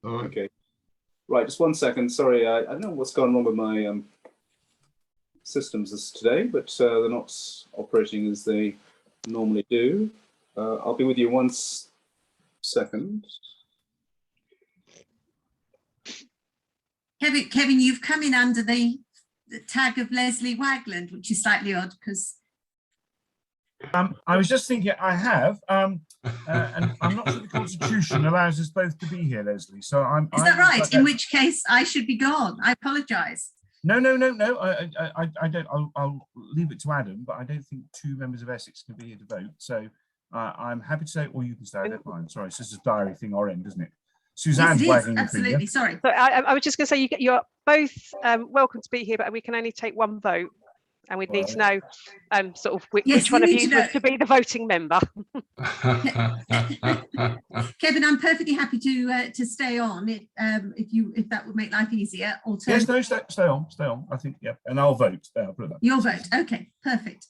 All right. Okay. Right, just 1 second. Sorry, I don't know what's gone wrong with my systems today, but they're not operating as they normally do. I'll be with you 1 second. Kevin, you've come in under the tag of Leslie Wagland, which is slightly odd because. I was just thinking I have, and I'm not sure the Constitution allows us both to be here, Leslie. So I'm. Is that right? In which case, I should be gone. I apologise. No. I don't. I'll leave it to Adam, but I don't think 2 members of Essex can be here to vote. So I'm happy to stay, or you can stay. I don't mind. Sorry, it's just a diary thing our end, isn't it? Suzanne's yes, wagging absolutely. finger. Sorry. So I was just going to say you're both welcome to be here, but we can only take 1 vote, and we'd need to know sort of which one of you was to be the voting member. Kevin, I'm perfectly happy to stay on if that would make life easier. Yes, no, stay on. I think and I'll vote. Your vote. Okay, perfect.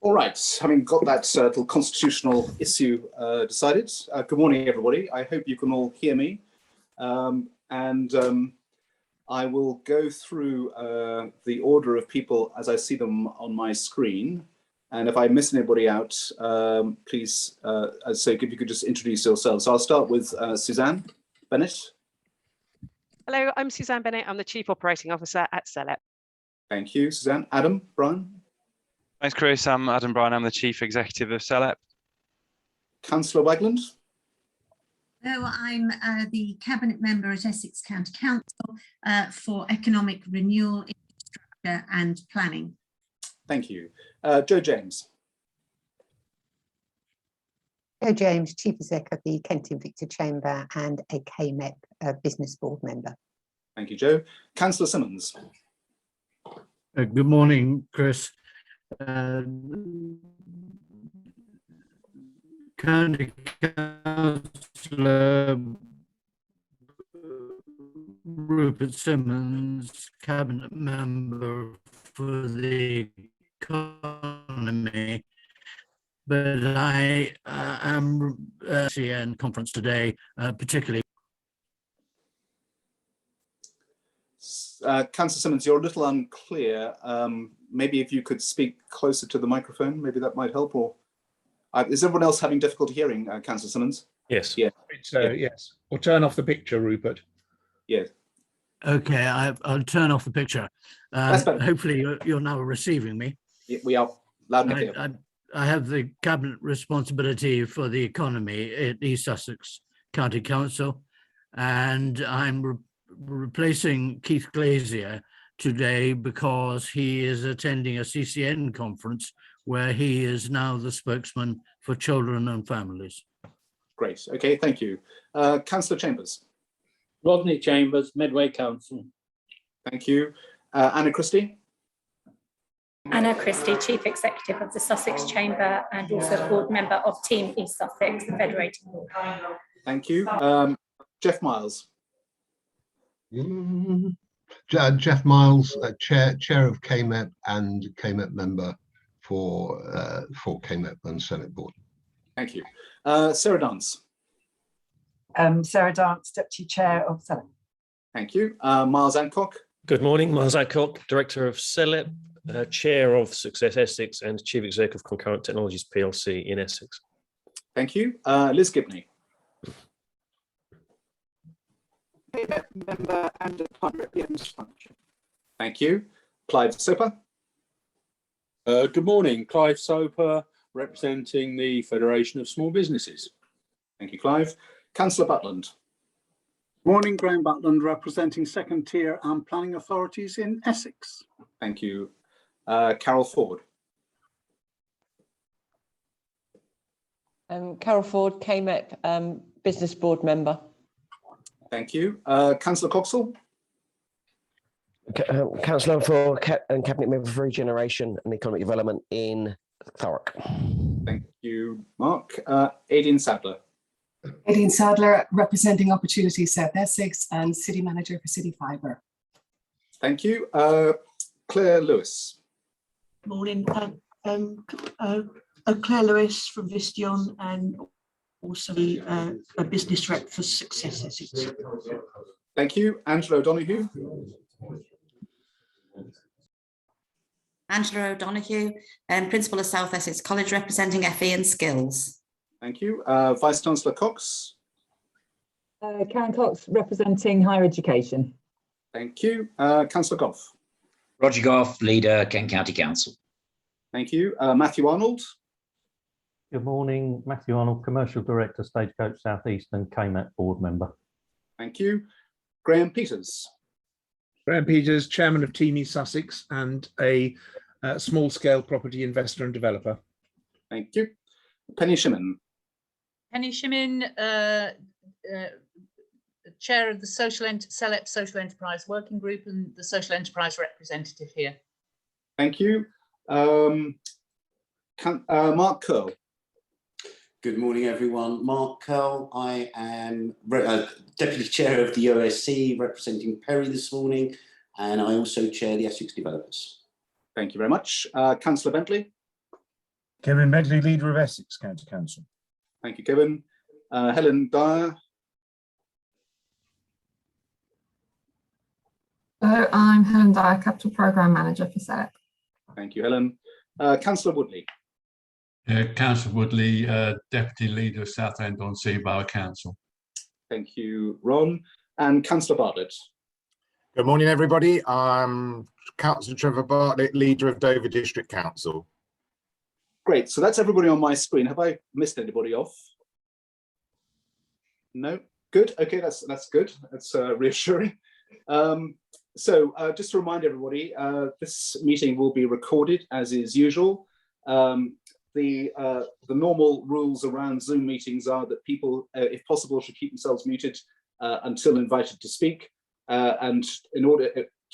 All right, having got that little constitutional issue decided, good morning, everybody. I hope you can all hear me. I will go through the order of people as I see them on my screen. And if I miss anybody out, please, if you could just introduce yourselves. So I'll start with Suzanne Bennett. Hello, I'm Suzanne Bennett. I'm the Chief Operating Officer at SELEP. Thank you, Suzanne. Adam, Brian. Thanks, Chris. I'm Adam Bryan. I'm the Chief Executive of SELEP. Councillor Wagland. Hello, I'm the Cabinet Member at Essex County Council for Economic Renewal, Infrastructure and Planning. Thank you. Jo James. Jo James, Chief Exec of the Kent Invicta Chamber and a KMEP Business Board Member. Thank you, Jo. Councillor Simmons. Good morning, Chris. County Councillor Rupert Simmons, Cabinet Member for the Economy, but I am CN conference today, particularly. Councillor Simmons, you're a little unclear. Maybe if you could speak closer to the microphone, maybe that might help. Or is everyone else having difficulty hearing, Councillor Simmons? Yes. Yeah. Yes. Or turn off the picture, Rupert. Yes. Okay, I'll turn off the picture. Hopefully you're now receiving me. Yeah, we are loud and clear. I have the cabinet responsibility for the economy at East Sussex County Council, and I'm replacing Keith Glazier today because he is attending a CCN conference where he is now the spokesman for children and families. Great. Okay, thank you. Councillor Chambers. Rodney Chambers, Medway Council. Thank you. Anna Christie. Anna Christie, Chief Executive of the Sussex Chamber and also board member of Team East Sussex, the Federating Board. Thank you. Jeff Miles. Jeff Miles, chair of KMEP and KMEP member for KMEP and Senate Board. Thank you. Sarah Dance. Sarah Dance, Deputy Chair of SELEP. Thank you. Miles Ancock. Good morning, Miles Ancock, Director of SELEP, Chair of Success Essex and Chief Executive of Concurrent Technologies PLC in Essex. Thank you. Liz Gibney. Member and a partner at the function. Thank you. Clive Soper. Good morning, Clive Soper, representing the Federation of Small Businesses. Thank you, Clive. Councillor Butland. Morning, Graham Butland, representing second tier and planning authorities in Essex. Thank you. Carol Ford. Carol Ford, KMEP Business Board Member. Thank you. Councillor Coxall. Councillor for and Cabinet Member for Regeneration and Economic Development in Thurrock. Thank you, Mark. Aidan Sadler. Aidan Sadler, representing Opportunity South Essex and City Manager for City Fibre. Thank you. Claire Lewis. Morning. Claire Lewis from Vistion and also a business rep for Success Essex. Thank you. Angela O'Donoghue. Angela O'Donoghue, Principal of South Essex College, representing FE and Skills. Thank you. Vice Chancellor Cox. Karen Cox, representing Higher Education. Thank you. Councillor Gough. Roger Gough, Leader, Kent County Council. Thank you. Matthew Arnold. Good morning, Matthew Arnold, Commercial Director, Stagecoach South East and KMET Board Member. Thank you. Graham Peters. Graham Peters, Chairman of Team East Sussex and a small-scale property investor and developer. Thank you. Penny Shimmin. Penny Shimmin, Chair of the SELEP Social Enterprise Working Group and the Social Enterprise Representative here. Thank you. Mark Curl. Good morning, everyone. Mark Curl. I am Deputy Chair of the OSC, representing Perry this morning, and I also chair the Essex Developers. Thank you very much. Councillor Bentley. Kevin Bentley, Leader of Essex County Council. Thank you, Kevin. Helen Dyer. Hello, I'm Helen Dyer, Capital Programme Manager for SELEP. Thank you, Helen. Councillor Woodley. Councillor Woodley, Deputy Leader of Southend-on-Sea Borough Council. Thank you, Ron. And Councillor Bartlett. Good morning, everybody. I'm Councillor Trevor Bartlett, Leader of Dover District Council. Great, so that's everybody on my screen. Have I missed anybody off? No? Good, okay, that's good. That's reassuring. So just to remind everybody, this meeting will be recorded as is usual. The normal rules around Zoom meetings are that people, if possible, should keep themselves muted until invited to speak. And in order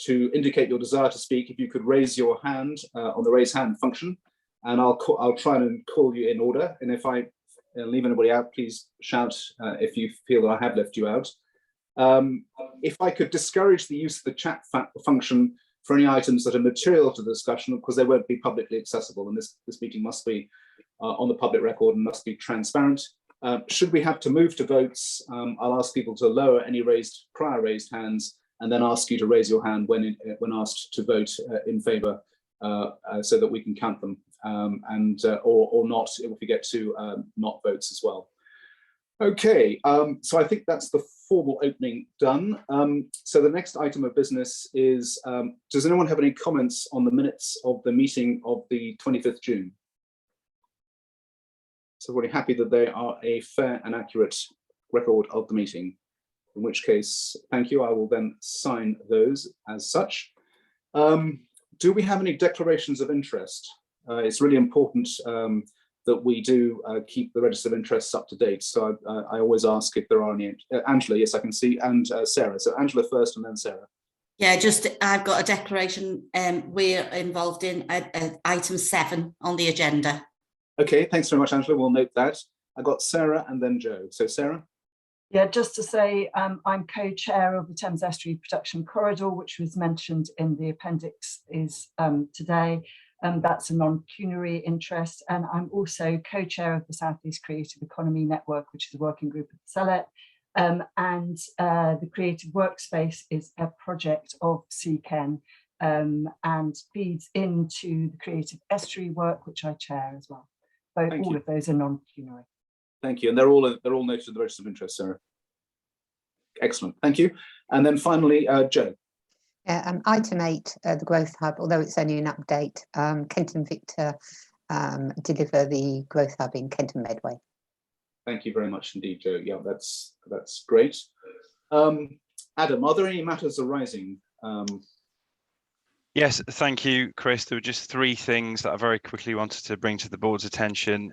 to indicate your desire to speak, if you could raise your hand on the raise hand function, and I'll try and call you in order. And if I leave anybody out, please shout if you feel that I have left you out. If I could discourage the use of the chat function for any items that are material to the discussion, because they won't be publicly accessible, and this meeting must be on the public record and must be transparent. Should we have to move to votes, I'll ask people to lower any prior raised hands, and then ask you to raise your hand when asked to vote in favour, so that we can count them, or not if we get to not votes as well. Okay, so I think that's the formal opening done. So the next item of business is, does anyone have any comments on the minutes of the meeting of the 25th June? So everybody happy that they are a fair and accurate record of the meeting, in which case, thank you. I will then sign those as such. Do we have any declarations of interest? It's really important that we do keep the register of interests up to date. So I always ask if there are any. Angela, yes, I can see, and Sarah. So Angela first and then Sarah. Yeah, I've got a declaration we're involved in item 7 on the agenda. Okay, thanks very much, Angela. We'll note that. I got Sarah and then Joe. So Sarah. Yeah, just to say, I'm co-chair of the Thames Estuary Production Corridor, which was mentioned in the appendix today. That's a non-pecuniary interest, and I'm also co-chair of the South East Creative Economy Network, which is a working group of SELEP, and the Creative Workspace is a project of CKEN and feeds into the Creative Estuary work, which I chair as well. All of those are non-pecuniary. Thank you, and they're all noted in the register of interest, Sarah. Excellent, thank you. And then finally, Joe. Item 8, the Growth Hub, although it's only an update, Kent and Victor deliver the Growth Hub in Kent and Medway. Thank you very much indeed, Joe. Yeah, that's great. Adam, are there any matters arising? Yes, thank you, Chris. There were just 3 things that I very quickly wanted to bring to the board's attention.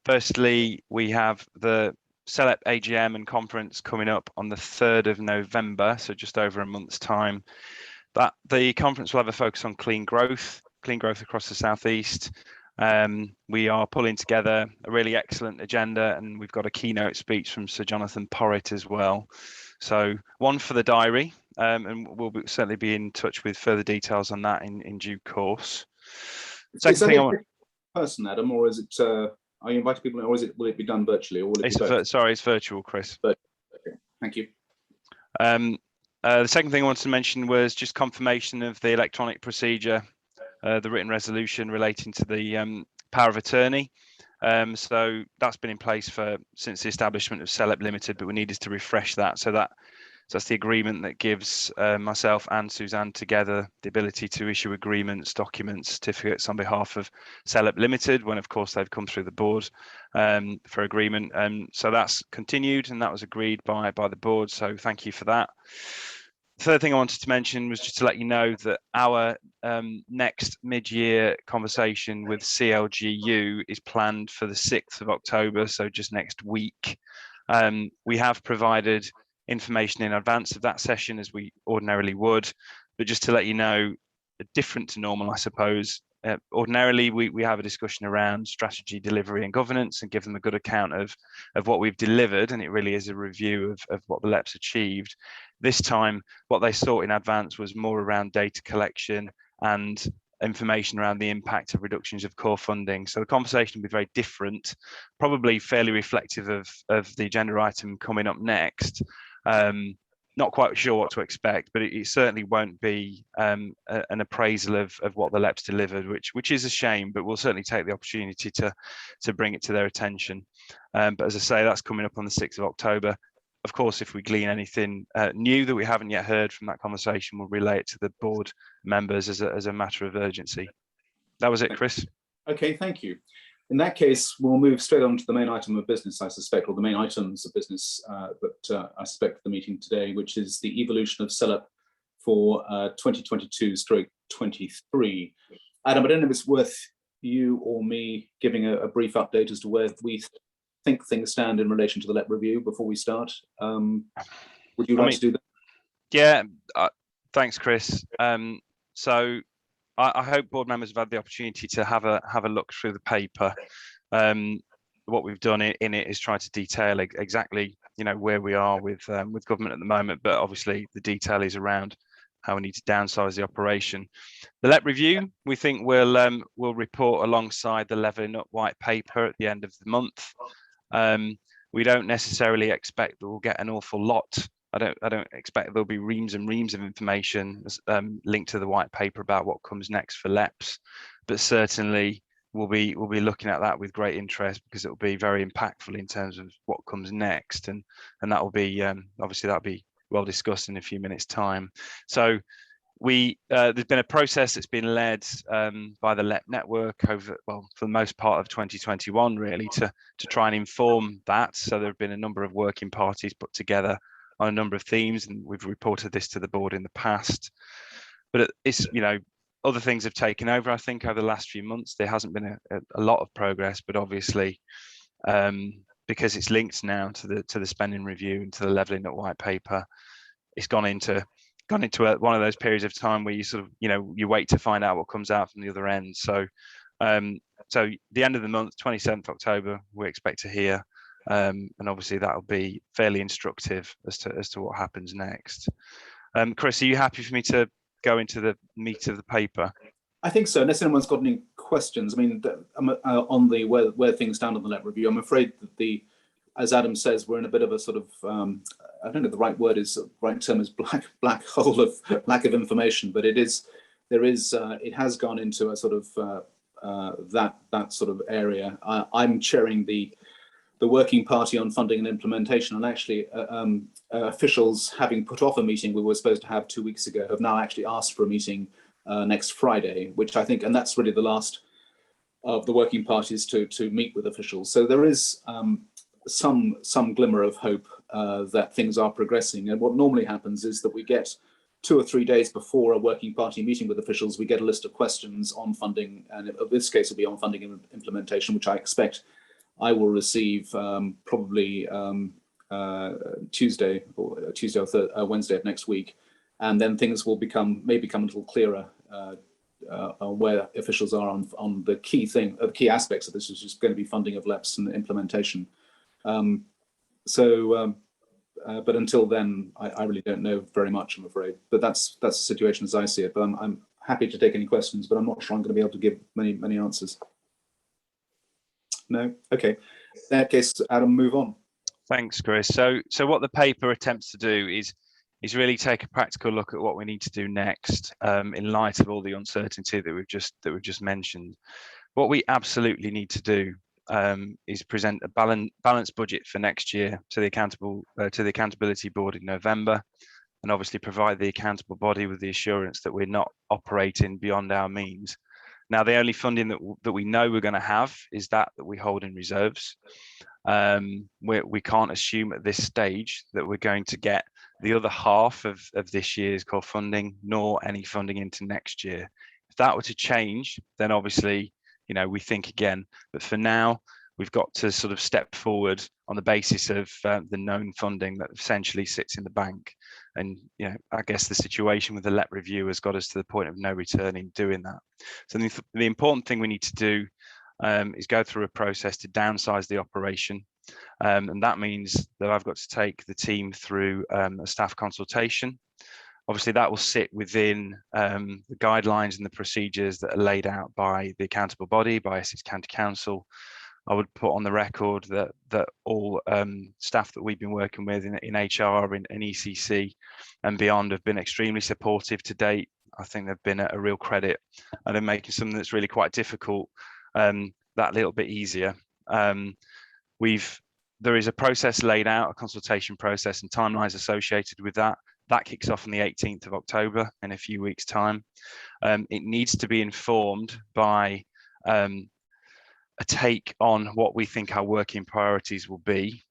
Firstly, we have the SELEP AGM and conference coming up on the 3rd of November, so just over a month's time. That the conference will have a focus on clean growth across the southeast. We are pulling together a really excellent agenda, and we've got a keynote speech from Sir Jonathan Porritt as well. So one for the diary, and we'll certainly be in touch with further details on that in due course. Is that a person, Adam, or is it? Are you inviting people, or will it be done virtually, or will it be both? Sorry, it's virtual, Chris. But okay, thank you. The second thing I wanted to mention was just confirmation of the electronic procedure, the written resolution relating to the power of attorney. So that's been in place since the establishment of SELEP Limited, but we needed to refresh that. So that's the agreement that gives myself and Suzanne together the ability to issue agreements, documents, certificates on behalf of SELEP Limited, when of course they've come through the board for agreement. So that's continued, and that was agreed by the board. So thank you for that. The third thing I wanted to mention was just to let you know that our next mid-year conversation with CLGU is planned for the 6th of October, so just next week. We have provided information in advance of that session, as we ordinarily would, but just to let you know, different to normal, I suppose. Ordinarily, we have a discussion around strategy, delivery and governance, and give them a good account of what we've delivered, and it really is a review of what the LEP's achieved. This time, what they sought in advance was more around data collection and information around the impact of reductions of core funding. So the conversation will be very different, probably fairly reflective of the agenda item coming up next. Not quite sure what to expect, but it certainly won't be an appraisal of what the LEP's delivered, which is a shame, but we'll certainly take the opportunity to bring it to their attention. But as I say, that's coming up on the 6th of October. Of course, if we glean anything new that we haven't yet heard from that conversation, we'll relay it to the board members as a matter of urgency. That was it, Chris. Okay, thank you. In that case, we'll move straight on to the main item of business, I suspect, or the main items of business that I suspect for the meeting today, which is the evolution of SELEP for 2022/23. Adam, I don't know if it's worth you or me giving a brief update as to where we think things stand in relation to the LEP review before we start. Would you like to do that? Yeah, thanks, Chris. So I hope board members have had the opportunity to have a look through the paper. What we've done in it is try to detail exactly, where we are with government at the moment, but obviously the detail is around how we need to downsize the operation. The LEP review, we think will report alongside the Levelling Up white paper at the end of the month. We don't necessarily expect that we'll get an awful lot. I don't expect there'll be reams and reams of information linked to the white paper about what comes next for LEPs, but certainly we'll be looking at that with great interest, because it will be very impactful in terms of what comes next, and that will be obviously that'll be well discussed in a few minutes' time. So there's been a process that's been led by the LEP network over, well, for the most part of 2021, really, to try and inform that. So there have been a number of working parties put together on a number of themes, and we've reported this to the board in the past. But it's, other things have taken over. I think over the last few months there hasn't been a lot of progress, but obviously because it's linked now to the spending review and to the Levelling Up white paper, it's gone into one of those periods of time where you sort of you wait to find out what comes out from the other end. So so the end of the month, 27th October, we expect to hear. And obviously that will be fairly instructive as to what happens next. Chris, are you happy for me to go into the meat of the paper? I think so, unless anyone's got any questions. I mean, on the where things stand on the LEP review, I'm afraid that as Adam says, we're in a bit of a sort of I don't know the right term is black hole of lack of information, but it has gone into a sort of that sort of area. I'm chairing the working party on funding and implementation, and actually officials, having put off a meeting we were supposed to have 2 weeks ago, have now actually asked for a meeting next Friday, which I think, and that's really the last of the working parties to meet with officials. So there is some glimmer of hope that things are progressing. And what normally happens is that we get 2 or 3 days before a working party meeting with officials, we get a list of questions on funding, and in this case it'll be on funding and implementation, which I expect I will receive probably Tuesday or Wednesday of next week, and then things will may become a little clearer on where officials are on the key aspects of this, which is going to be funding of LEPs and implementation. But until then, I really don't know very much, I'm afraid. But that's the situation as I see it. But I'm happy to take any questions, but I'm not sure I'm going to be able to give many answers. No? Okay. In that case, Adam, move on. Thanks, Chris. So what the paper attempts to do is really take a practical look at what we need to do next in light of all the uncertainty that we've just mentioned. What we absolutely need to do is present a balanced budget for next year to the accountability board in November, and obviously provide the accountable body with the assurance that we're not operating beyond our means. Now, the only funding that we know we're going to have is that we hold in reserves. We can't assume at this stage that we're going to get the other half of this year's core funding, nor any funding into next year. If that were to change, then obviously, you know, we think again. But for now, we've got to sort of step forward on the basis of the known funding that essentially sits in the bank. And, you know, I guess the situation with the LEP review has got us to the point of no return in doing that. So the important thing we need to do is go through a process to downsize the operation. And that means that I've got to take the team through a staff consultation. Obviously, that will sit within the guidelines and the procedures that are laid out by the accountable body, by Essex County Council. I would put on the record that all staff that we've been working with in HR, in ECC and beyond have been extremely supportive to date. I think they've been a real credit, and they're making something that's really quite difficult that little bit easier. There is a process laid out, a consultation process and timelines associated with that. That kicks off on the 18th of October in a few weeks' time. It needs to be informed by a take on what we think our working priorities will be.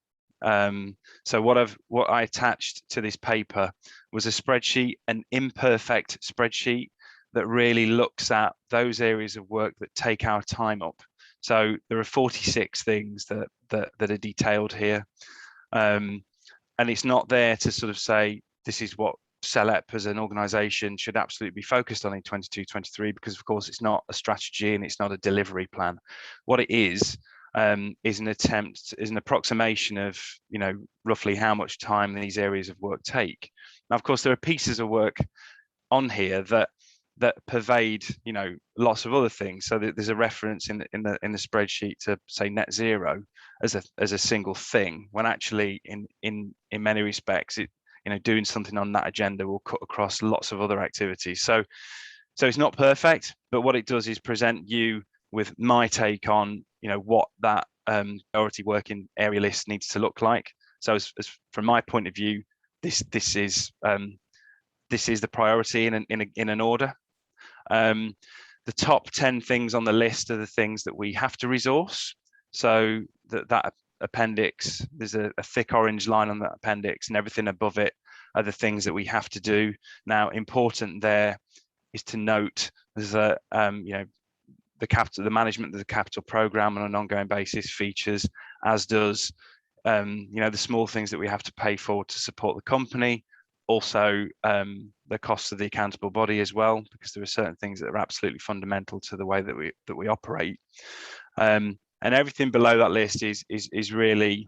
So what I attached to this paper was a spreadsheet, an imperfect spreadsheet that really looks at those areas of work that take our time up. So there are 46 things that are detailed here, and it's not there to sort of say this is what SELEP as an organisation should absolutely be focused on in 22-23, because of course it's not a strategy and it's not a delivery plan. What it is an approximation of, you know, roughly how much time these areas of work take. Now, of course, there are pieces of work on here that pervade, you know, lots of other things. So there's a reference in the spreadsheet to say net zero as a single thing, when actually in many respects it, you know, doing something on that agenda will cut across lots of other activities. So it's not perfect, but what it does is present you with my take on, you know, what that priority working area list needs to look like. So as from my point of view, this is the priority in an order. The top 10 things on the list are the things that we have to resource. So that appendix, there's a thick orange line on that appendix, and everything above it are the things that we have to do. Now, important there is to note there's you know, the management of the capital program on an ongoing basis features, as does you know, the small things that we have to pay for to support the company. Also, the costs of the accountable body as well, because there are certain things that are absolutely fundamental to the way that we operate. And everything below that list is really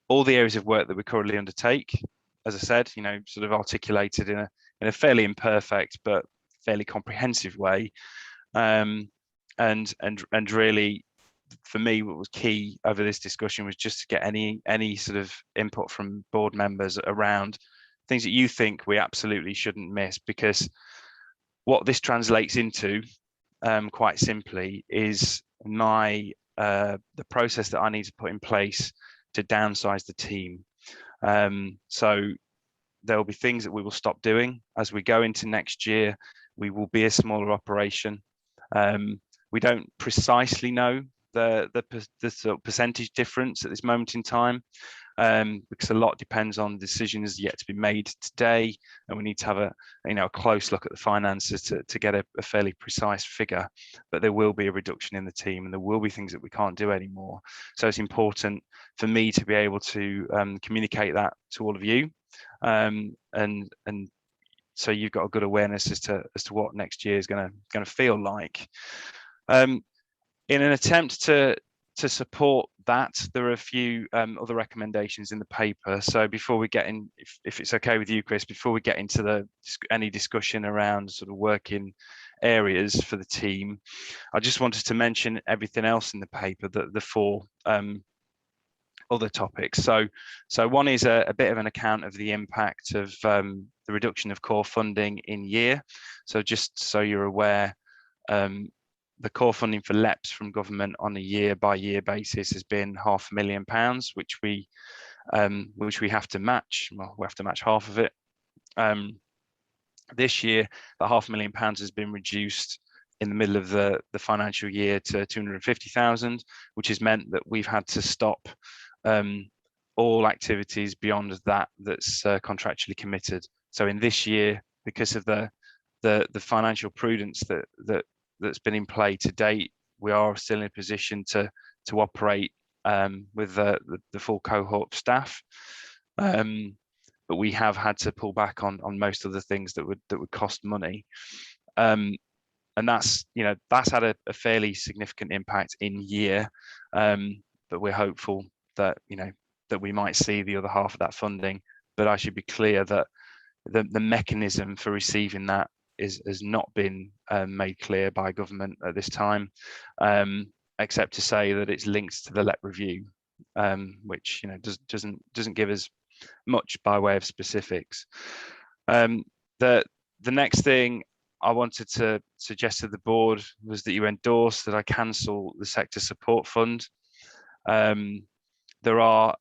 all the areas of work that we currently undertake. As I said, you know, sort of articulated in a fairly imperfect but fairly comprehensive way. And really, for me, what was key over this discussion was just to get any sort of input from board members around things that you think we absolutely shouldn't miss, because what this translates into, quite simply, is the process that I need to put in place to downsize the team. So there will be things that we will stop doing as we go into next year. We will be a smaller operation. We don't precisely know the sort of percentage difference at this moment in time, because a lot depends on decisions yet to be made today, and we need to have a close look at the finances to get a fairly precise figure. But there will be a reduction in the team, and there will be things that we can't do anymore. So it's important for me to be able to communicate that to all of you, and so you've got a good awareness as to what next year is going to feel like. In an attempt to support that, there are a few other recommendations in the paper. So before we get in, if it's okay with you, Chris, before we get into any discussion around sort of working areas for the team. I just wanted to mention everything else in the paper, the four other topics. So one is a bit of an account of the impact of the reduction of core funding in year. So just so you're aware, the core funding for LEPs from government on a year-by-year basis has been £500,000, which we have to match. Well, we have to match half of it. This year, the £500,000 has been reduced in the middle of the financial year to 250,000, which has meant that we've had to stop all activities beyond that's contractually committed. So in this year, because of the financial prudence that's been in play to date, we are still in a position to operate with the full cohort of staff, but we have had to pull back on most of the things that would cost money, and that's had a fairly significant impact in year, but we're hopeful that that we might see the other half of that funding. But I should be clear that the mechanism for receiving that has not been made clear by government at this time, except to say that it's linked to the LEP review, which doesn't give us much by way of specifics. The next thing I wanted to suggest to the board was that you endorse that I cancel the sector support fund. There are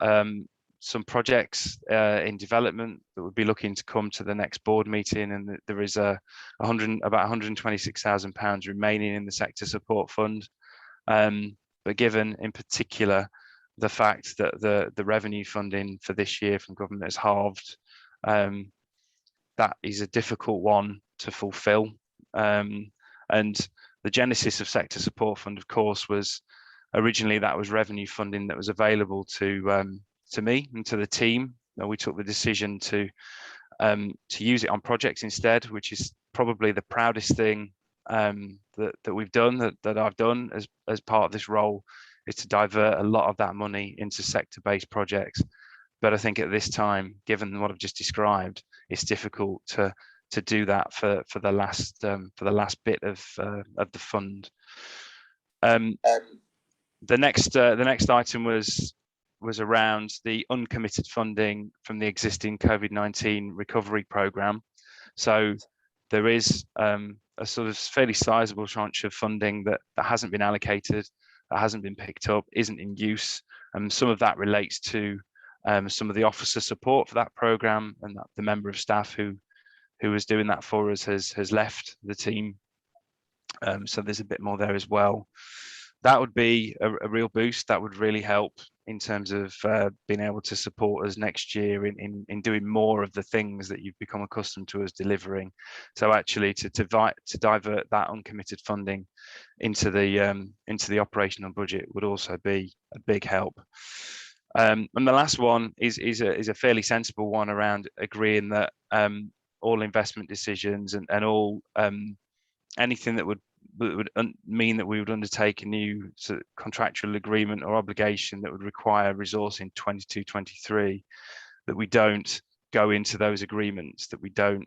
some projects in development that would be looking to come to the next board meeting, and there is about £126,000 remaining in the sector support fund. But given in particular the fact that the revenue funding for this year from government has halved, that is a difficult one to fulfil. And the genesis of sector support fund, of course, was originally that was revenue funding that was available to me and to the team. And we took the decision to use it on projects instead, which is probably the proudest thing that we've done, that I've done as part of this role, is to divert a lot of that money into sector-based projects. But I think at this time, given what I've just described, it's difficult to do that for the last bit of the fund. The next item was around the uncommitted funding from the existing COVID-19 recovery programme. So there is a sort of fairly sizable tranche of funding that hasn't been allocated, that hasn't been picked up, isn't in use, and some of that relates to some of the officer support for that programme, and that the member of staff who was doing that for us has left the team. So there's a bit more there as well. That would be a real boost. That would really help in terms of being able to support us next year in doing more of the things that you've become accustomed to us delivering. So actually to divert that uncommitted funding into the operational budget would also be a big help. And the last one is a fairly sensible one around agreeing that all investment decisions and all anything that would mean that we would undertake a new sort of contractual agreement or obligation that would require resource in 22-23, that we don't go into those agreements, that we don't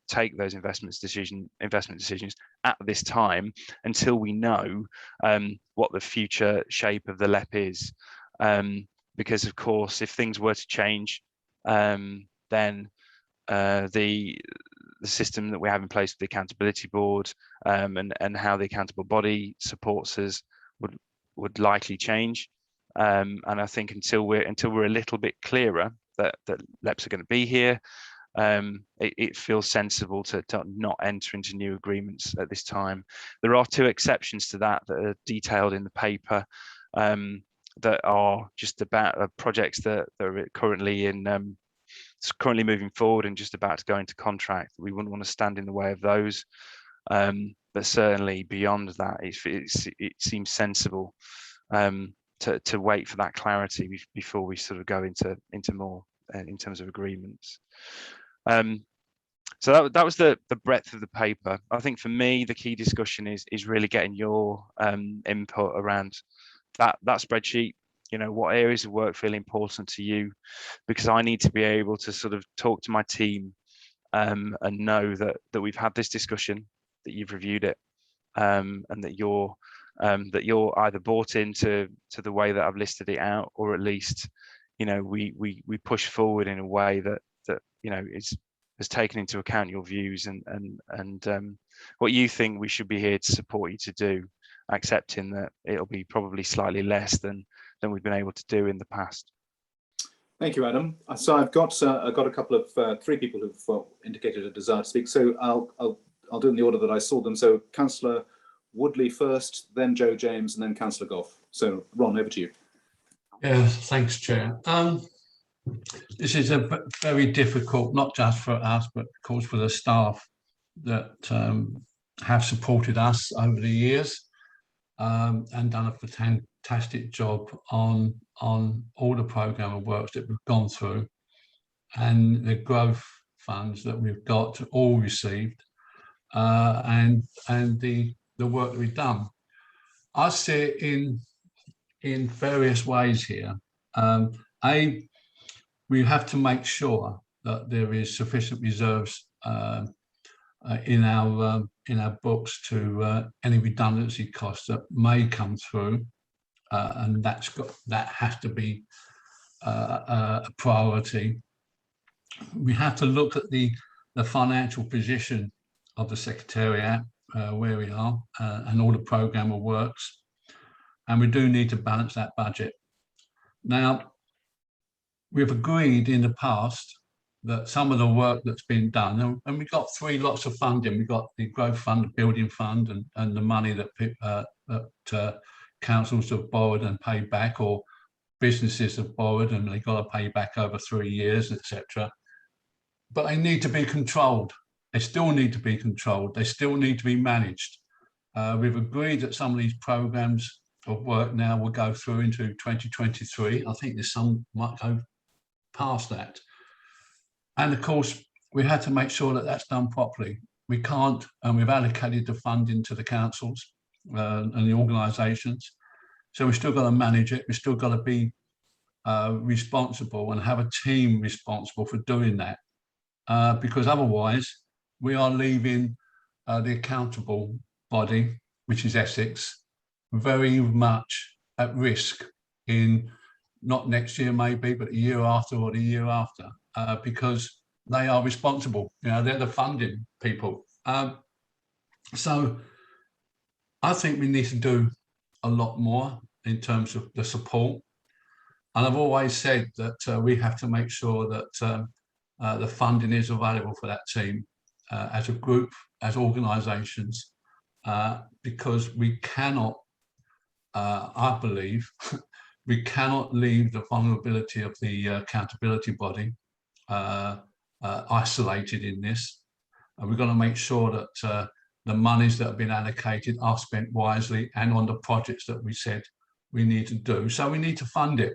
take those investment decisions at this time until we know what the future shape of the LEP is. Because of course, if things were to change, then the system that we have in place with the accountability board and how the accountable body supports us would likely change. And I think until we're a little bit clearer that LEPs are going to be here, it feels sensible to not enter into new agreements at this time. There are two exceptions to that are detailed in the paper, that are just about projects that are currently moving forward and just about to go into contract. We wouldn't want to stand in the way of those, but certainly beyond that, it seems sensible to wait for that clarity before we sort of go into more in terms of agreements. So that was the breadth of the paper. I think for me the key discussion is really getting your input around that spreadsheet. What areas of work feel important to you, because I need to be able to sort of talk to my team and know that we've had this discussion, you've reviewed it, and that you're either bought into the way that I've listed it out, or at least, you know, we push forward in a way that you know has taken into account your views and what you think we should be here to support you to do, accepting that it'll be probably slightly less than we've been able to do in the past. Thank you, Adam. So I've got a couple of three people who've indicated a desire to speak. So I'll do it in the order that I saw them. So Councillor Woodley first, then Joe James, and then Councillor Goff. So Ron, over to you. Yeah, thanks, Chair. This is a very difficult, not just for us, but of course for the staff that have supported us over the years and done a fantastic job on all the programme of works that we've gone through, and the growth funds that we've got all received, and the work that we've done. I see it in various ways here. We have to make sure that there is sufficient reserves in our books to any redundancy costs that may come through, and that has to be a priority. We have to look at the financial position of the Secretariat, where we are, and all the programme of works, and we do need to balance that budget. Now, we've agreed in the past that some of the work that's been done, and we've got three lots of funding. We've got the growth fund, the building fund, and the money that councils have borrowed and paid back, or businesses have borrowed and they've got to pay back over 3 years, etc. But they need to be controlled. They still need to be controlled. They still need to be managed. We've agreed that some of these programs of work now will go through into 2023. I think there's some might go past that. And of course, we had to make sure that that's done properly. We can't, and we've allocated the funding to the councils and the organisations. So we've still got to manage it. We've still got to be responsible and have a team responsible for doing that. Because otherwise, we are leaving the accountable body, which is Essex, very much at risk in not next year maybe, but the year after or the year after, because they are responsible. You know, they're the funding people. So I think we need to do a lot more in terms of the support. And I've always said that we have to make sure that the funding is available for that team as a group, as organisations, because we cannot, I believe, we cannot leave the vulnerability of the accountability body isolated in this. And we've got to make sure that the monies that have been allocated are spent wisely and on the projects that we said we need to do. So we need to fund it.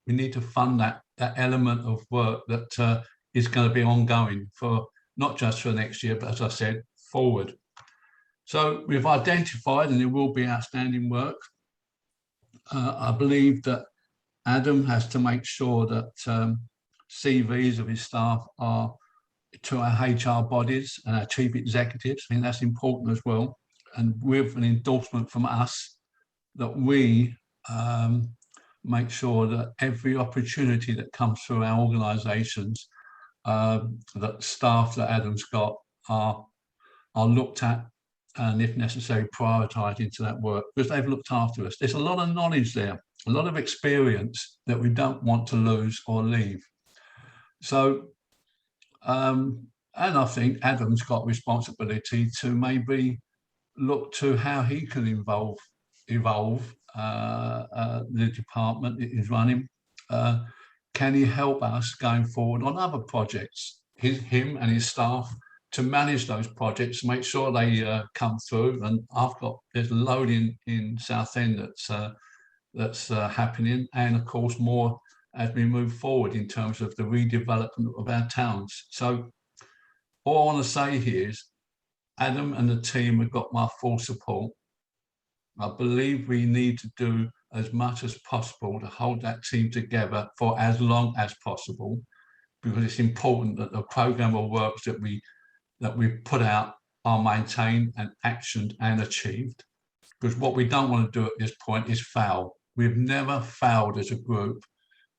We need to fund that element of work that is going to be ongoing for not just for next year, but as I said, forward. So we've identified, and there will be outstanding work. I believe that Adam has to make sure that CVs of his staff are to our HR bodies and our chief executives. I think that's important as well. And with an endorsement from us that we make sure that every opportunity that comes through our organisations, that staff that Adam's got are looked at, and if necessary, prioritised into that work, because they've looked after us. There's a lot of knowledge there, a lot of experience that we don't want to lose or leave. So, and I think Adam's got responsibility to maybe look to how he can evolve the department that he's running. Can he help us going forward on other projects, him and his staff, to manage those projects, make sure they come through? And there's loading in Southend that's happening, and of course more as we move forward in terms of the redevelopment of our towns. So all I want to say here is Adam and the team have got my full support. I believe we need to do as much as possible to hold that team together for as long as possible, because it's important that the programme of works that we put out are maintained and actioned and achieved. Because what we don't want to do at this point is fail. We've never failed as a group,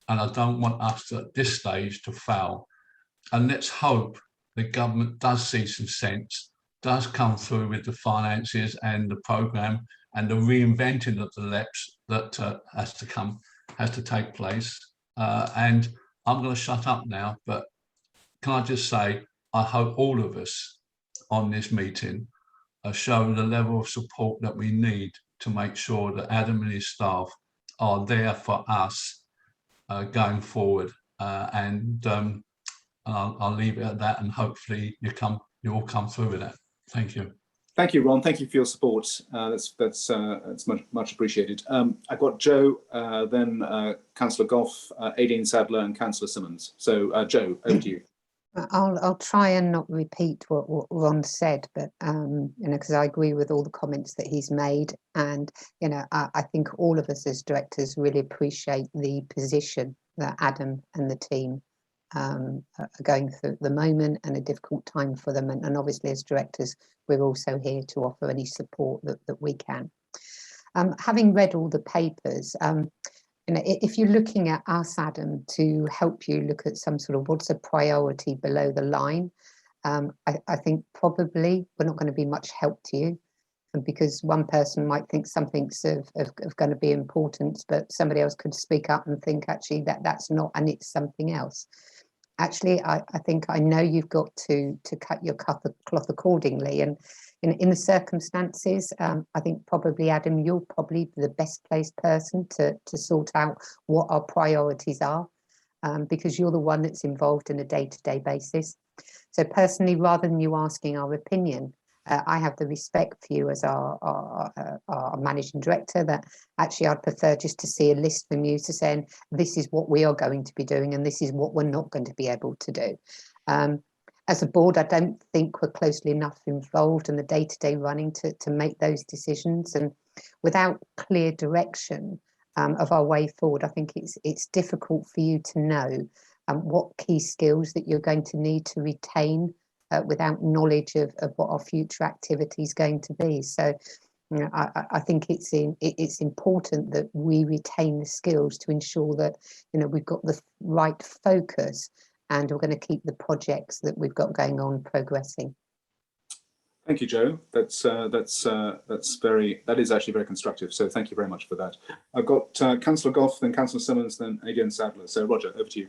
and I don't want us at this stage to fail. And let's hope the government does see some sense, does come through with the finances and the programme and the reinventing of the LEPs that has to take place. And I'm going to shut up now, but can I just say, I hope all of us on this meeting are showing the level of support that we need to make sure that Adam and his staff are there for us going forward. I'll leave it at that, and hopefully you all come through with that. Thank you. Thank you, Ron. Thank you for your support. That's much appreciated. I've got Joe, then Councillor Goff, Aideen Sadler, and Councillor Simmons. So, Joe, over to you. I'll try and not repeat what Ron said, but because I agree with all the comments that he's made, and I think all of us as directors really appreciate the position that Adam and the team are going through at the moment, and a difficult time for them. And obviously, as directors, we're also here to offer any support that we can. Having read all the papers, if you're looking at us, Adam, to help you look at some sort of what's a priority below the line, I think probably we're not going to be much help to you, because one person might think something's of going to be important, but somebody else could speak up and think actually that's not, and it's something else. Actually, I think I know you've got to cut your cloth accordingly, and in the circumstances, I think probably, Adam, you're probably the best placed person to sort out what our priorities are, because you're the one that's involved in a day-to-day basis. So personally, rather than you asking our opinion, I have the respect for you as our managing director, that actually I'd prefer just to see a list from you to saying this is what we are going to be doing and this is what we're not going to be able to do. As a board, I don't think we're closely enough involved in the day-to-day running to make those decisions, and without clear direction of our way forward, I think it's difficult for you to know what key skills that you're going to need to retain without knowledge of what our future activity is going to be. So I think it's important that we retain the skills to ensure that we've got the right focus, and we're going to keep the projects that we've got going on progressing. Thank you, Joe. That is actually very constructive. So thank you very much for that. I've got Councillor Goff, then Councillor Simmons, then Aideen Sadler. So Roger, over to you.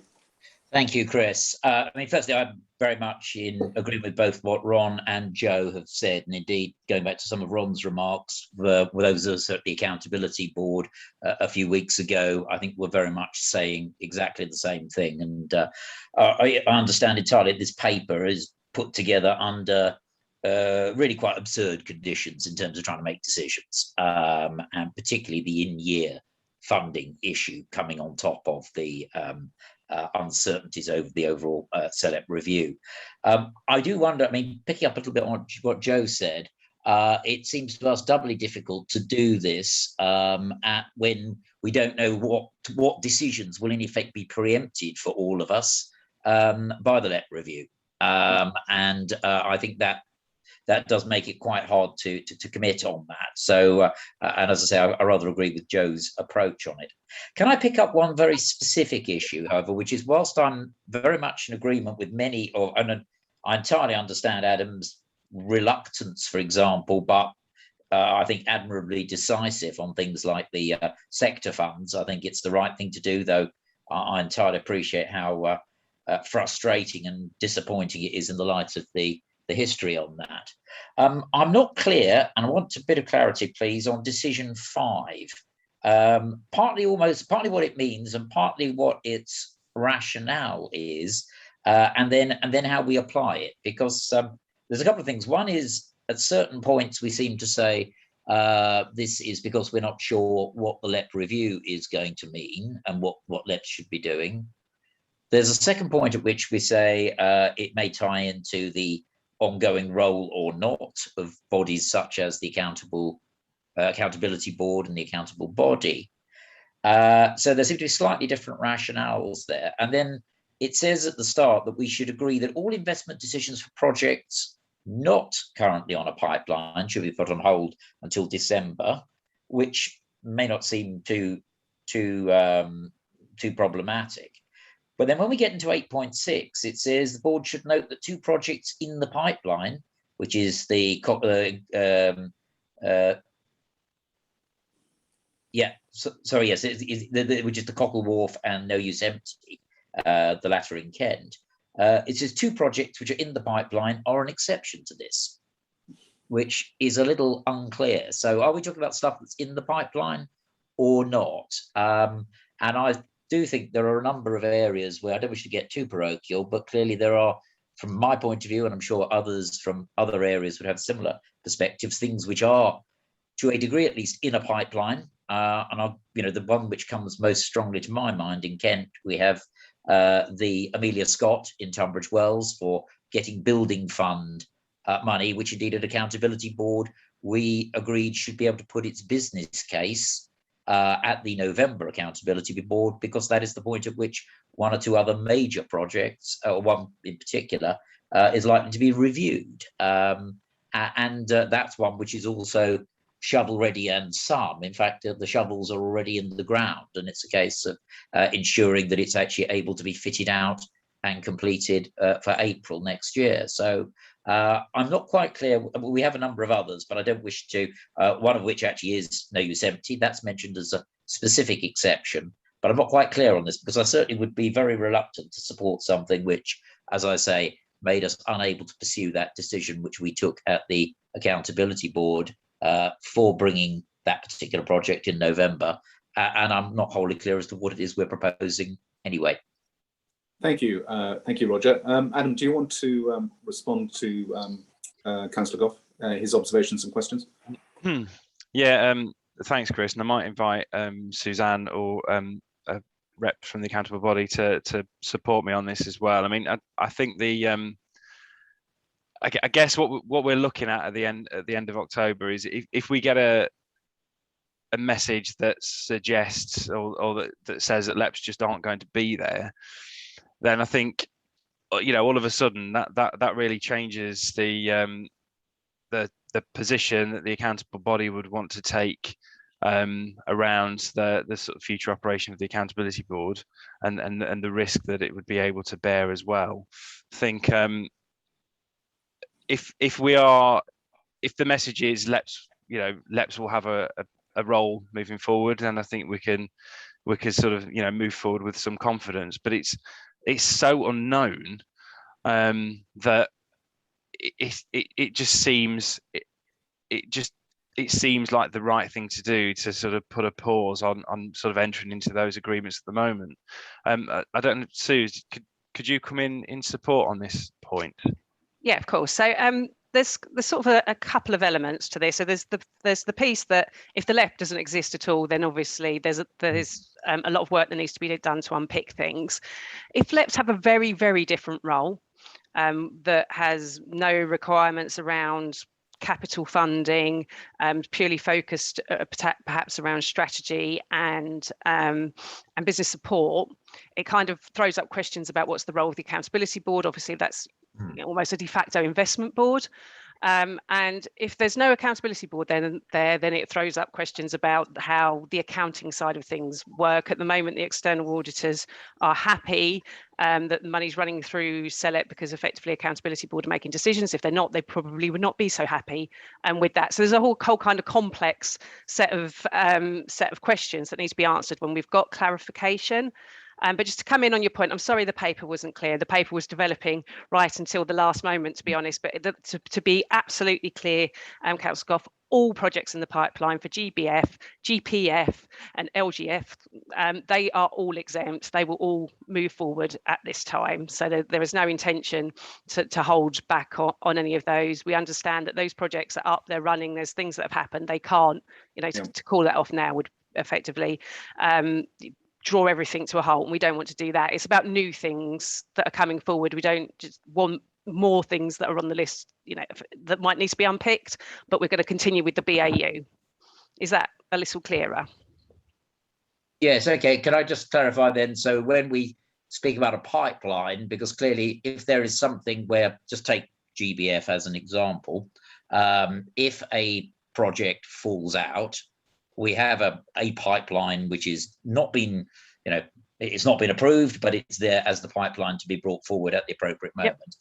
Thank you, Chris. Firstly, I'm very much in agreement with both what Ron and Joe have said, and indeed, going back to some of Ron's remarks, with those of us at the Accountability Board a few weeks ago, I think we're very much saying exactly the same thing. And I understand entirely this paper is put together under really quite absurd conditions in terms of trying to make decisions, and particularly the in-year funding issue coming on top of the uncertainties over the overall SELEP review. I do wonder, picking up a little bit on what Joe said, it seems to us doubly difficult to do this when we don't know what decisions will in effect be preempted for all of us by the LEP review. And I think that does make it quite hard to commit on that. So, and as I say, I rather agree with Joe's approach on it. Can I pick up one very specific issue, however, which is, whilst I'm very much in agreement with many of, and I entirely understand Adam's reluctance, for example, but I think admirably decisive on things like the sector funds. I think it's the right thing to do, though I entirely appreciate how frustrating and disappointing it is in the light of the history on that. I'm not clear, and I want a bit of clarity, please, on decision 5. Partly what it means, and partly what its rationale is, and then how we apply it. Because there's a couple of things. One is, at certain points, we seem to say this is because we're not sure what the LEP review is going to mean and what LEP should be doing. There's a second point at which we say it may tie into the ongoing role or not of bodies such as the Accountability Board and the accountable body. So there seem to be slightly different rationales there. And then it says at the start that we should agree that all investment decisions for projects not currently on a pipeline should be put on hold until December, which may not seem too problematic. But then when we get into 8.6, it says the board should note that 2 projects in the pipeline, which is the which is the Cockle Wharf and No Use Empty, the latter in Kent. It says 2 projects which are in the pipeline are an exception to this, which is a little unclear. So are we talking about stuff that's in the pipeline or not? And I do think there are a number of areas where I don't wish to get too parochial, but clearly there are, from my point of view, and I'm sure others from other areas would have similar perspectives, things which are, to a degree at least, in a pipeline. And the one which comes most strongly to my mind in Kent, we have the Amelia Scott in Tunbridge Wells for getting building fund money, which indeed at Accountability Board we agreed should be able to put its business case at the November Accountability Board, because that is the point at which 1 or 2 other major projects, or one in particular, is likely to be reviewed. That's one which is also shovel ready, and some, in fact, the shovels are already in the ground, and it's a case of ensuring that it's actually able to be fitted out and completed for April next year. So I'm not quite clear. We have a number of others, but I don't wish to, one of which actually is No Use Empty. That's mentioned as a specific exception, but I'm not quite clear on this, because I certainly would be very reluctant to support something which, as I say, made us unable to pursue that decision which we took at the Accountability Board for bringing that particular project in November. And I'm not wholly clear as to what it is we're proposing anyway. Thank you, Roger. Adam, do you want to respond to Councillor Gough, his observations and questions? Yeah, thanks, Chris. And I might invite Suzanne or a rep from the accountable body to support me on this as well. I mean, I think the I guess what we're looking at the end of October is if we get a message that suggests or that says that LEPs just aren't going to be there, then I think, all of a sudden that really changes the position that the accountable body would want to take around the sort of future operation of the Accountability Board and the risk that it would be able to bear as well. I think if the message is LEPs will have a role moving forward, then I think we can sort of move forward with some confidence. But it's so unknown that it just seems it seems like the right thing to do to sort of put a pause on sort of entering into those agreements at the moment. I don't know, Sue, could you come in support on this point? Yeah, of course. So there's sort of a couple of elements to this. So there's the piece that if the LEP doesn't exist at all, then obviously there's a lot of work that needs to be done to unpick things. If LEPs have a very, very different role that has no requirements around capital funding, purely focused perhaps around strategy and business support, it kind of throws up questions about what's the role of the Accountability Board. Obviously, that's almost a de facto investment board. And if there's no Accountability Board then it throws up questions about how the accounting side of things work. At the moment, the external auditors are happy that the money's running through SELEP because effectively Accountability Board are making decisions. If they're not, they probably would not be so happy with that. So there's a whole kind of complex set of questions that need to be answered when we've got clarification. But just to come in on your point, I'm sorry the paper wasn't clear. The paper was developing right until the last moment, to be honest. But to be absolutely clear, Councillor Gough, all projects in the pipeline for GBF, GPF and LGF, they are all exempt. They will all move forward at this time. So there is no intention to hold back on any of those. We understand that those projects are up, they're running, there's things that have happened. They can't, to call that off now would effectively draw everything to a halt, and we don't want to do that. It's about new things that are coming forward. We don't just want more things that are on the list, that might need to be unpicked, but we're going to continue with the BAU. Is that a little clearer? Yes, okay. Can I just clarify then? So when we speak about a pipeline, because clearly if there is something where, just take GBF as an example, if a project falls out, we have a pipeline which is not been, it's not been approved, but it's there as the pipeline to be brought forward at the appropriate moment.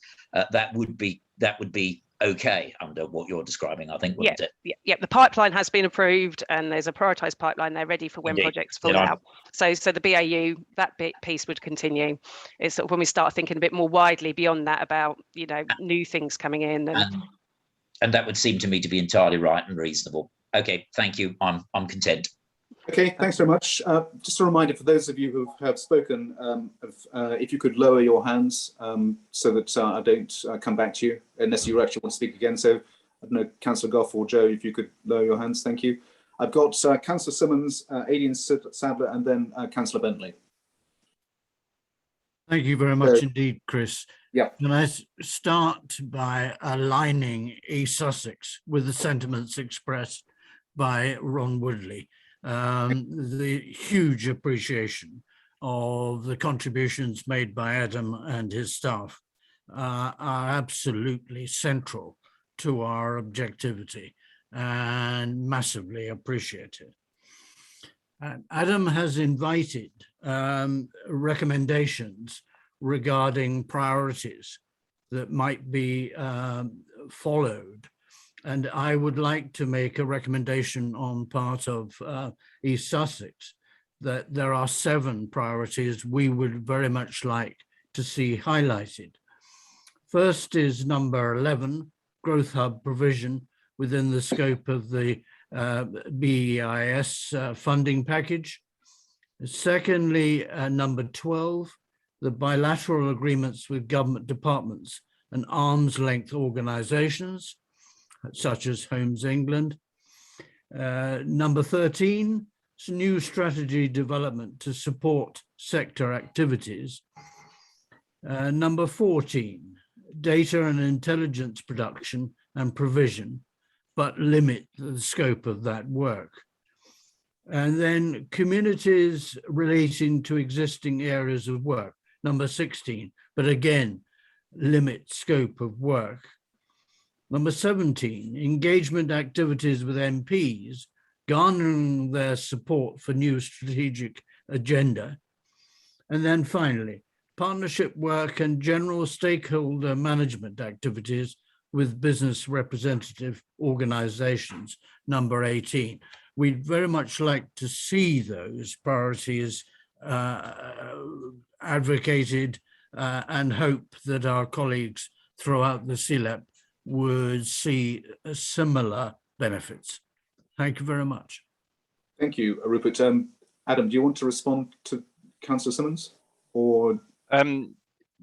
That would be okay under what you're describing, I think, wouldn't it? Yeah. The pipeline has been approved, and there's a prioritised pipeline there ready for when projects fall out. So the BAU, that piece would continue. It's sort of when we start thinking a bit more widely beyond that about new things coming in, and that would seem to me to be entirely right and reasonable. Okay, thank you. I'm content. Okay, thanks very much. Just a reminder for those of you who have spoken, if you could lower your hands so that I don't come back to you unless you actually want to speak again. So I don't know, Councillor Gough or Joe, if you could lower your hands, thank you. I've got Councillor Simmons, Aidan Sadler, and then Councillor Bentley. Thank you very much indeed, Chris. Yeah. Can I start by aligning East Sussex with the sentiments expressed by Ron Woodley? The huge appreciation of the contributions made by Adam and his staff are absolutely central to our objectivity and massively appreciated. Adam has invited recommendations regarding priorities that might be followed. And I would like to make a recommendation on part of East Sussex that there are 7 priorities we would very much like to see highlighted. First is number 11, Growth Hub provision within the scope of the BEIS funding package. Secondly, number 12, the bilateral agreements with government departments and arm's length organisations, such as Homes England. Number 13, it's new strategy development to support sector activities. Number 14, data and intelligence production and provision, but limit the scope of that work. And then communities relating to existing areas of work, number 16, but again, limit scope of work. Number 17, engagement activities with MPs, garnering their support for new strategic agenda. And then finally, partnership work and general stakeholder management activities with business representative organizations, number 18. We'd very much like to see those priorities advocated and hope that our colleagues throughout the SELEP would see similar benefits. Thank you very much. Thank you, Rupert. Adam, do you want to respond to Councillor Simmons? Or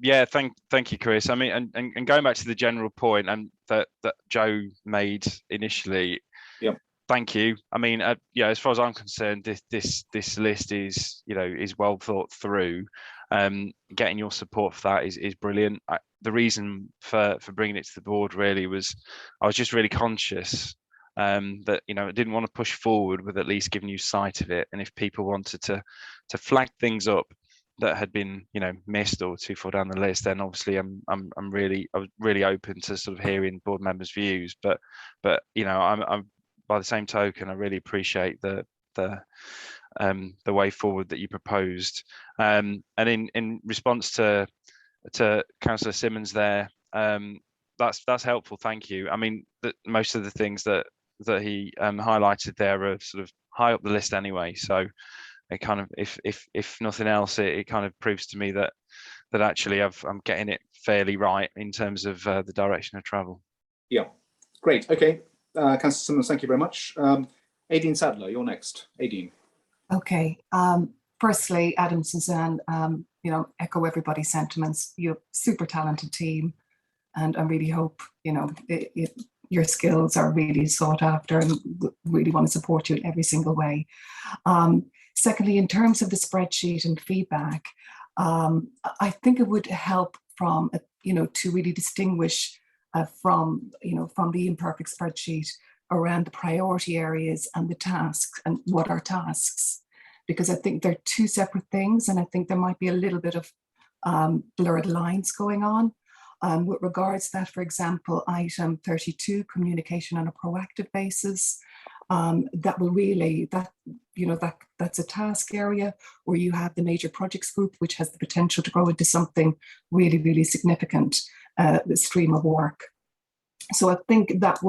yeah, thank you, Chris. I mean, and going back to the general point and that Joe made initially. Yep. Thank you. I mean, yeah, as far as I'm concerned, this list is is well thought through. Getting your support for that is brilliant. The reason for bringing it to the board really was I was just really conscious that I didn't want to push forward with at least giving you sight of it, and if people wanted to flag things up that had been missed or too far down the list, then obviously I was really open to sort of hearing board members' views, but I'm by the same token I really appreciate the way forward that you proposed, and in response to Councillor Simmons there, that's helpful, thank you. I mean, most of the things that he highlighted there are sort of high up the list anyway, so it kind of, if nothing else, it kind of proves to me that actually I'm getting it fairly right in terms of the direction of travel. Yeah, great. Okay, Councillor Simmons, thank you very much. Aidan Sadler, you're next. Aidan. Okay. Firstly, Adam, Suzanne, echo everybody's sentiments. You're a super talented team, and I really hope your skills are really sought after, and really want to support you in every single way. Secondly, in terms of the spreadsheet and feedback, I think it would help from to really distinguish from the imperfect spreadsheet around the priority areas and the tasks and what are tasks, because I think they're two separate things, and I think there might be a little bit of blurred lines going on. With regards to that, for example, item 32, communication on a proactive basis, that will really, that's a task area where you have the major projects group, which has the potential to grow into something really, really significant, the stream of work. So I think that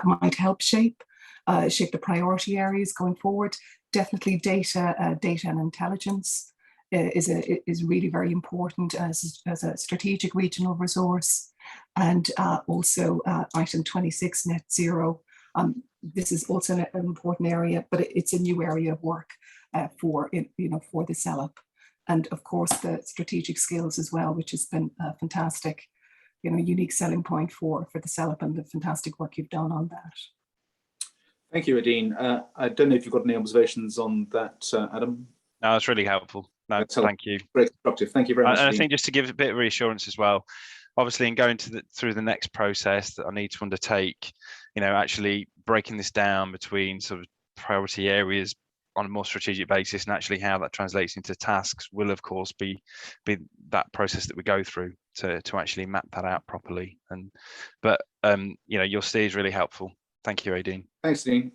might help shape the priority areas going forward. Definitely data and intelligence is really very important as a strategic regional resource. And also item 26, net zero. This is also an important area, but it's a new area of work for the SELEP. And of course, the strategic skills as well, which has been fantastic, unique selling point for the SELEP, and the fantastic work you've done on that. Thank you, Adine. I don't know if you've got any observations on that, Adam. No, it's really helpful. No, thank you. Very constructive. Thank you very much. And I think just to give a bit of reassurance as well, obviously in going through the next process that I need to undertake, actually breaking this down between sort of priority areas on a more strategic basis, and actually how that translates into tasks will of course be that process that we go through to actually map that out properly. But your steer is really helpful. Thank you, Adine. Thanks, Dean.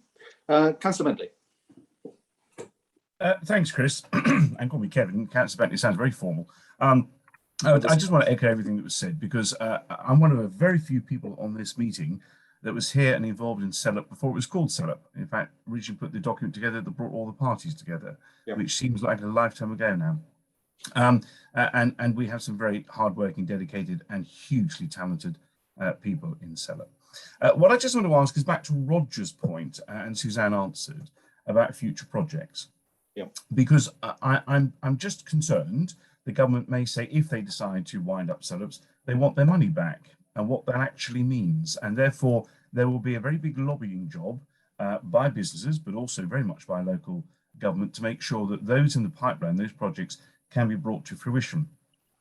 Councillor Bentley. Thanks, Chris. And call me Kevin. Councillor Bentley sounds very formal. I just want to echo everything that was said, because I'm one of the very few people on this meeting that was here and involved in SELEP before it was called SELEP. In fact, originally put the document together that brought all the parties together, which seems like a lifetime ago now. And we have some very hardworking, dedicated and hugely talented people in SELEP. What I just want to ask is back to Roger's point, and Suzanne answered, about future projects. Because I'm just concerned the government may say, if they decide to wind up SELEPs, they want their money back, and what that actually means. And therefore, there will be a very big lobbying job by businesses, but also very much by local government, to make sure that those in the pipeline, those projects, can be brought to fruition.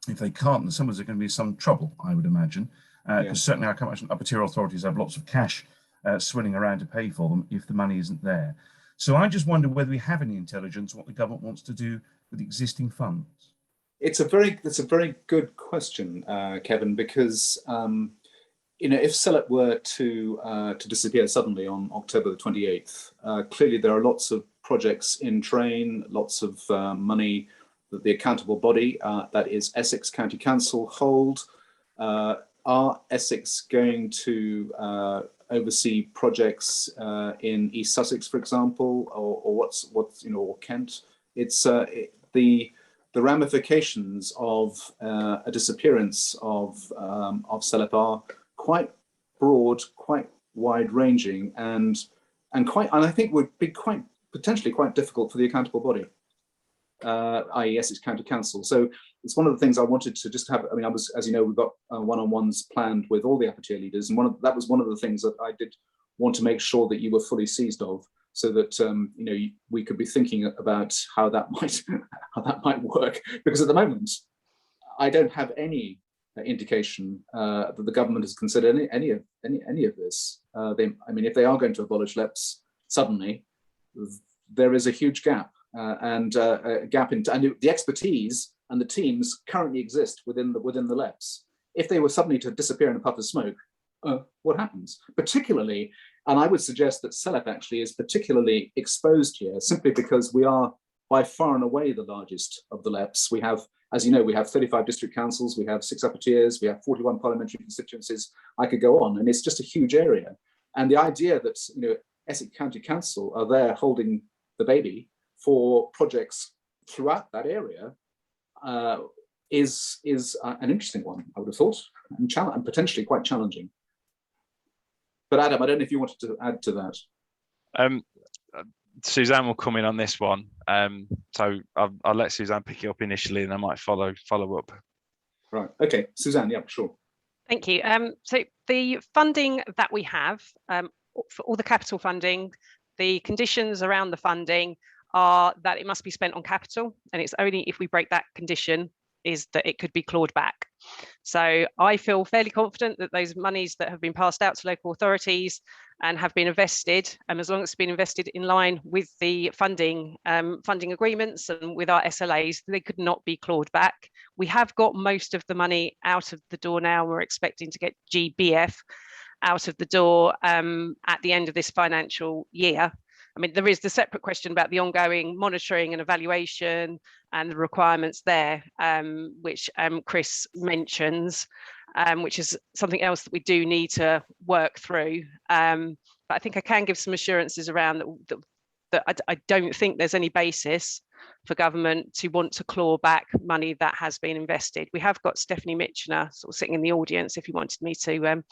If they can't, then there's going to be some trouble, I would imagine, because certainly I can imagine upper tier authorities have lots of cash swirling around to pay for them if the money isn't there. So I just wonder whether we have any intelligence what the government wants to do with existing funds. It's a very good question, Kevin, because if SELEP were to disappear suddenly on October the 28th, clearly there are lots of projects in train, lots of money that the accountable body, that is Essex County Council, hold. Are Essex going to oversee projects in East Sussex, for example, or or Kent? It's the ramifications of a disappearance of SELEP are quite broad, quite wide-ranging, and I think would be potentially quite difficult for the accountable body, i.e. Essex County Council. So it's one of the things I wanted to just have. I mean, as you know, we've got one-on-ones planned with all the upper tier leaders, and that was one of the things that I did want to make sure that you were fully seized of, so that we could be thinking about how that might work. Because at the moment, I don't have any indication that the government has considered any of this. If they are going to abolish LEPs suddenly, there is a huge gap, and a gap in the expertise and the teams currently exist within the LEPs. If they were suddenly to disappear in a puff of smoke, what happens? Particularly, and I would suggest that SELEP actually is particularly exposed here, simply because we are by far and away the largest of the LEPs. We have, as you know, we have 35 district councils, we have 6 upper tiers, we have 41 parliamentary constituencies. I could go on, and it's just a huge area. And the idea that Essex County Council are there holding the baby for projects throughout that area is an interesting one, I would have thought, and potentially quite challenging. But Adam, I don't know if you wanted to add to that. Suzanne will come in on this one, so I'll let Suzanne pick it up initially, and I might follow up. Right. Okay, Suzanne. Yeah, sure. Thank you. So the funding that we have for all the capital funding, the conditions around the funding are that it must be spent on capital, and it's only if we break that condition is that it could be clawed back. So I feel fairly confident that those monies that have been passed out to local authorities and have been invested, and as long as it's been invested in line with the funding agreements and with our SLAs, they could not be clawed back. We have got most of the money out of the door now. We're expecting to get GBF out of the door at the end of this financial year. I mean, there is the separate question about the ongoing monitoring and evaluation and the requirements there, which Chris mentions, which is something else that we do need to work through. But I think I can give some assurances around that I don't think there's any basis for government to want to claw back money that has been invested. We have got Stephanie Mitchener sort of sitting in the audience. If you wanted me to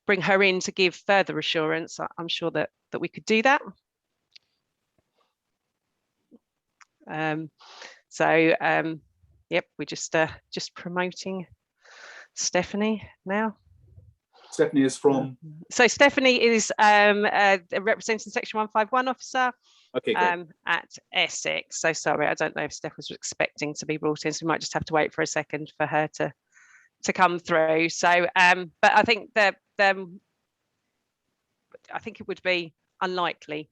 bring her in to give further assurance, I'm sure that we could do that. Yep, we're just promoting Stephanie now. Stephanie is from? So Stephanie is representing Section 151 officer. Okay, great. At Essex. So sorry, I don't know if Steph was expecting to be brought in, so we might just have to wait for a second for her to come through. So, but I think that I think it would be unlikely,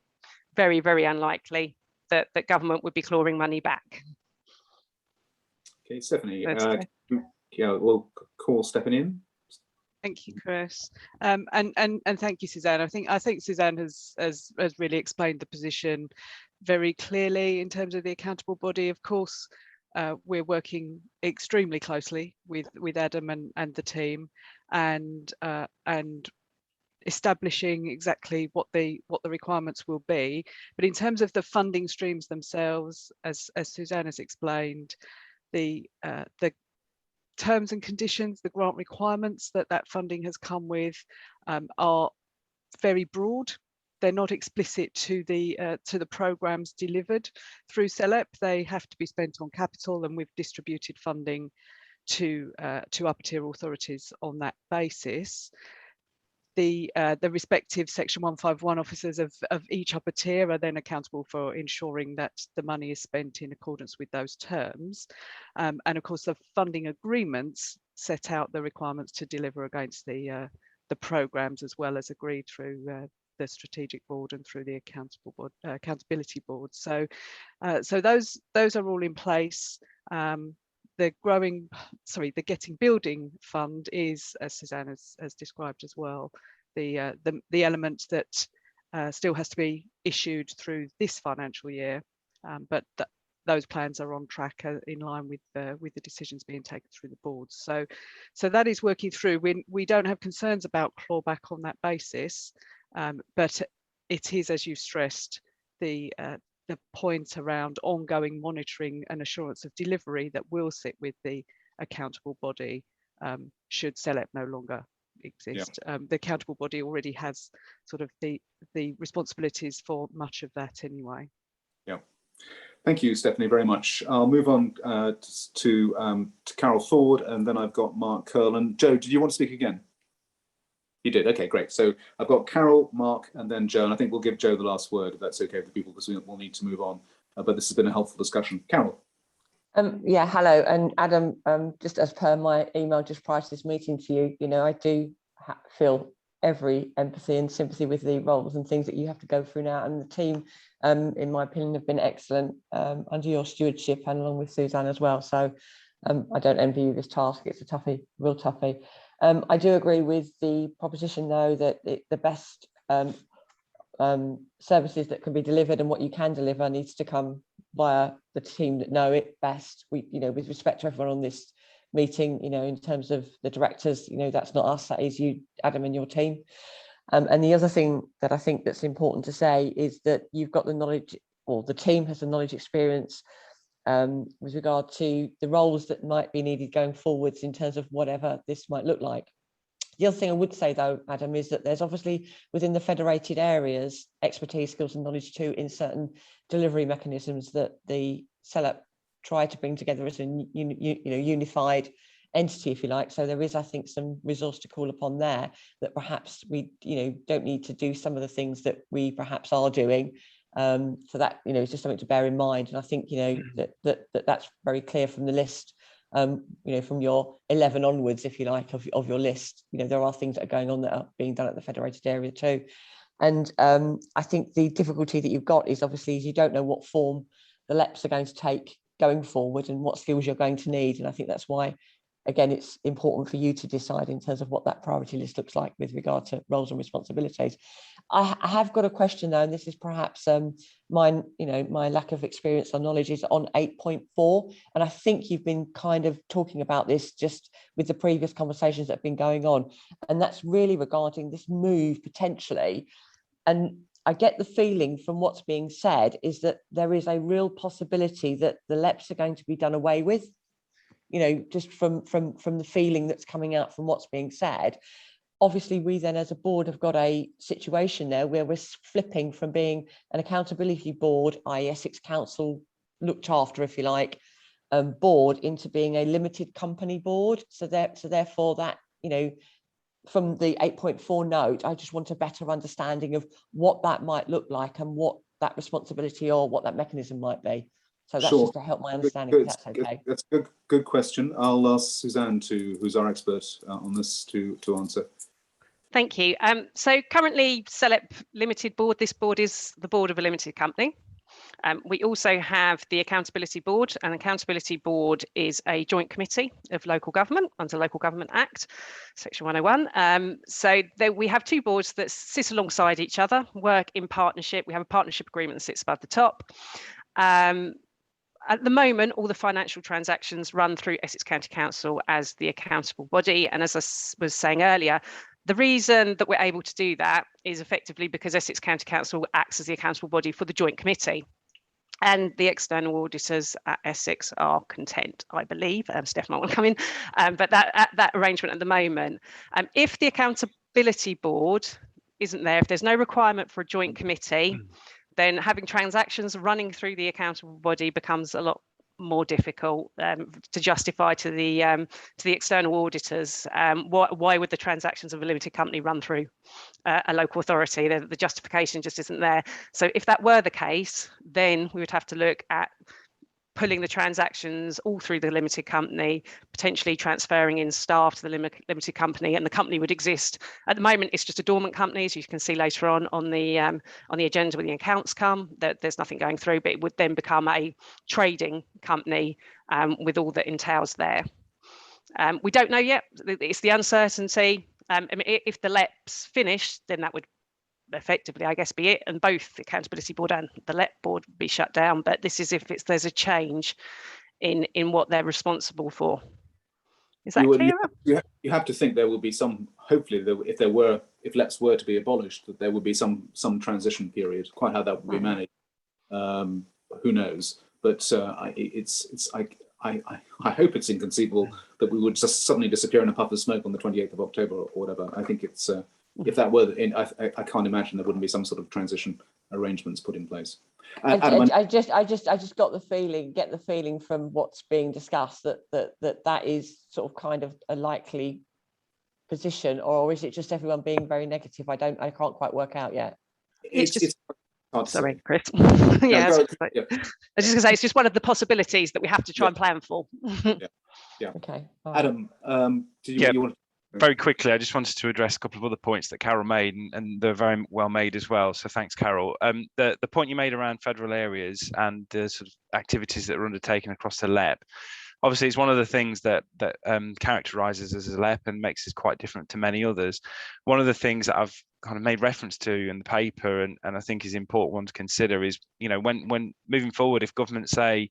very, very unlikely that government would be clawing money back. Okay, Stephanie. Yeah, we'll call Stephanie in. Thank you, Chris, and thank you, Suzanne. I think Suzanne has really explained the position very clearly in terms of the accountable body. Of course, we're working extremely closely with Adam and the team, and establishing exactly what the requirements will be. But in terms of the funding streams themselves, as Suzanne has explained, the terms and conditions, the grant requirements that funding has come with are very broad. They're not explicit to the programs delivered through SELEP. They have to be spent on capital, and we've distributed funding to upper tier authorities on that basis. The respective Section 151 officers of each upper tier are then accountable for ensuring that the money is spent in accordance with those terms. And of course, the funding agreements set out the requirements to deliver against the programmes, as well as agreed through the strategic board and through the accountability board. So those are all in place. The Getting Building Fund is, as Suzanne has described as well, the element that still has to be issued through this financial year, but those plans are on track in line with the decisions being taken through the boards. So that is working through. We don't have concerns about clawback on that basis, but it is, as you stressed, the point around ongoing monitoring and assurance of delivery that will sit with the accountable body should SELEP no longer exist. Yeah. The accountable body already has sort of the responsibilities for much of that anyway. Yeah. Thank you, Stephanie, very much. I'll move on to Carol Ford, and then I've got Mark Curl. And Joe, did you want to speak again? You did. Okay, great. So I've got Carol, Mark, and then Joe. And I think we'll give Joe the last word, if that's okay with the people, because we'll need to move on. But this has been a helpful discussion. Carol. Yeah, hello. And Adam, just as per my email just prior to this meeting to you, you know, I do feel every empathy and sympathy with the roles and things that you have to go through now. And the team, in my opinion, have been excellent under your stewardship and along with Suzanne as well. So I don't envy you this task. It's a toughie, real toughie. I do agree with the proposition, though, that the best services that can be delivered and what you can deliver needs to come via the team that know it best. We, you know, with respect to everyone on this meeting, you know, in terms of the directors, you know, that's not us, that is you, Adam, and your team. And the other thing that I think that's important to say is that you've got the knowledge, or the team has the knowledge, experience with regard to the roles that might be needed going forwards in terms of whatever this might look like. The other thing I would say, though, Adam, is that there's obviously within the federated areas expertise, skills and knowledge too in certain delivery mechanisms that the SELEP try to bring together as a unified entity, if you like. So there is, I think, some resource to call upon there that perhaps we, you know, don't need to do some of the things that we perhaps are doing. So that, you know, is just something to bear in mind. And I think, you know, that's very clear from the list from your 11 onwards, if you like, of your list. There are things that are going on that are being done at the federated area too. And I think the difficulty that you've got is obviously you don't know what form the LEPs are going to take going forward and what skills you're going to need. And I think that's why, again, it's important for you to decide in terms of what that priority list looks like with regard to roles and responsibilities. I have got a question though, and this is perhaps my lack of experience or knowledge is on 8.4. And I think you've been kind of talking about this just with the previous conversations that have been going on. And that's really regarding this move potentially. And I get the feeling from what's being said is that there is a real possibility that the LEPs are going to be done away with. Just from the feeling that's coming out from what's being said. Obviously, we then as a board have got a situation there where we're flipping from being an accountability board, i.e. Essex Council looked after, if you like, board into being a limited company board. So therefore that, from the 8.4 note, I just want a better understanding of what that might look like and what that responsibility or what that mechanism might be. So that's just to help my understanding, if that's okay. That's a good question. I'll ask Suzanne, who's our expert on this, to answer. Thank you. So currently, SELEP Limited Board, this board is the board of a limited company. We also have the Accountability Board. An Accountability Board is a joint committee of local government under Local Government Act, Section 101. So we have two boards that sit alongside each other, work in partnership. We have a partnership agreement that sits above the top. At the moment, all the financial transactions run through Essex County Council as the accountable body. And as I was saying earlier, the reason that we're able to do that is effectively because Essex County Council acts as the accountable body for the joint committee. And the external auditors at Essex are content, I believe. Steph might want to come in, but that arrangement at the moment. If the accountability board isn't there, if there's no requirement for a joint committee, then having transactions running through the accountable body becomes a lot more difficult to justify to the external auditors. Why would the transactions of a limited company run through a local authority? The justification just isn't there. So if that were the case, then we would have to look at pulling the transactions all through the limited company, potentially transferring in staff to the limited company, and the company would exist. At the moment, it's just a dormant company, as you can see later on the agenda when the accounts come. There's nothing going through, but it would then become a trading company with all that entails there. We don't know yet. It's the uncertainty. I mean, if the LEP's finished, then that would effectively, I guess, be it, and both the accountability board and the LEP board be shut down. But this is if there's a change in what they're responsible for. Is that clearer? You have to think there will be some. Hopefully, if LEPs were to be abolished, that there would be some transition period. Quite how that would be managed, who knows? But I hope it's inconceivable that we would just suddenly disappear in a puff of smoke on the 28th of October or whatever. I think it's. If that were, I can't imagine there wouldn't be some sort of transition arrangements put in place. I just got the feeling from what's being discussed that is sort of kind of a likely position, or is it just everyone being very negative? I can't quite work out yet. It's sorry, Chris. Yeah, I was just gonna say it's just one of the possibilities that we have to try and plan for. Yeah. Okay. Adam, do you want? Very quickly, I just wanted to address a couple of other points that Carol made, and they're very well made as well. So thanks, Carol. The point you made around federal areas and the sort of activities that are undertaken across the LEP, obviously it's one of the things that characterises us as a LEP and makes us quite different to many others. One of the things that I've kind of made reference to in the paper, and I think is important one to consider, is when moving forward, if government say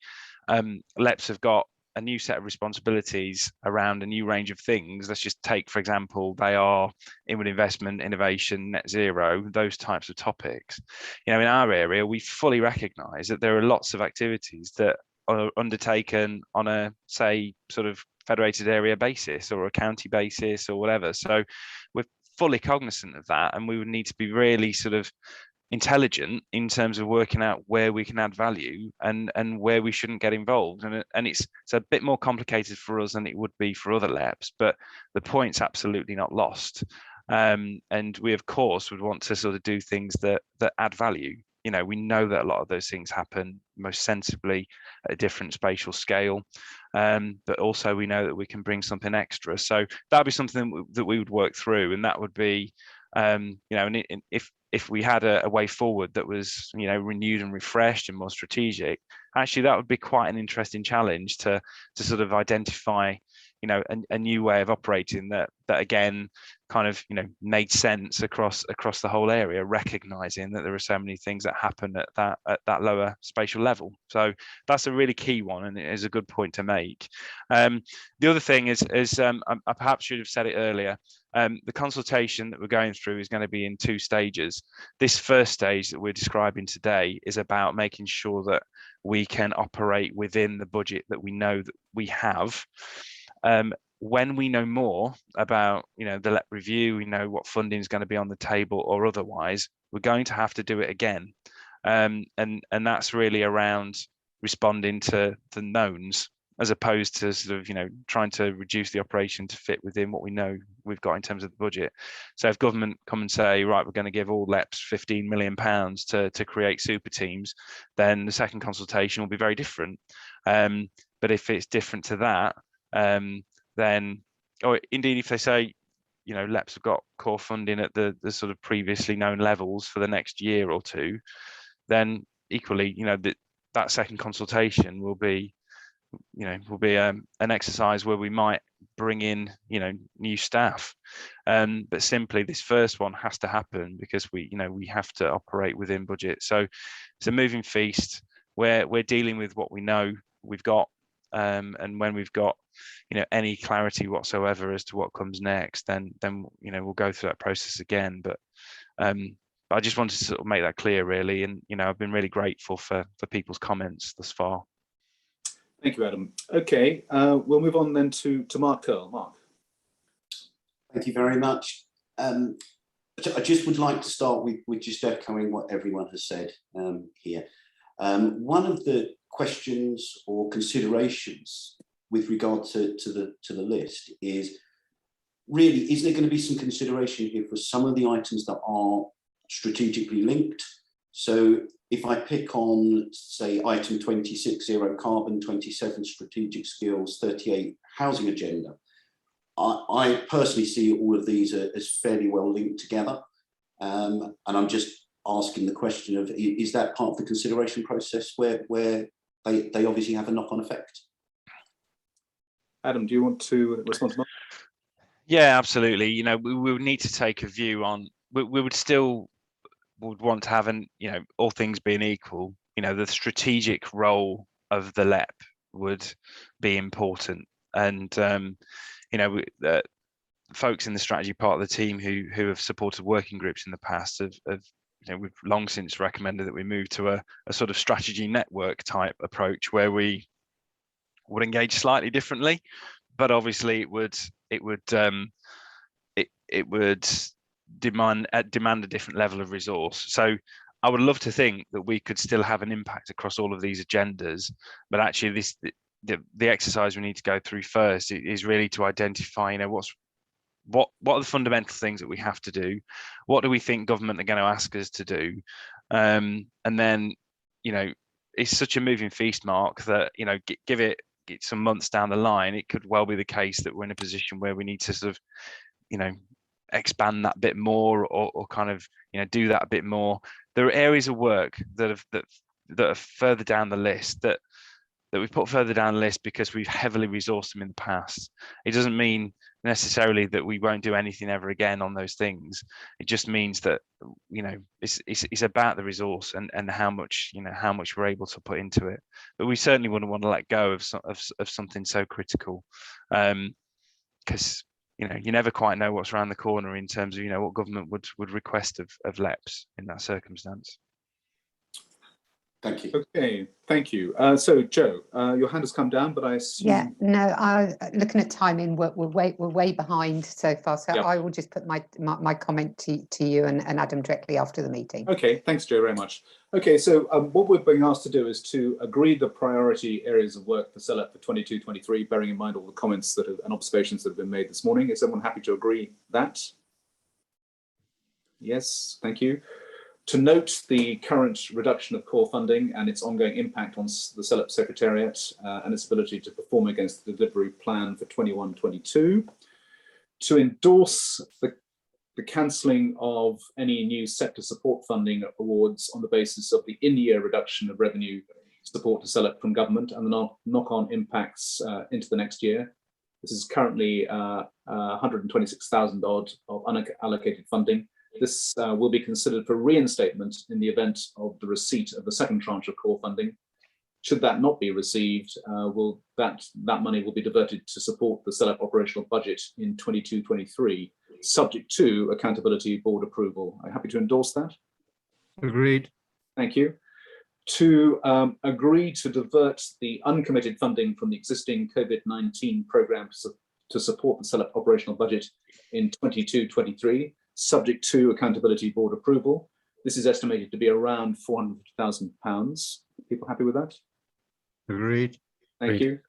LEPs have got a new set of responsibilities around a new range of things. Let's just take, for example, they are inward investment, innovation, net zero, those types of topics. In our area, we fully recognise that there are lots of activities that are undertaken on a, say, sort of federated area basis or a county basis or whatever. So we're fully cognizant of that, and we would need to be really sort of intelligent in terms of working out where we can add value and where we shouldn't get involved, and it's a bit more complicated for us than it would be for other LEPs, but the point's absolutely not lost, and we of course would want to sort of do things that add value, we know that a lot of those things happen most sensibly at a different spatial scale, but also we know that we can bring something extra. So that'd be something that we would work through, and that would be, and if we had a way forward that was, renewed and refreshed and more strategic, actually that would be quite an interesting challenge to sort of identify, a new way of operating that again kind of made sense across the whole area, recognizing that there are so many things that happen at that lower spatial level. So that's a really key one, and it is a good point to make. The other thing is I perhaps should have said it earlier. The consultation that we're going through is going to be in 2 stages. This first stage that we're describing today is about making sure that we can operate within the budget that we know that we have. When we know more about, the LEP review, we know what funding is going to be on the table or otherwise, we're going to have to do it again. And that's really around responding to the knowns, as opposed to sort of, trying to reduce the operation to fit within what we know we've got in terms of the budget. So if government come and say, right, we're going to give all LEPs £15 million to create super teams, then the second consultation will be very different. But if it's different to that, then, or indeed if they say, LEPs have got core funding at the sort of previously known levels for the next year or two, then equally, that second consultation will be an exercise where we might bring in, new staff. But simply this first one has to happen because we have to operate within budget. So it's a moving feast where we're dealing with what we know we've got. And when we've got, any clarity whatsoever as to what comes next, then we'll go through that process again. But I just wanted to sort of make that clear, really. And I've been really grateful for people's comments thus far. Thank you, Adam. Okay, we'll move on then to Mark Curl. Mark. Thank you very much. I just would like to start with just echoing what everyone has said here. One of the questions or considerations with regard to the list is really, is there going to be some consideration here for some of the items that are strategically linked? So if I pick on, say, item 26, zero carbon, 27, strategic skills, 38, housing agenda, I personally see all of these as fairly well linked together. And I'm just asking the question of, is that part of the consideration process where they obviously have a knock-on effect? Adam, do you want to respond to that? Yeah, absolutely. We would need to take a view on, we would want to have all things being equal, the strategic role of the LEP would be important. And, folks in the strategy part of the team who have supported working groups in the past we've long since recommended that we move to a sort of strategy network type approach where we would engage slightly differently, but obviously it would demand a different level of resource. So I would love to think that we could still have an impact across all of these agendas, but actually the exercise we need to go through first is really to identify, what are the fundamental things that we have to do? What do we think government are going to ask us to do? And then, it's such a moving feast, Mark, that, give it some months down the line, it could well be the case that we're in a position where we need to sort of, expand that bit more or kind of, do that a bit more. There are areas of work that are further down the list that we've put further down the list because we've heavily resourced them in the past. It doesn't mean necessarily that we won't do anything ever again on those things. It just means that, it's about the resource and how much we're able to put into it. But we certainly wouldn't want to let go of something so critical, because you never quite know what's around the corner in terms of what government would request of LEPs in that circumstance. Thank you. Okay, thank you. So Joe, your hand has come down, but I assume... Yeah, no, looking at timing, we're way behind so far. So Yep. I will just put my comment to you and Adam directly after the meeting. Okay, thanks, Joe, very much. Okay, so what we're being asked to do is to agree the priority areas of work for SELEP for 22-23, bearing in mind all the comments and observations that have been made this morning. Is everyone happy to agree that? Yes, thank you. To note the current reduction of core funding and its ongoing impact on the SELEP Secretariat and its ability to perform against the delivery plan for 21-22. To endorse the cancelling of any new sector support funding awards on the basis of the in-year reduction of revenue support to SELEP from government and the knock-on impacts into the next year. This is currently 126,000 odd of unallocated funding. This will be considered for reinstatement in the event of the receipt of the second tranche of core funding. Should that not be received, that money will be diverted to support the SELEP operational budget in 22-23, subject to accountability board approval. I'm happy to endorse that. Agreed. Thank you. To agree to divert the uncommitted funding from the existing COVID-19 programme to support the SELEP operational budget in 22-23, subject to accountability board approval. This is estimated to be around £450,000. People happy with that? Agreed. Thank you.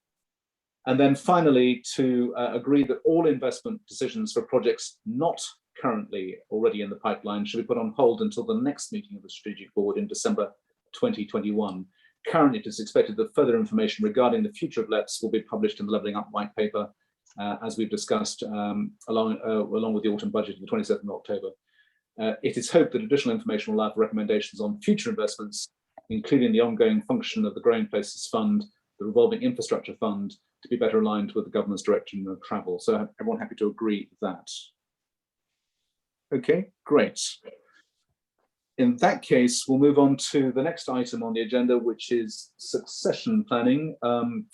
And then finally, to agree that all investment decisions for projects not currently already in the pipeline should be put on hold until the next meeting of the strategic board in December 2021. Currently, it is expected that further information regarding the future of LEPs will be published in the Levelling Up white paper, as we've discussed, along with the autumn budget on the 27th of October. It is hoped that additional information will allow for recommendations on future investments, including the ongoing function of the Growing Places Fund, the Revolving Infrastructure Fund, to be better aligned with the government's direction of travel. So everyone happy to agree with that? Okay, great. In that case, we'll move on to the next item on the agenda, which is succession planning.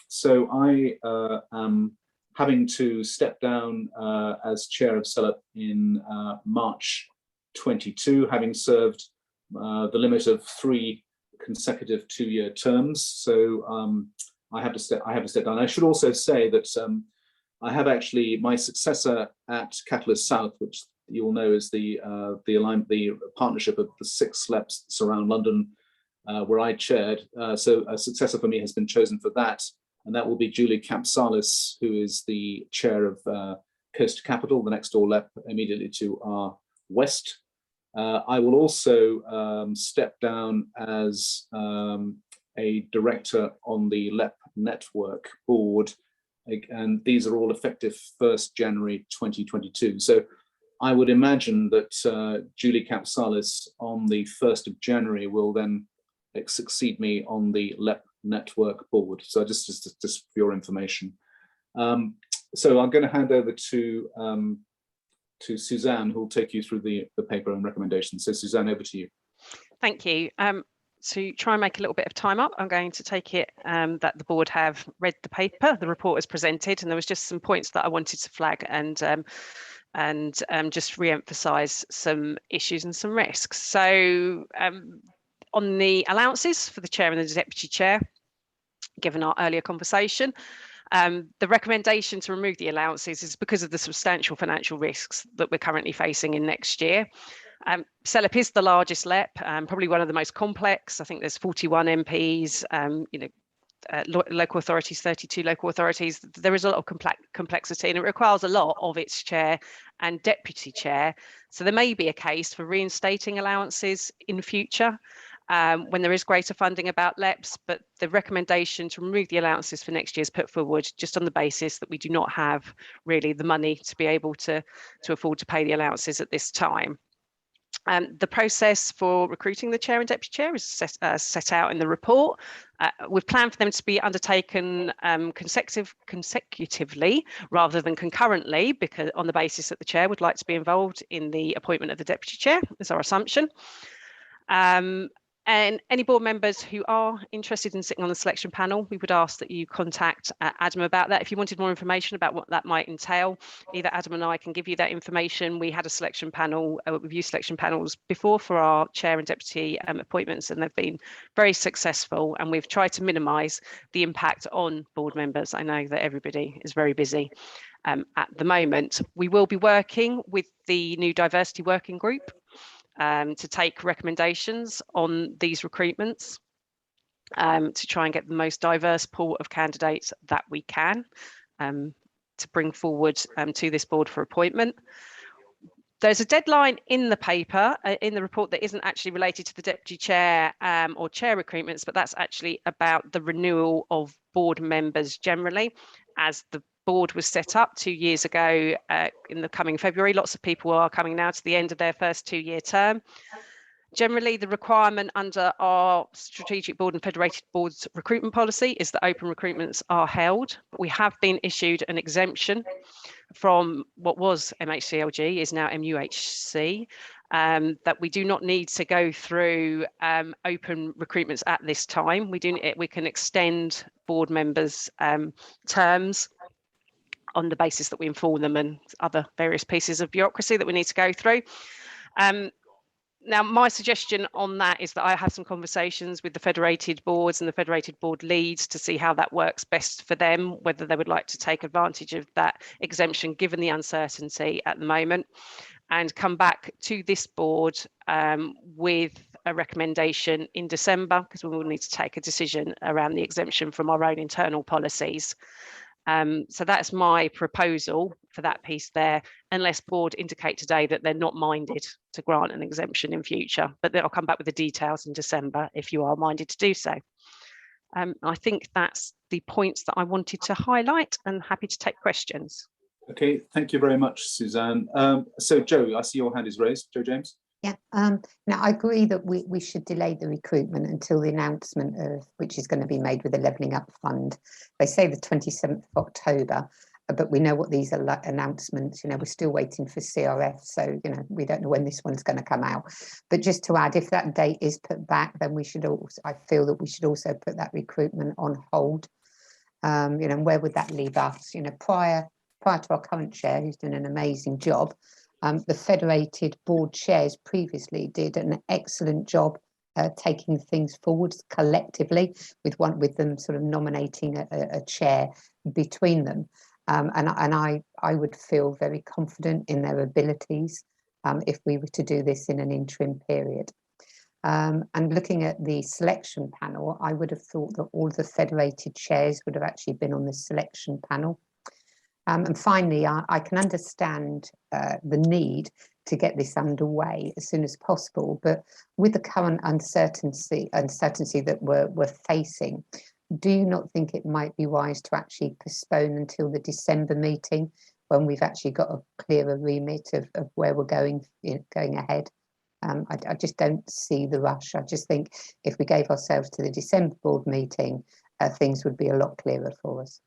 So I am having to step down as chair of SELEP in March 22, having served the limit of 3 consecutive 2-year terms. So I have to step down. I should also say that I have actually my successor at Catalyst South, which you all know is the partnership of the 6 SLEPs that surround London, where I chaired. So a successor for me has been chosen for that, and that will be Julie Capsalis, who is the chair of Coast Capital, the next door LEP immediately to our west. I will also step down as a director on the LEP network board, and these are all effective 1st January 2022. So I would imagine that Julie Capsalis on the 1st of January will then succeed me on the LEP network board. So just for your information. So I'm going to hand over to Suzanne, who will take you through the paper and recommendations. So Suzanne, over to you. Thank you. To try and make a little bit of time up, I'm going to take it that the board have read the paper, the report is presented, and there was just some points that I wanted to flag and just re-emphasise some issues and some risks. So on the allowances for the chair and the deputy chair, given our earlier conversation, the recommendation to remove the allowances is because of the substantial financial risks that we're currently facing in next year. SELEP is the largest LEP, probably one of the most complex. I think there's 41 MPs, local authorities, 32 local authorities. There is a lot of complexity, and it requires a lot of its chair and deputy chair. So there may be a case for reinstating allowances in future when there is greater funding about LEPs, but the recommendation to remove the allowances for next year is put forward just on the basis that we do not have really the money to be able to afford to pay the allowances at this time. The process for recruiting the chair and deputy chair is set out in the report. We've planned for them to be undertaken consecutively rather than concurrently, because on the basis that the chair would like to be involved in the appointment of the deputy chair, is our assumption. And any board members who are interested in sitting on the selection panel, we would ask that you contact Adam about that. If you wanted more information about what that might entail, either Adam and I can give you that information. We had a selection panel, we've used selection panels before for our chair and deputy appointments, and they've been very successful, and we've tried to minimise the impact on board members. I know that everybody is very busy at the moment. We will be working with the new diversity working group to take recommendations on these recruitments to try and get the most diverse pool of candidates that we can to bring forward to this board for appointment. There's a deadline in the paper, in the report, that isn't actually related to the deputy chair or chair recruitments, but that's actually about the renewal of board members generally. As the board was set up 2 years ago in the coming February, lots of people are coming now to the end of their first 2-year term. Generally, the requirement under our strategic board and federated boards recruitment policy is that open recruitments are held. We have been issued an exemption from what was MHCLG, is now MUHC, that we do not need to go through open recruitments at this time. We can extend board members' terms on the basis that we inform them, and other various pieces of bureaucracy that we need to go through. Now, my suggestion on that is that I have some conversations with the federated boards and the federated board leads to see how that works best for them, whether they would like to take advantage of that exemption given the uncertainty at the moment, and come back to this board with a recommendation in December, because we will need to take a decision around the exemption from our own internal policies. So that's my proposal for that piece there, unless board indicate today that they're not minded to grant an exemption in future, but then I'll come back with the details in December if you are minded to do so. I think that's the points that I wanted to highlight, and happy to take questions. Okay, thank you very much, Suzanne. So Joe, I see your hand is raised. Joe James. Yeah, now I agree that we should delay the recruitment until the announcement of which is going to be made with the Levelling Up Fund. They say the 27th of October, but we know what these are announcements, we're still waiting for CRF, so we don't know when this one's going to come out. But just to add, if that date is put back, then we should also, I feel that we should also put that recruitment on hold. Where would that leave us? Prior to our current chair, who's doing an amazing job, the federated board chairs previously did an excellent job taking things forward collectively, with them sort of nominating a chair between them. And I would feel very confident in their abilities if we were to do this in an interim period. And looking at the selection panel, I would have thought that all the federated chairs would have actually been on the selection panel. And finally, I can understand the need to get this underway as soon as possible, but with the current uncertainty that we're facing, do you not think it might be wise to actually postpone until the December meeting, when we've actually got a clearer remit of where we're going ahead? I just don't see the rush. I just think if we gave ourselves to the December board meeting, things would be a lot clearer for us.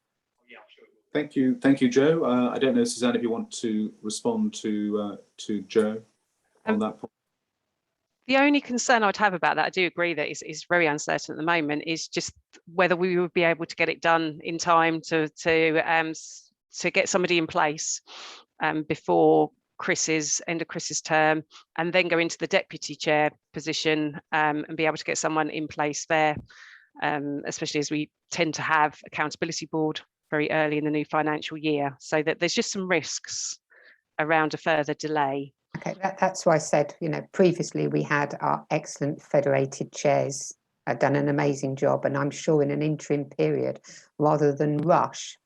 Thank you, Joe. I don't know, Suzanne, if you want to respond to Joe on that point. The only concern I would have about that, I do agree that is very uncertain at the moment, is just whether we would be able to get it done in time to get somebody in place before end of Chris's term, and then go into the deputy chair position and be able to get someone in place there, especially as we tend to have accountability board very early in the new financial year, so that there's just some risks around a further delay. Okay, that's why I said, previously we had our excellent federated chairs done an amazing job, and I'm sure in an interim period, rather than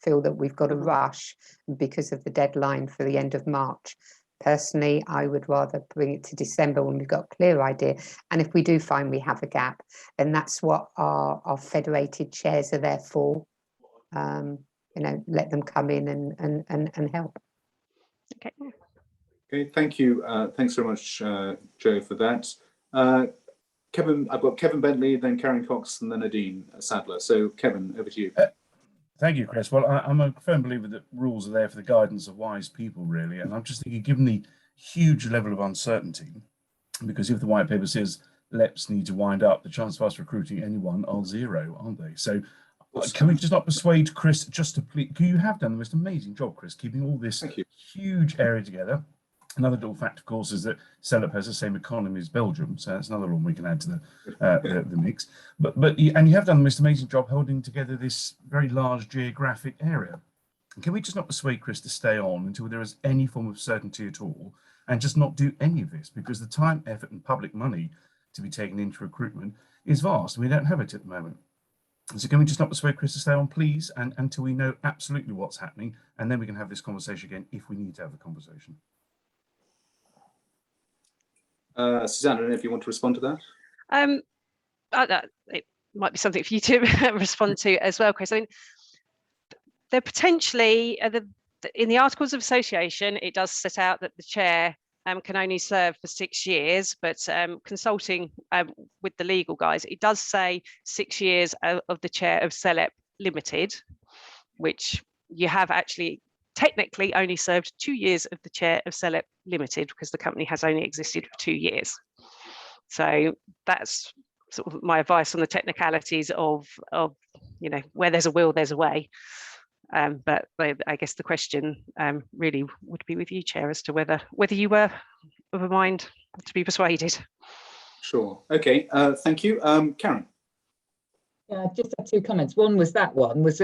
feel that we've got to rush because of the deadline for the end of March. Personally, I would rather bring it to December when we've got a clear idea. And if we do find we have a gap, then that's what our federated chairs are there for. Let them come in and help. Okay. Okay, thank you. Thanks very much, Joe, for that. Kevin, I've got Kevin Bentley, then Karen Cox, and then Nadine Sadler. So, Kevin, over to you. Thank you, Chris. Well, I'm a firm believer that rules are there for the guidance of wise people, really. And I'm just thinking, given the huge level of uncertainty, because if the white paper says LEPs need to wind up, the chance of us recruiting anyone are zero, aren't they? So, can we just not persuade Chris just to please? You have done the most amazing job, Chris, keeping all this huge area together. Another little fact, of course, is that SELEP has the same economy as Belgium, so that's another one we can add to the mix. But you have done the most amazing job holding together this very large geographic area. Can we just not persuade Chris to stay on until there is any form of certainty at all, and just not do any of this, because the time, effort, and public money to be taken into recruitment is vast, and we don't have it at the moment. So can we just not persuade Chris to stay on, please, and until we know absolutely what's happening, and then we can have this conversation again if we need to have the conversation. Suzanne, I don't know if you want to respond to that. It might be something for you to respond to as well, Chris. I mean, there potentially, in the Articles of Association, it does set out that the chair can only serve for 6 years, but consulting with the legal guys, it does say 6 years of the chair of SELEP Limited, which you have actually technically only served 2 years of the chair of SELEP Limited, because the company has only existed for 2 years. So that's sort of my advice on the technicalities of where there's a will, there's a way. But I guess the question really would be with you, Chair, as to whether you were of a mind to be persuaded. Sure. Okay. Thank you. Karen. Yeah, I just had 2 comments. One was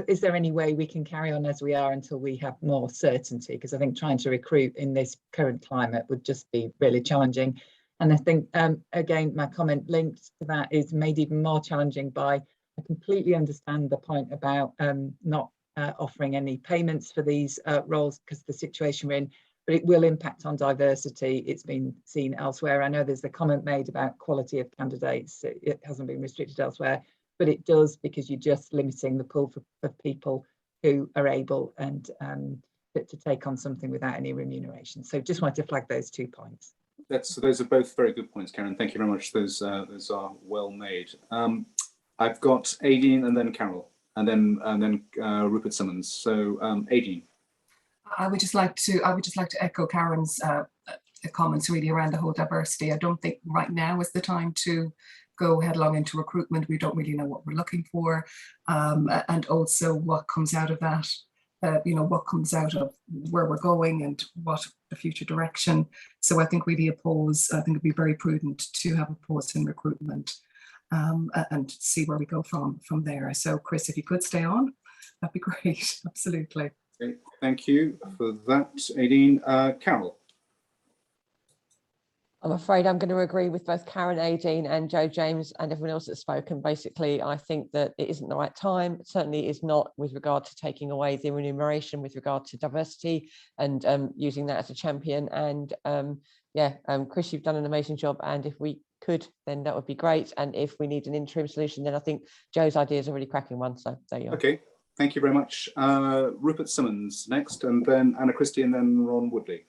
is there any way we can carry on as we are until we have more certainty? Because I think trying to recruit in this current climate would just be really challenging. And I think, again, my comment linked to that is made even more challenging by, I completely understand the point about not offering any payments for these roles because of the situation we're in, but it will impact on diversity. It's been seen elsewhere. I know there's a comment made about quality of candidates. It hasn't been restricted elsewhere, but it does, because you're just limiting the pool of people who are able and to take on something without any remuneration. So just wanted to flag those 2 points. Those are both very good points, Karen. Thank you very much. Those are well made. I've got Aideen and then Carol, and then Rupert Simmons. So Aideen. I would just like to echo Karen's comments really around the whole diversity. I don't think right now is the time to go headlong into recruitment. We don't really know what we're looking for, and also what comes out of that. What comes out of where we're going and what the future direction. So I think really I think it'd be very prudent to have a pause in recruitment and see where we go from there. So Chris, if you could stay on, that'd be great. Absolutely. Okay, thank you for that, Aideen. Carol. I'm afraid I'm going to agree with both Karen, Aideen and Joe James and everyone else that's spoken. Basically, I think that it isn't the right time. It certainly is not with regard to taking away the remuneration with regard to diversity and using that as a champion. And Chris, you've done an amazing job. And if we could, then that would be great. And if we need an interim solution, then I think Joe's idea is a really cracking one. So there you are. Okay, thank you very much. Rupert Simmons next, and then Anna Christie, and then Ron Woodley.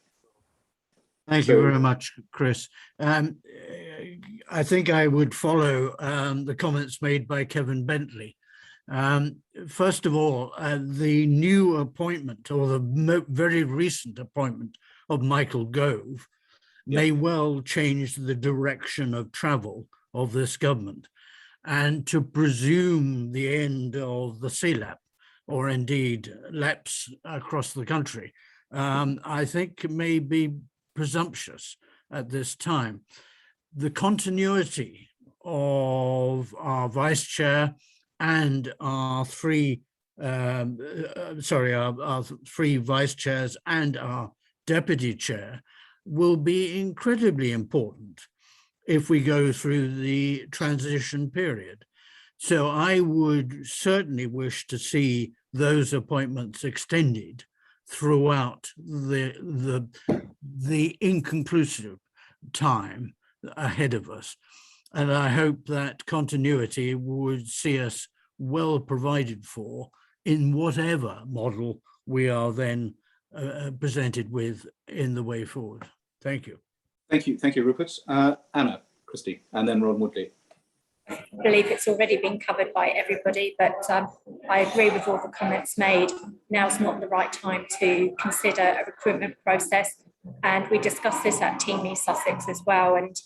Thank you very much, Chris. I think I would follow the comments made by Kevin Bentley. First of all, the new appointment, or the very recent appointment of Michael Gove, may well change the direction of travel of this government. And to presume the end of the SELEP, or indeed LEPs across the country, I think may be presumptuous at this time. The continuity of our vice chair and our three vice chairs and our deputy chair will be incredibly important if we go through the transition period. So I would certainly wish to see those appointments extended throughout the inconclusive time ahead of us. And I hope that continuity would see us well provided for in whatever model we are then presented with in the way forward. Thank you. Thank you, Rupert. Anna Christie, and then Ron Woodley. I believe it's already been covered by everybody, but I agree with all the comments made. Now's not the right time to consider a recruitment process. And we discussed this at Team East Sussex as well. And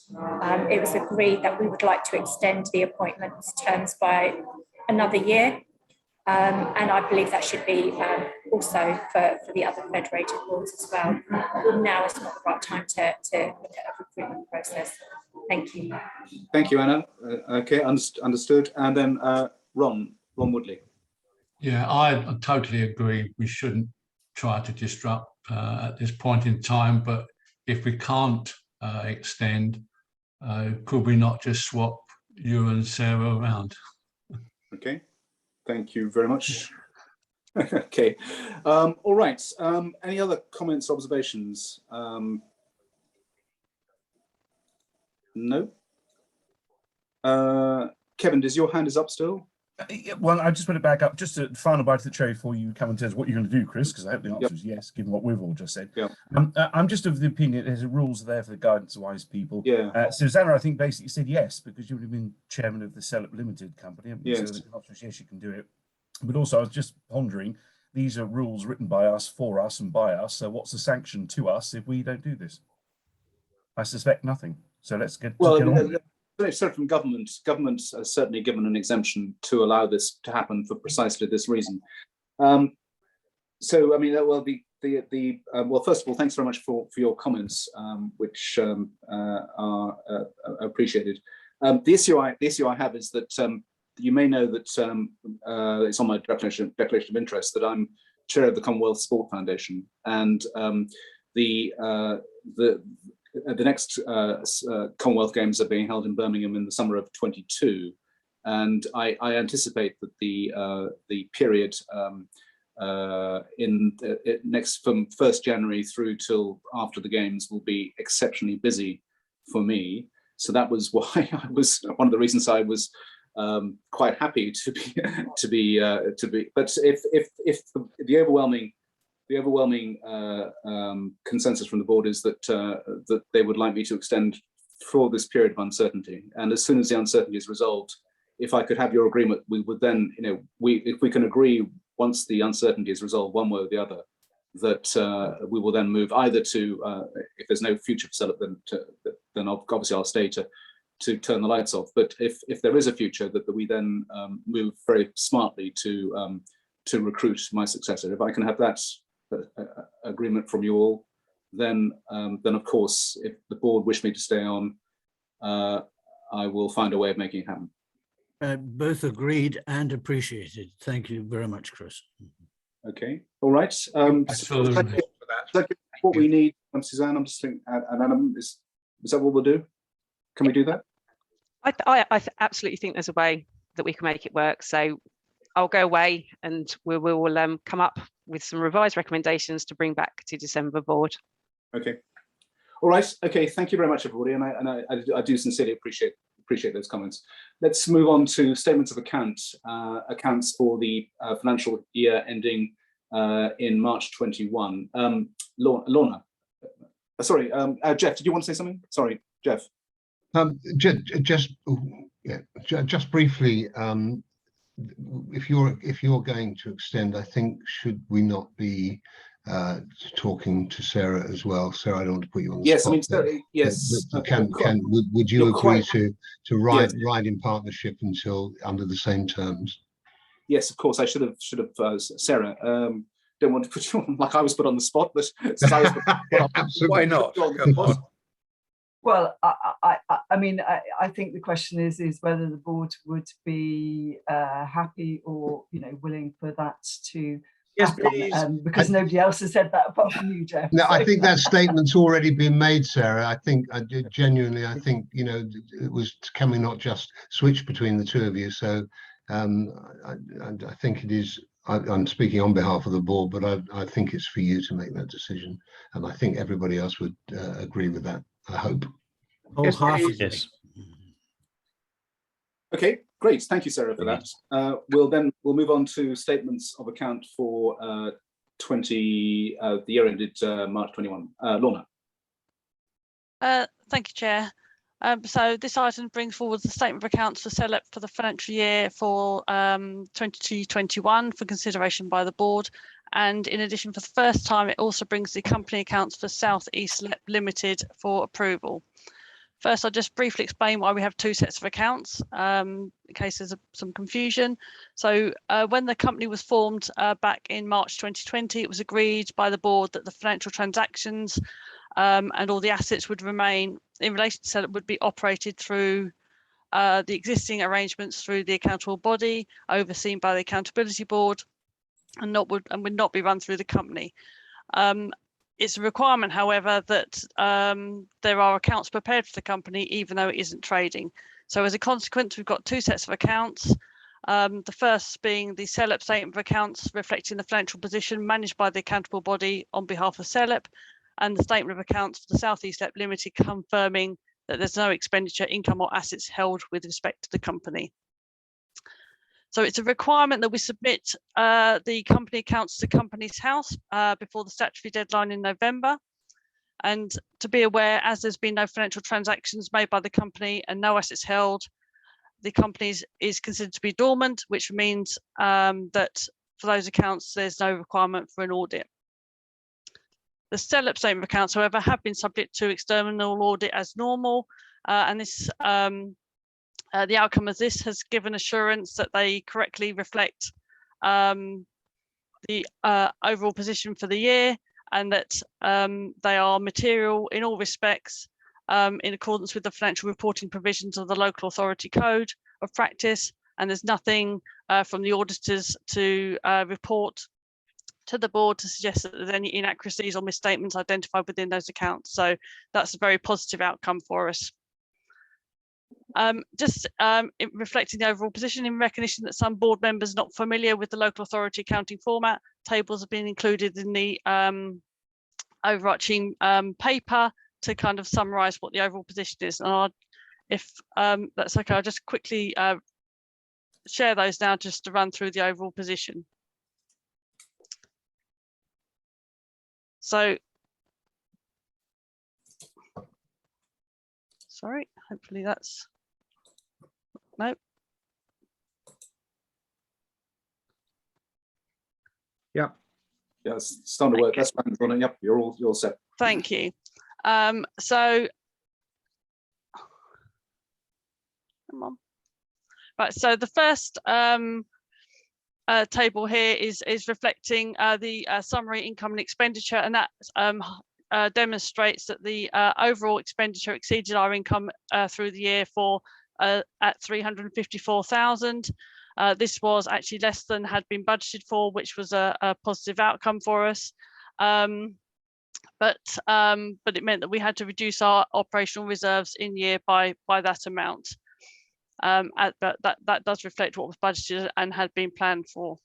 it was agreed that we would like to extend the appointments terms by another year. And I believe that should be also for the other federated boards as well. Now is not the right time to look at a recruitment process. Thank you. Thank you, Anna. Okay, understood. And then Ron Woodley. Yeah, I totally agree. We shouldn't try to disrupt at this point in time, but if we can't extend, could we not just swap you and Sarah around? Okay, thank you very much. Okay, all right. Any other comments, observations? No. Kevin, does your hand is up still? Well, I just put it back up. Just a final bite of the cherry before you come and tell us what you're going to do, Chris, because I hope the answer is yes, given what we've all just said. I'm just of the opinion that the rules are there for the guidance of wise people. Susanna, I think, basically said yes, because you would have been chairman of the SELEP Limited company. Yes. So the answer is yes, you can do it. But also, I was just pondering, these are rules written by us, for us, and by us. So what's the sanction to us if we don't do this? I suspect nothing. So let's get on with it. So from government has certainly given an exemption to allow this to happen for precisely this reason. So I mean, well, well, first of all, thanks very much for your comments, which are appreciated. The issue I have is that you may know that it's on my declaration of interest that I'm chair of the Commonwealth Sport Foundation, and the next Commonwealth Games are being held in Birmingham in the summer of 22, and I anticipate that the period next from 1st January through till after the Games will be exceptionally busy for me. So that was why I was one of the reasons I was quite happy to be. But if the overwhelming consensus from the board is that that they would like me to extend for this period of uncertainty, and as soon as the uncertainty is resolved, if I could have your agreement, we would then, if we can agree once the uncertainty is resolved one way or the other, that we will then move either to, if there's no future for SELEP, then obviously I'll stay to turn the lights off. But if there is a future, that we then move very smartly to recruit my successor. If I can have that agreement from you all, then of course, if the board wish me to stay on, I will find a way of making it happen. Both agreed and appreciated. Thank you very much, Chris. Okay, all right. What we need, Suzanne, I'm just thinking, and Adam, is that what we'll do? Can we do that? I absolutely think there's a way that we can make it work. So I'll go away and we will come up with some revised recommendations to bring back to December board. Okay. All right. Okay. Thank you very much, everybody. And I do sincerely appreciate those comments. Let's move on to statements of accounts for the financial year ending in March 21. Lorna, sorry, Jeff, did you want to say something? Sorry, Jeff. Just briefly, if you're going to extend, I think, should we not be talking to Sarah as well? Sarah, I don't want to put you on the spot. Yes. Would you agree to ride in partnership until under the same terms? Yes, of course. I should have Sarah. Don't want to put you on like I was put on the spot, but absolutely. Why not? Well, I mean, I think the question is whether the board would be happy or willing for that to happen, because nobody else has said that apart from you, Jeff. No, so. I think that statement's already been made, Sarah. I think genuinely, it was, can we not just switch between the two of you? So I think it is. I'm speaking on behalf of the board, but I think it's for you to make that decision, and I think everybody else would agree with that. I hope. Yes. Okay, great. Thank you, Sarah, for that. We'll move on to statements of account for the year ended March 21. Lorna. Thank you, Chair. So this item brings forward the statement of accounts for SELEP for the financial year for 22-21 for consideration by the board. And in addition, for the first time, it also brings the company accounts for South East SELEP Limited for approval. First, I'll just briefly explain why we have two sets of accounts, in case there's some confusion. So when the company was formed back in March 2020, it was agreed by the board that the financial transactions and all the assets would remain in relation to SELEP would be operated through the existing arrangements through the accountable body overseen by the accountability board and would not be run through the company. It's a requirement, however, that there are accounts prepared for the company, even though it isn't trading. So as a consequence, we've got two sets of accounts. The first being the SELEP statement of accounts reflecting the financial position managed by the accountable body on behalf of SELEP, and the statement of accounts for the South East SELEP Limited confirming that there's no expenditure, income or assets held with respect to the company. So it's a requirement that we submit the company accounts to Companies House before the statutory deadline in November. And to be aware, as there's been no financial transactions made by the company and no assets held, the company is considered to be dormant, which means that for those accounts, there's no requirement for an audit. The SELEP statement of accounts, however, have been subject to external audit as normal, and this the outcome of this has given assurance that they correctly reflect the overall position for the year, and that they are material in all respects in accordance with the financial reporting provisions of the Local Authority Code of Practice, and there's nothing from the auditors to report to the board to suggest that there's any inaccuracies or misstatements identified within those accounts. So that's a very positive outcome for us. Reflecting the overall position, in recognition that some board members not familiar with the local authority accounting format, tables have been included in the overarching paper to kind of summarise what the overall position is. And if that's okay, I'll just quickly share those now just to run through the overall position. So, sorry, hopefully that's, nope. Yeah, it's starting to work. That's fine, Ronnie. Yep, you're all set. Thank you. So, come on. Right, so the first table here is reflecting the summary income and expenditure, and that demonstrates that the overall expenditure exceeded our income through the year at 354,000. This was actually less than had been budgeted for, which was a positive outcome for us. But it meant that we had to reduce our operational reserves in year by that amount. But that does reflect what was budgeted and had been planned for.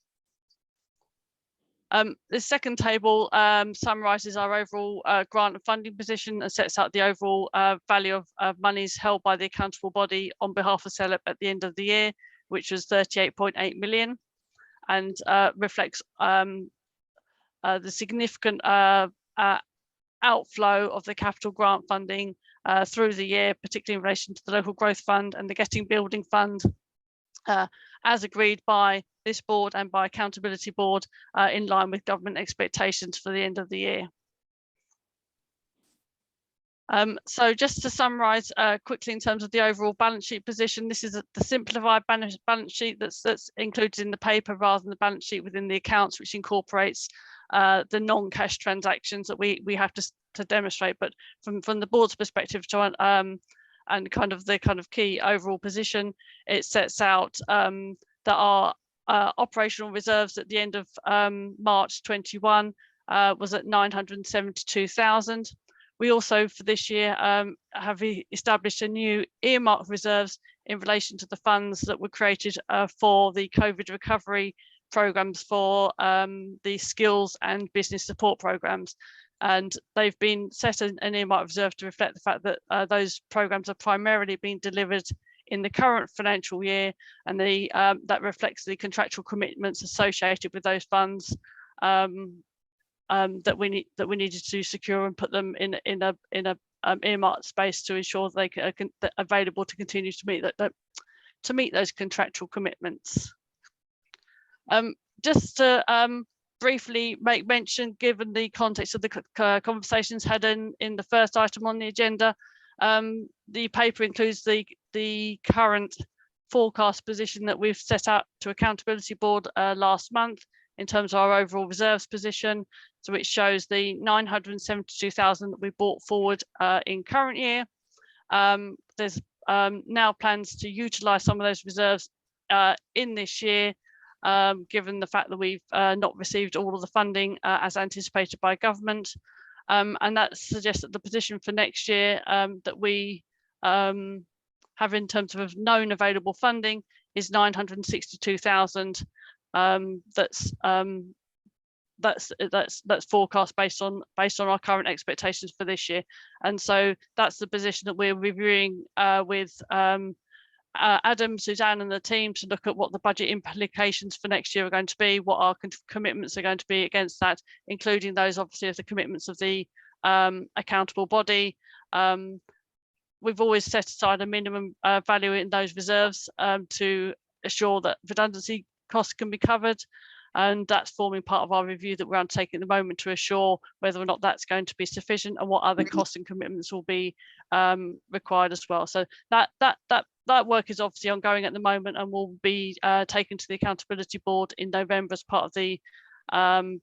The second table summarises our overall grant and funding position and sets out the overall value of monies held by the accountable body on behalf of SELEP at the end of the year, which was 38.8 million, and reflects the significant outflow of the capital grant funding through the year, particularly in relation to the Local Growth Fund and the Getting Building Fund, as agreed by this board and by Accountability Board in line with government expectations for the end of the year. So just to summarise quickly in terms of the overall balance sheet position, this is the simplified balance sheet that's included in the paper rather than the balance sheet within the accounts, which incorporates the non-cash transactions that we have to demonstrate. But from the board's perspective, and kind of the key overall position, it sets out that our operational reserves at the end of March 21 was at 972,000. We also, for this year, have established a new earmark reserves in relation to the funds that were created for the COVID recovery programs for the skills and business support programs. And they've been set an earmark reserve to reflect the fact that those programs are primarily being delivered in the current financial year, and that reflects the contractual commitments associated with those funds that we needed to secure and put them in a earmarked space to ensure they are available to continue to meet those contractual commitments. Just to briefly make mention, given the context of the conversations had in the first item on the agenda, the paper includes the current forecast position that we've set out to Accountability Board last month in terms of our overall reserves position. So it shows the 972,000 that we brought forward in current year. There's now plans to utilise some of those reserves in this year, given the fact that we've not received all of the funding as anticipated by government. And that suggests that the position for next year that we have in terms of known available funding is 962,000. that's forecast based on our current expectations for this year. And so that's the position that we're reviewing with Adam, Suzanne and the team to look at what the budget implications for next year are going to be, what our commitments are going to be against that, including those obviously of the commitments of the accountable body. We've always set aside a minimum value in those reserves to assure that redundancy costs can be covered. And that's forming part of our review that we're undertaking at the moment to assure whether or not that's going to be sufficient and what other costs and commitments will be required as well. So that work is obviously ongoing at the moment and will be taken to the Accountability Board in November as part of the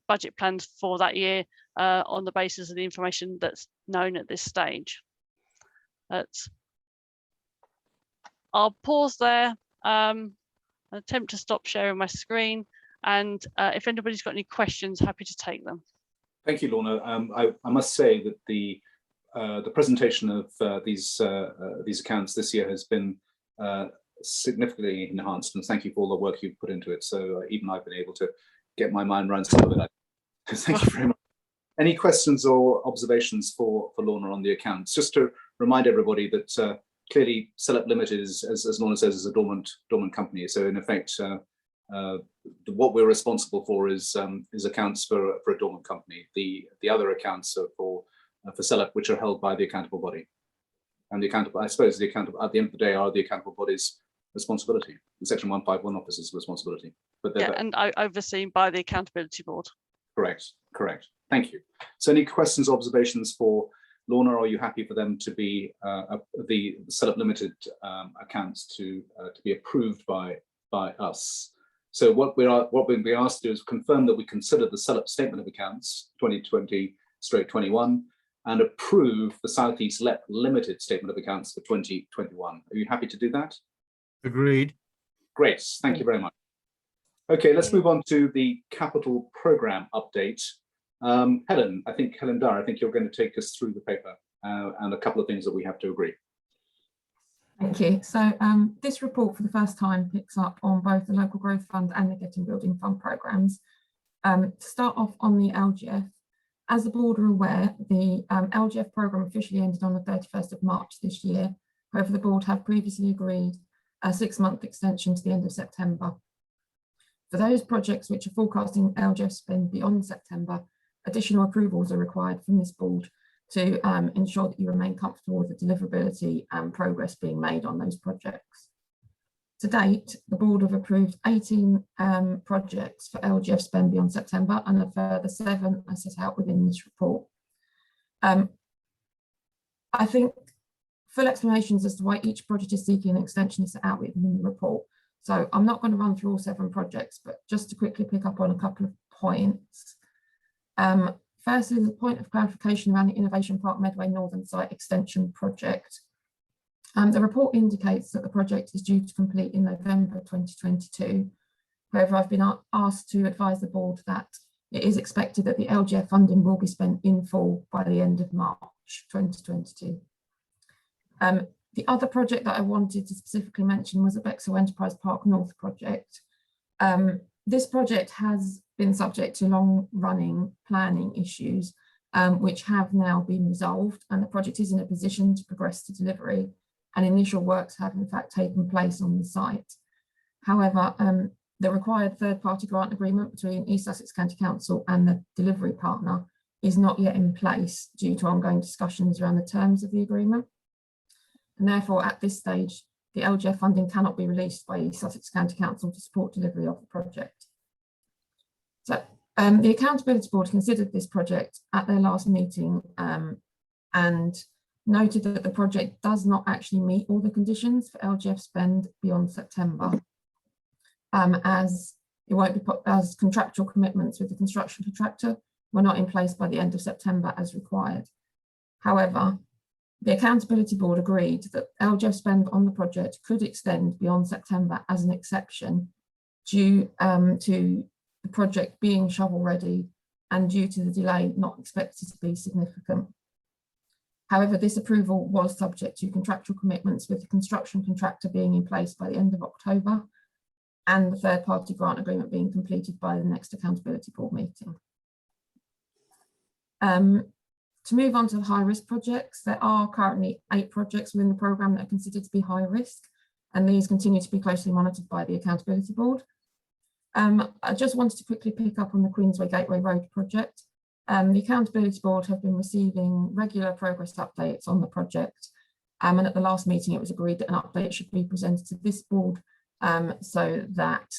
budget plans for that year on the basis of the information that's known at this stage. I'll pause there, attempt to stop sharing my screen. And if anybody's got any questions, happy to take them. Thank you, Lorna. I must say that the presentation of these accounts this year has been significantly enhanced, and thank you for all the work you've put into it. So even I've been able to get my mind around some of it. Thank you very much. Any questions or observations for Lorna on the accounts? Just to remind everybody that clearly SELEP Limited is, as Lorna says, is a dormant company. So in effect, what we're responsible for is accounts for a dormant company. The other accounts are for SELEP, which are held by the accountable body. And the accountable, I suppose, the accountable at the end of the day are the accountable body's responsibility. The Section 151 officer's responsibility. But yeah, and overseen by the Accountability Board. Correct. Thank you. So, any questions, observations for Lorna? Or are you happy for them to be the SELEP Limited accounts to be approved by us? So what we'll be asked to do is confirm that we consider the SELEP Statement of Accounts 2020/21 and approve the South East LEP Limited Statement of Accounts for 2021. Are you happy to do that? Agreed. Great, thank you very much. Okay, let's move on to the capital programme update. Helen Dyer, I think you're going to take us through the paper and a couple of things that we have to agree. Thank you. So this report for the first time picks up on both the Local Growth Fund and the Getting Building Fund programmes. To start off on the LGF, as the board are aware, the LGF programme officially ended on the 31st of March this year. However, the board had previously agreed a 6-month extension to the end of September. For those projects which are forecasting LGF spend beyond September, additional approvals are required from this board to ensure that you remain comfortable with the deliverability and progress being made on those projects. To date, the board have approved 18 projects for LGF spend beyond September, and a further 7 are set out within this report. I think full explanations as to why each project is seeking an extension is set out within the report. So I'm not going to run through all 7 projects, but just to quickly pick up on a couple of points. Firstly, the point of clarification around the Innovation Park Medway Northern Site Extension project. The report indicates that the project is due to complete in November 2022. However, I've been asked to advise the board that it is expected that the LGF funding will be spent in full by the end of March 2022. The other project that I wanted to specifically mention was the Bexhill Enterprise Park North project. This project has been subject to long-running planning issues, which have now been resolved, and the project is in a position to progress to delivery, and initial works have in fact taken place on the site. However, the required third-party grant agreement between East Sussex County Council and the delivery partner is not yet in place due to ongoing discussions around the terms of the agreement. And therefore, at this stage, the LGF funding cannot be released by East Sussex County Council to support delivery of the project. So the Accountability Board considered this project at their last meeting and noted that the project does not actually meet all the conditions for LGF spend beyond September, as it won't be put as contractual commitments with the construction contractor were not in place by the end of September as required. However, the Accountability Board agreed that LGF spend on the project could extend beyond September as an exception due to the project being shovel ready and due to the delay not expected to be significant. However, this approval was subject to contractual commitments with the construction contractor being in place by the end of October and the third-party grant agreement being completed by the next Accountability Board meeting. To move on to the high risk projects, there are currently 8 projects within the programme that are considered to be high risk, and these continue to be closely monitored by the Accountability Board. I just wanted to quickly pick up on the Queensway Gateway Road project. The Accountability Board have been receiving regular progress updates on the project, and at the last meeting it was agreed that an update should be presented to this board so that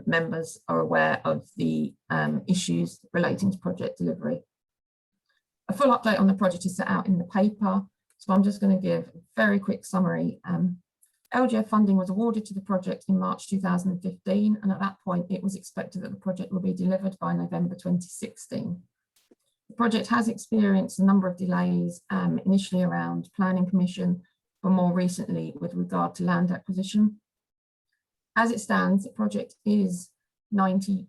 members are aware of the issues relating to project delivery. A full update on the project is set out in the paper, so I'm just going to give a very quick summary. LGF funding was awarded to the project in March 2015, and at that point it was expected that the project will be delivered by November 2016. The project has experienced a number of delays, initially around planning permission, but more recently with regard to land acquisition. As it stands, the project is 90+%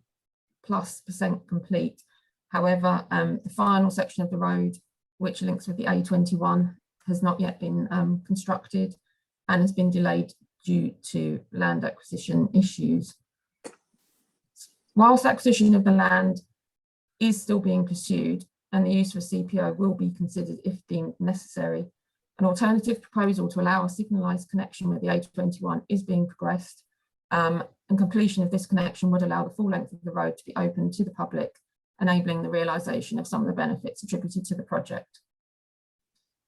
complete. However, the final section of the road, which links with the A21, has not yet been constructed and has been delayed due to land acquisition issues. Whilst acquisition of the land is still being pursued and the use of a CPO will be considered if deemed necessary, an alternative proposal to allow a signalised connection with the A21 is being progressed, and completion of this connection would allow the full length of the road to be open to the public, enabling the realisation of some of the benefits attributed to the project.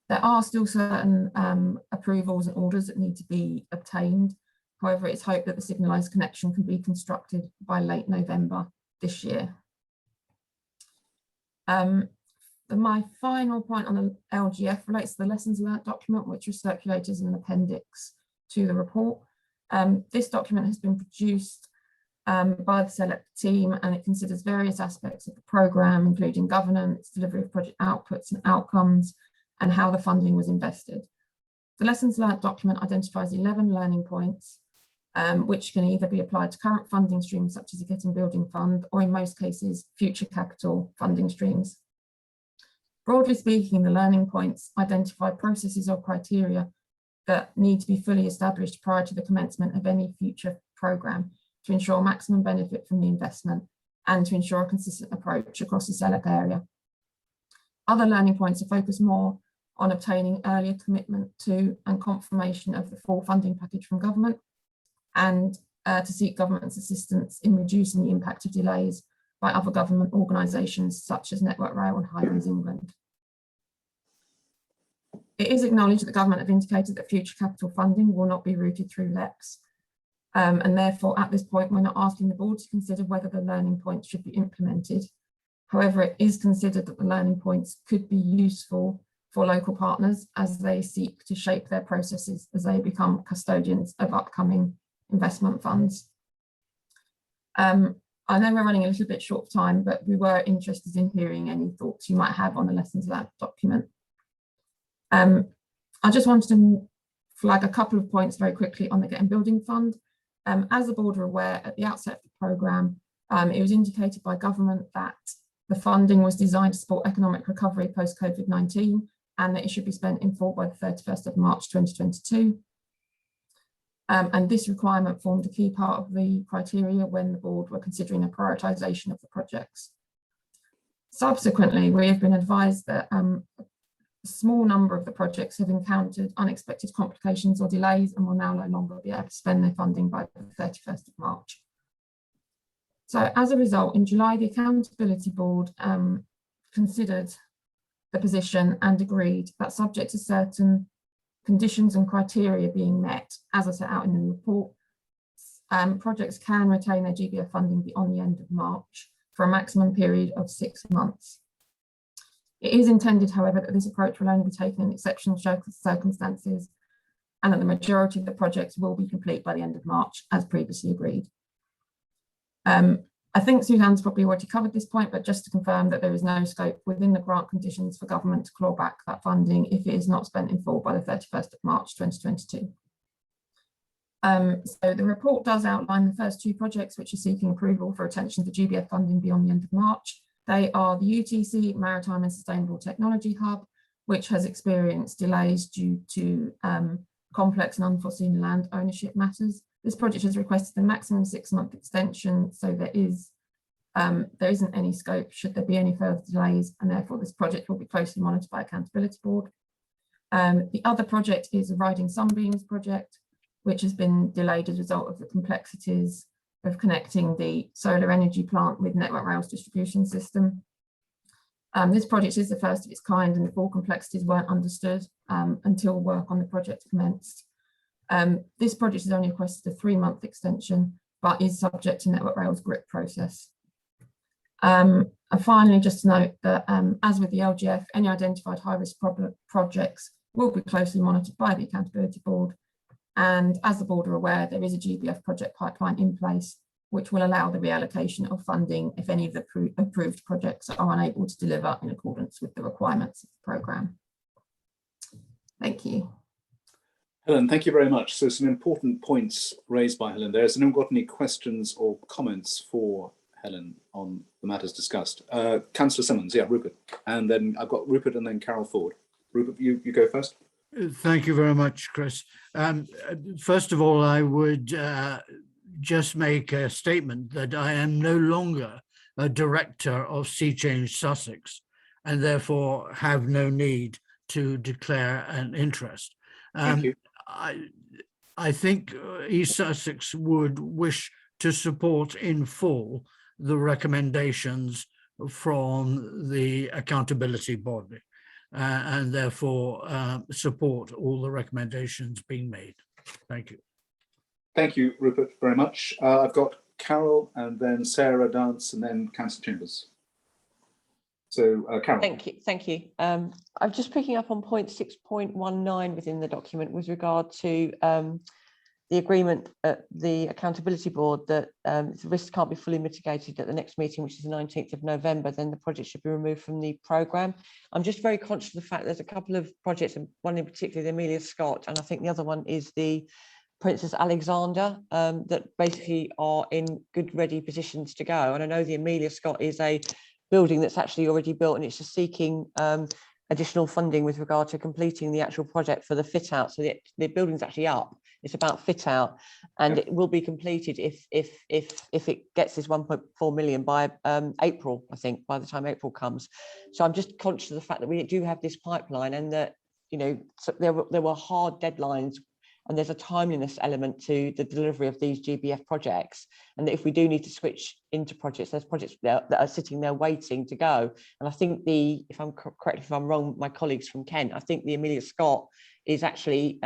There are still certain approvals and orders that need to be obtained. However, it's hoped that the signalised connection can be constructed by late November this year. My final point on the LGF relates to the lessons learnt document, which was circulated as an appendix to the report. This document has been produced by the SELEP team, and it considers various aspects of the programme, including governance, delivery of project outputs and outcomes, and how the funding was invested. The lessons learnt document identifies 11 learning points, which can either be applied to current funding streams such as the Getting Building Fund, or in most cases, future capital funding streams. Broadly speaking, the learning points identify processes or criteria that need to be fully established prior to the commencement of any future programme to ensure maximum benefit from the investment and to ensure a consistent approach across the SELEP area. Other learning points are focused more on obtaining earlier commitment to and confirmation of the full funding package from government, and to seek government's assistance in reducing the impact of delays by other government organisations such as Network Rail and Highways England. It is acknowledged that the government have indicated that future capital funding will not be routed through LEPs, and therefore at this point we're not asking the board to consider whether the learning points should be implemented. However, it is considered that the learning points could be useful for local partners as they seek to shape their processes as they become custodians of upcoming investment funds. I know we're running a little bit short of time, but we were interested in hearing any thoughts you might have on the lessons learned document. I just wanted to flag a couple of points very quickly on the Getting Building Fund. As the board are aware, at the outset of the programme, it was indicated by government that the funding was designed to support economic recovery post-COVID-19 and that it should be spent in full by the 31st of March 2022. And this requirement formed a key part of the criteria when the board were considering a prioritisation of the projects. Subsequently, we have been advised that a small number of the projects have encountered unexpected complications or delays and will now no longer be able to spend their funding by the 31st of March. So as a result, in July, the Accountability Board considered the position and agreed that, subject to certain conditions and criteria being met, as I set out in the report, projects can retain their GBF funding beyond the end of March for a maximum period of 6 months. It is intended, however, that this approach will only be taken in exceptional circumstances and that the majority of the projects will be complete by the end of March, as previously agreed. I think Suzanne's probably already covered this point, but just to confirm that there is no scope within the grant conditions for government to claw back that funding if it is not spent in full by the 31st of March 2022. So the report does outline the first 2 projects which are seeking approval for retention of the GBF funding beyond the end of March. They are the UTC Maritime and Sustainable Technology Hub, which has experienced delays due to complex and unforeseen land ownership matters. This project has requested a maximum 6-month extension, so there is There isn't any scope should there be any further delays, and therefore this project will be closely monitored by Accountability Board. The other project is a Riding Sunbeams project, which has been delayed as a result of the complexities of connecting the solar energy plant with Network Rail's distribution system. This project is the first of its kind, and the full complexities weren't understood until work on the project commenced. This project has only requested a 3-month extension, but is subject to Network Rail's GRIP process. And finally, just to note that as with the LGF, any identified high-risk projects will be closely monitored by the Accountability Board. And as the board are aware, there is a GBF project pipeline in place, which will allow the reallocation of funding if any of the approved projects are unable to deliver in accordance with the requirements of the programme. Thank you. Helen, thank you very much. So some important points raised by Helen there. Has anyone got any questions or comments for Helen on the matters discussed? Councillor Simmons, yeah, Rupert. And then I've got Rupert and then Carol Ford. Rupert, you go first. Thank you very much, Chris. First of all, I would just make a statement that I am no longer a director of Sea Change Sussex, and therefore have no need to declare an interest. Thank you. I think East Sussex would wish to support in full the recommendations from the Accountability Body, and therefore support all the recommendations being made. Thank you. Thank you, Rupert, very much. I've got Carol and then Sarah Dance and then Councillor Chambers. So Carol. Thank you. I'm just picking up on point 6.19 within the document with regard to the agreement at the Accountability Board that if the risks can't be fully mitigated at the next meeting, which is the 19th of November, then the project should be removed from the programme. I'm just very conscious of the fact there's a couple of projects, and one in particular, the Amelia Scott, and I think the other one is the Princess Alexander, that basically are in good ready positions to go. And I know the Amelia Scott is a building that's actually already built, and it's just seeking additional funding with regard to completing the actual project for the fit out. So the building's actually up. It's about fit out, and it will be completed if it gets this 1.4 million by April, I think, by the time April comes. So I'm just conscious of the fact that we do have this pipeline, and that, you know, so there were hard deadlines, and there's a timeliness element to the delivery of these GBF projects, and that if we do need to switch into projects, there's projects that are sitting there waiting to go. And I think if I'm correct, if I'm wrong, my colleagues from Kent, I think the Amelia Scott is actually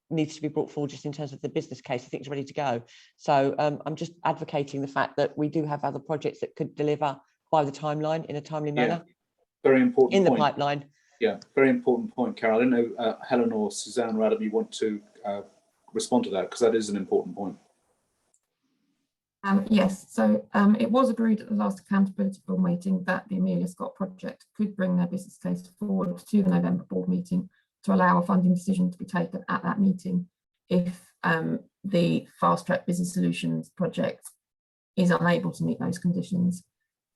needs to be brought forward just in terms of the business case. I think it's ready to go. So I'm just advocating the fact that we do have other projects that could deliver by the timeline in a timely manner. Very important in point. The pipeline. Yeah, very important point, Carol. I don't know, Helen or Suzanne or Adam, you want to respond to that, because that is an important point. Yes, so it was agreed at the last Accountability Board meeting that the Amelia Scott project could bring their business case forward to the November board meeting to allow a funding decision to be taken at that meeting if the Fast Track Business Solutions project is unable to meet those conditions.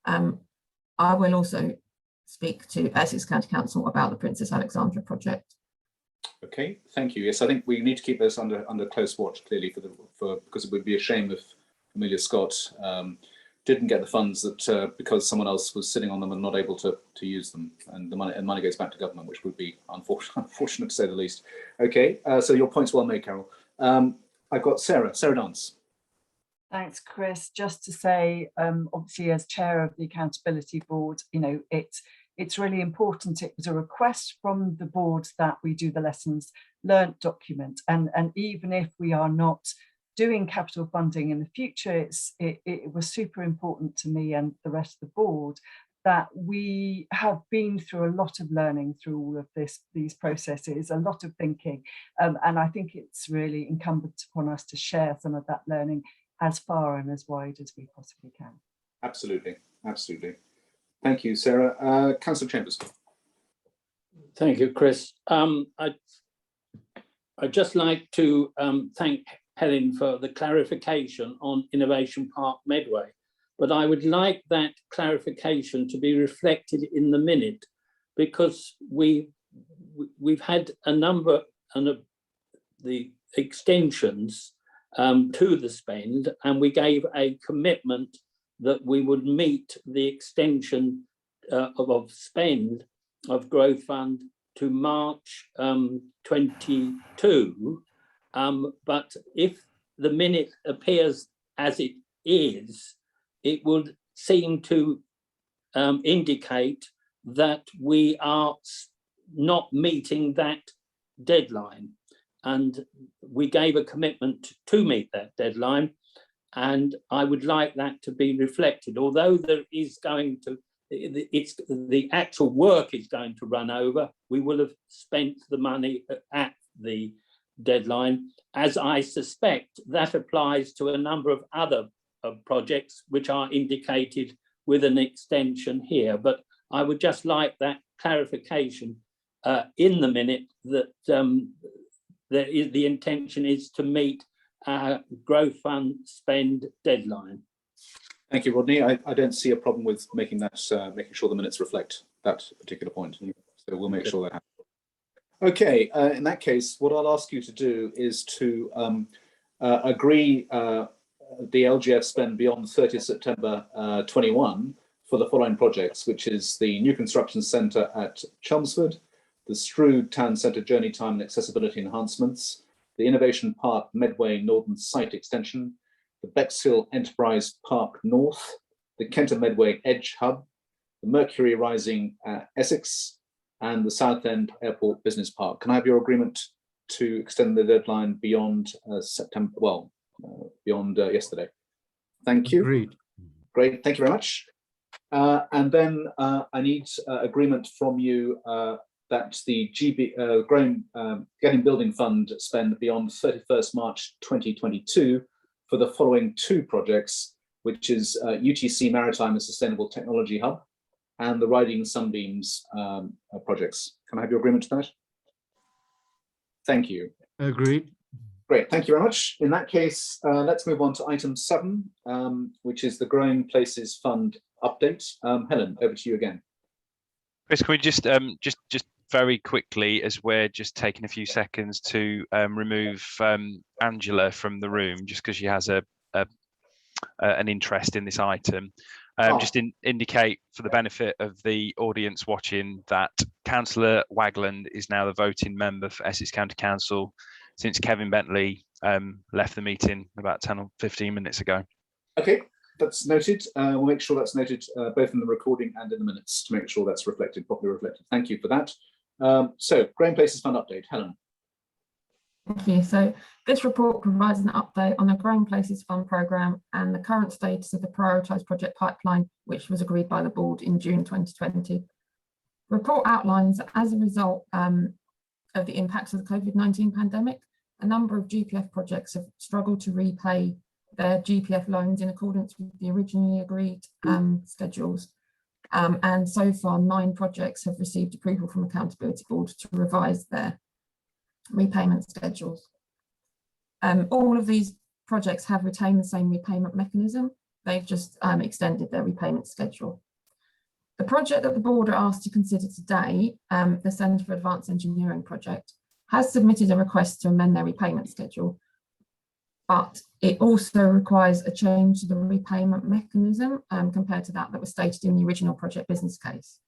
I will also speak to Essex County Council about the Princess Alexandra project. Okay, thank you. Yes, I think we need to keep this under close watch, clearly, because it would be a shame if Amelia Scott didn't get the funds that because someone else was sitting on them and not able to use them, and the money goes back to government, which would be unfortunate to say the least. Okay, so your point's well made, Carol. I've got Sarah Dance. Thanks, Chris. Just to say, obviously, as chair of the Accountability Board, you know, it's really important. It was a request from the board that we do the lessons learnt document, and even if we are not doing capital funding in the future, it was super important to me and the rest of the board that we have been through a lot of learning through all of these processes, a lot of thinking, and I think it's really incumbent upon us to share some of that learning as far and as wide as we possibly can. Absolutely, absolutely. Thank you, Sarah. Councillor Chambers. Thank you, Chris. I'd just like to thank Helen for the clarification on Innovation Park Medway, but I would like that clarification to be reflected in the minute, because we've had a number of the extensions to the spend, and we gave a commitment that we would meet the extension of spend of Growth Fund to March 22. But if the minute appears as it is, it would seem to indicate that we are not meeting that deadline. And we gave a commitment to meet that deadline. And I would like that to be reflected, although there is going to, the actual work is going to run over. We will have spent the money at the deadline, as I suspect that applies to a number of other projects which are indicated with an extension here. But I would just like that clarification in the minute that the intention is to meet our Growth Fund spend deadline. Thank you, Rodney. I don't see a problem with making that, making sure the minutes reflect that particular point. So we'll make sure that happens. Okay, in that case, what I'll ask you to do is to agree the LGF spend beyond 30th September 21 for the following projects, which is the new construction centre at Chelmsford, the Strood Town Centre journey time and accessibility enhancements, the Innovation Park Medway Northern Site Extension, the Bexhill Enterprise Park North, the Kenton Medway Edge Hub, the Mercury Rising Essex, and the Southend Airport Business Park. Can I have your agreement to extend the deadline beyond September, well, beyond yesterday? Thank you. Agreed. Great, thank you very much. And then I need agreement from you that the Getting Building Fund spend beyond 31st March 2022 for the following two projects, which is UTC Maritime and Sustainable Technology Hub and the Riding Sunbeams projects. Can I have your agreement to that? Thank you. Agreed. Great, thank you very much. In that case, let's move on to item 7, which is the Growing Places Fund update. Helen, over to you again. Chris, can we just very quickly, as we're just taking a few seconds to remove Angela from the room, just because she has an interest in this item. Just indicate for the benefit of the audience watching that Councillor Wagland is now the voting member for Essex County Council since Kevin Bentley left the meeting about 10 or 15 minutes ago. Okay, that's noted. We'll make sure that's noted both in the recording and in the minutes to make sure that's reflected, properly reflected. Thank you for that. So, Growing Places Fund update. Helen. Thank you. So this report provides an update on the Growing Places Fund programme and the current status of the prioritised project pipeline, which was agreed by the board in June 2020. The report outlines that as a result of the impacts of the COVID-19 pandemic, a number of GPF projects have struggled to repay their GPF loans in accordance with the originally agreed schedules. And so far, 9 projects have received approval from Accountability Board to revise their repayment schedules. All of these projects have retained the same repayment mechanism. They've just extended their repayment schedule. The project that the board are asked to consider today, the Centre for Advanced Engineering project, has submitted a request to amend their repayment schedule, but it also requires a change to the repayment mechanism compared to that was stated in the original project business case.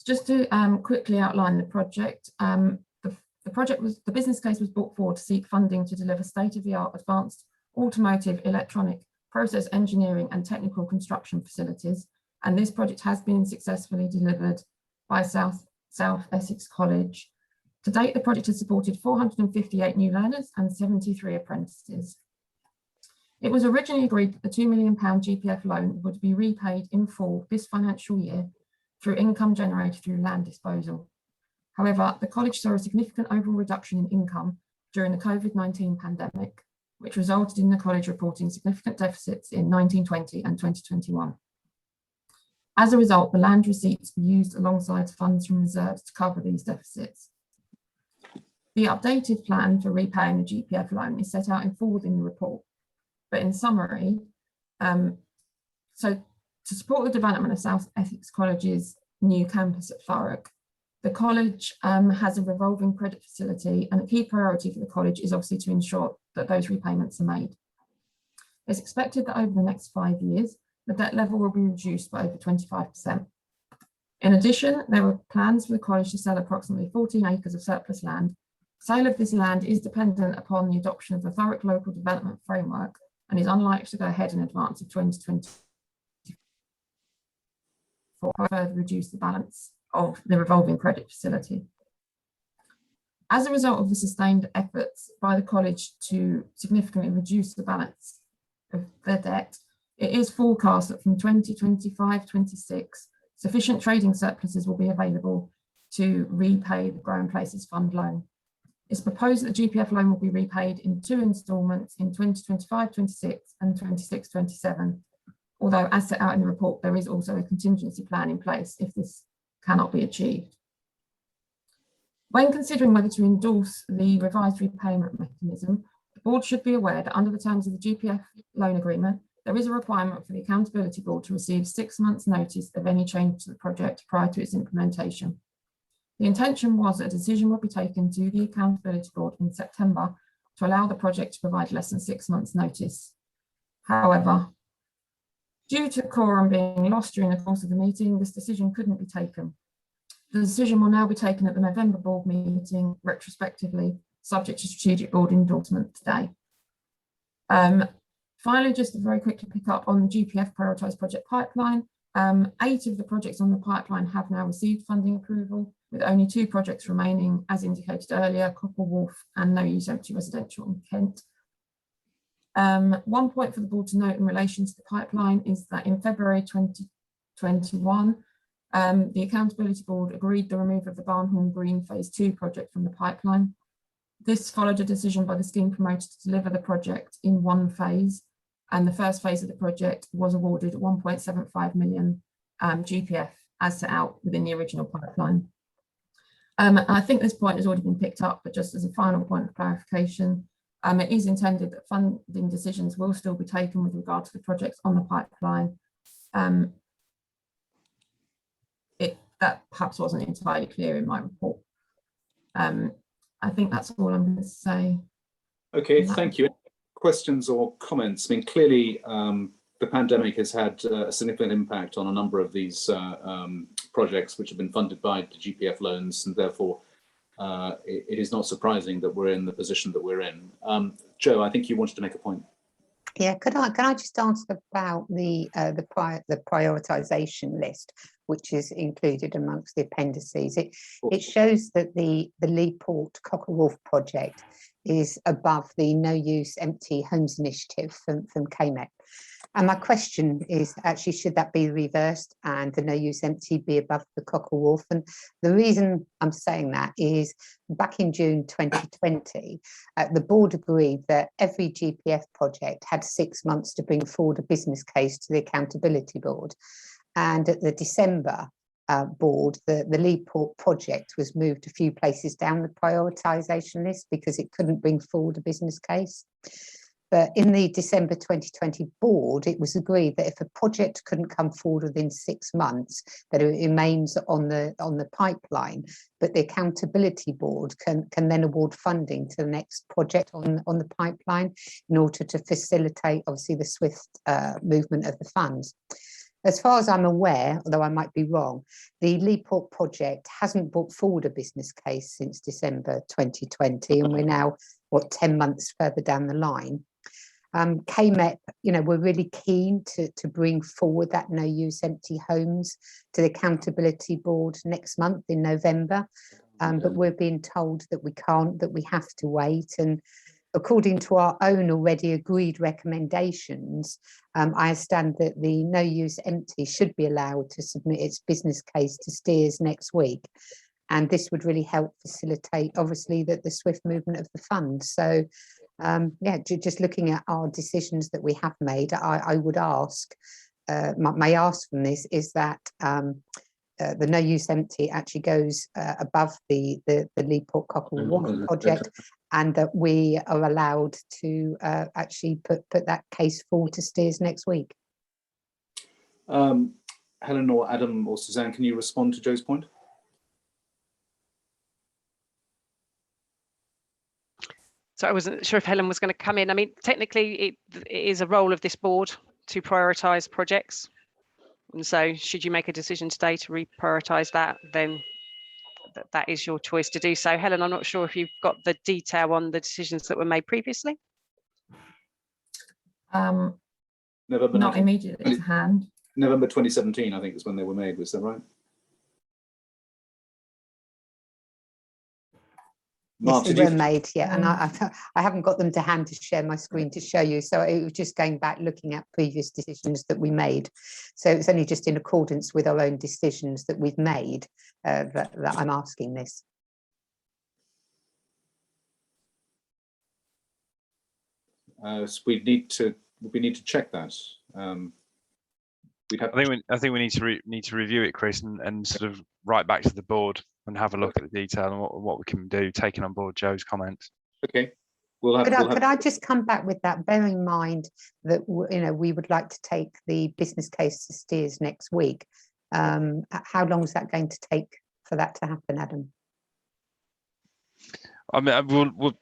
Just to quickly outline the project, the business case was brought forward to seek funding to deliver state-of-the-art advanced automotive, electronic, process engineering and technical construction facilities. And this project has been successfully delivered by South Essex College. To date, the project has supported 458 new learners and 73 apprentices. It was originally agreed that the £2 million GPF loan would be repaid in full this financial year through income generated through land disposal. However, the college saw a significant overall reduction in income during the COVID-19 pandemic, which resulted in the college reporting significant deficits in 1920 and 2021. As a result, the land receipts were used alongside funds from reserves to cover these deficits. The updated plan for repaying the GPF loan is set out in full within the report, but in summary, so to support the development of South Essex College's new campus at Thurrock, the college has a revolving credit facility, and a key priority for the college is obviously to ensure that those repayments are made. It's expected that over the next 5 years, the debt level will be reduced by over 25%. In addition, there are plans for the college to sell approximately 14 acres of surplus land. Sale of this land is dependent upon the adoption of the thorough local development framework and is unlikely to go ahead in advance of 2020 for further reduce the balance of the revolving credit facility. As a result of the sustained efforts by the college to significantly reduce the balance of their debt, it is forecast that from 2025-26, sufficient trading surpluses will be available to repay the Growing Places Fund loan. It's proposed that the GPF loan will be repaid in 2 instalments in 2025-26 and 26-27. Although, as set out in the report, there is also a contingency plan in place if this cannot be achieved. When considering whether to endorse the revised repayment mechanism, the board should be aware that under the terms of the GPF loan agreement, there is a requirement for the Accountability Board to receive 6 months' notice of any change to the project prior to its implementation. The intention was that a decision will be taken to the Accountability Board in September to allow the project to provide less than 6 months' notice. However, due to quorum being lost during the course of the meeting, this decision couldn't be taken. The decision will now be taken at the November board meeting retrospectively, subject to strategic board endorsement today. Finally, just to very quickly pick up on the GPF prioritised project pipeline, 8 of the projects on the pipeline have now received funding approval, with only 2 projects remaining, as indicated earlier, Cockle Wharf and No Use Empty Residential in Kent. 1 point for the board to note in relation to the pipeline is that in February 2021, the Accountability Board agreed the removal of the Barnhorn Green Phase 2 project from the pipeline. This followed a decision by the scheme promoter to deliver the project in 1 phase, and the first phase of the project was awarded 1.75 million GPF as set out within the original pipeline. I think this point has already been picked up, but just as a final point of clarification, it is intended that funding decisions will still be taken with regard to the projects on the pipeline. That perhaps wasn't entirely clear in my report. I think that's all I'm going to say. Okay, thank you. Questions or comments? I mean, clearly the pandemic has had a significant impact on a number of these projects which have been funded by the GPF loans, and therefore it is not surprising that we're in the position that we're in. Joe, I think you wanted to make a point. Yeah, can I just ask about the prioritisation list, which is included amongst the appendices? It shows that the Leaport Cockle Wharf project is above the No Use Empty Homes initiative from KMEP. And my question is actually, should that be reversed and the No Use Empty be above the Cockle Wharf? And the reason I'm saying that is back in June 2020, the board agreed that every GPF project had 6 months to bring forward a business case to the Accountability Board. And at the December board, the Leaport project was moved a few places down the prioritisation list because it couldn't bring forward a business case. But in the December 2020 board, it was agreed that if a project couldn't come forward within 6 months, that it remains on the pipeline, but the Accountability Board can then award funding to the next project on the pipeline in order to facilitate, obviously, the swift movement of the funds. As far as I'm aware, although I might be wrong, the Leaport project hasn't brought forward a business case since December 2020, and we're now, 10 months further down the line. KMEP, we're really keen to bring forward that No Use Empty Homes to the Accountability Board next month in November, but we're being told that we can't, that we have to wait. And according to our own already agreed recommendations, I understand that the No Use Empty should be allowed to submit its business case to steers next week. And this would really help facilitate, obviously, the swift movement of the fund. So, yeah, just looking at our decisions that we have made, I would ask, my ask from this is that the No Use Empty actually goes above the Leaport Cockle Wharf project, and that we are allowed to actually put that case forward to steers next week. Helen or Adam or Suzanne, can you respond to Joe's point? So I wasn't sure if Helen was going to come in. I mean, technically, it is a role of this board to prioritise projects. And so should you make a decision today to reprioritise that, then that is your choice to do so. Helen, I'm not sure if you've got the detail on the decisions that were made previously. November not 19, immediately to hand. November 2017, I think, is when they were made. Was that right? Mark, yes, they were made, yeah, and I haven't got them to hand to share my screen to show you, so it was just going back looking at previous decisions that we made. So it's only just in accordance with our own decisions that we've made that I'm asking this. So we need to check that. I think we need to review it, Chris, and sort of write back to the board and have a look at the detail and what we can do, taking on board Joe's comments. Okay. Could I just come back with that, bearing in mind that we would like to take the business case to steers next week. How long is that going to take for that to happen, Adam? I mean,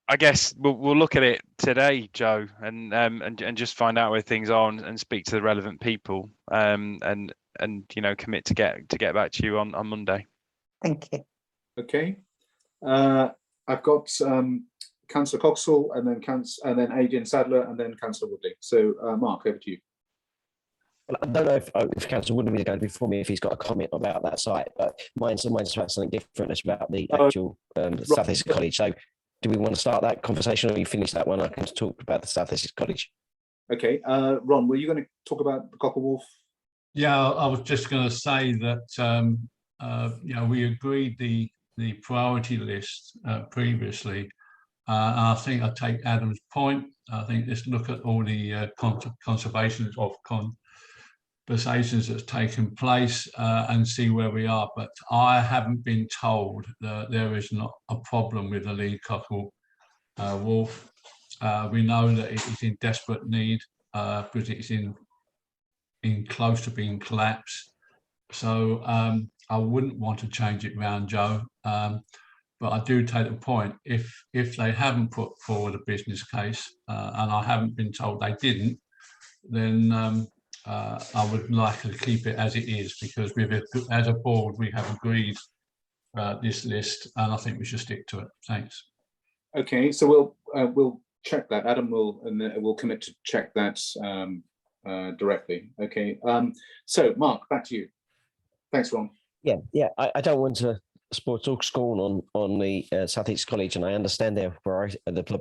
I guess we'll look at it today, Joe, and just find out where things are and speak to the relevant people, and commit to get back to you on Monday. Thank you. Okay. I've got Councillor Coxall and then Adrian Sadler and then Councillor Woodley. So Mark, over to you. Well, I don't know if Councillor Woodley is going to be before me if he's got a comment about that site, but mine's about something different. It's about the actual South Essex College. So do we want to start that conversation, or you finish that one? I can talk about the South Essex College. Okay. Ron, were you going to talk about the Cockerwolf? Yeah, I was just going to say that we agreed the priority list previously. And I think I take Adam's point. I think let's look at all the conversations that's taken place and see where we are. But I haven't been told that there is not a problem with the lead Cockerwolf Wolf. We know that it is in desperate need because it's in close to being collapsed. So I wouldn't want to change it round, Joe. But I do take the point, if they haven't put forward a business case, and I haven't been told they didn't, then I would like to keep it as it is, because as a board, we have agreed this list, and I think we should stick to it. Thanks. Okay, so we'll check that. Adam will commit to check that directly. Okay, so Mark, back to you. Thanks, Ron. Yeah. I don't want to talk scorn on the South East College, and I understand the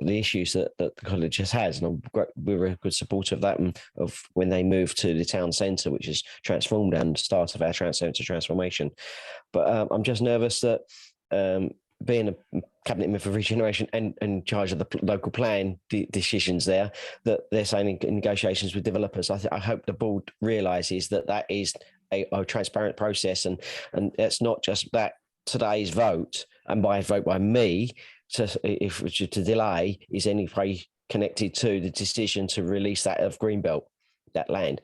issues that the college has, and we're a good supporter of that, and of when they moved to the town centre, which is transformed and start of our centre transformation. But I'm just nervous that being a cabinet member for regeneration and in charge of the local plan decisions there, that they're saying in negotiations with developers. I hope the board realises that is a transparent process, and it's not just that today's vote, and by vote by me, to delay is any way connected to the decision to release that of Greenbelt, the land,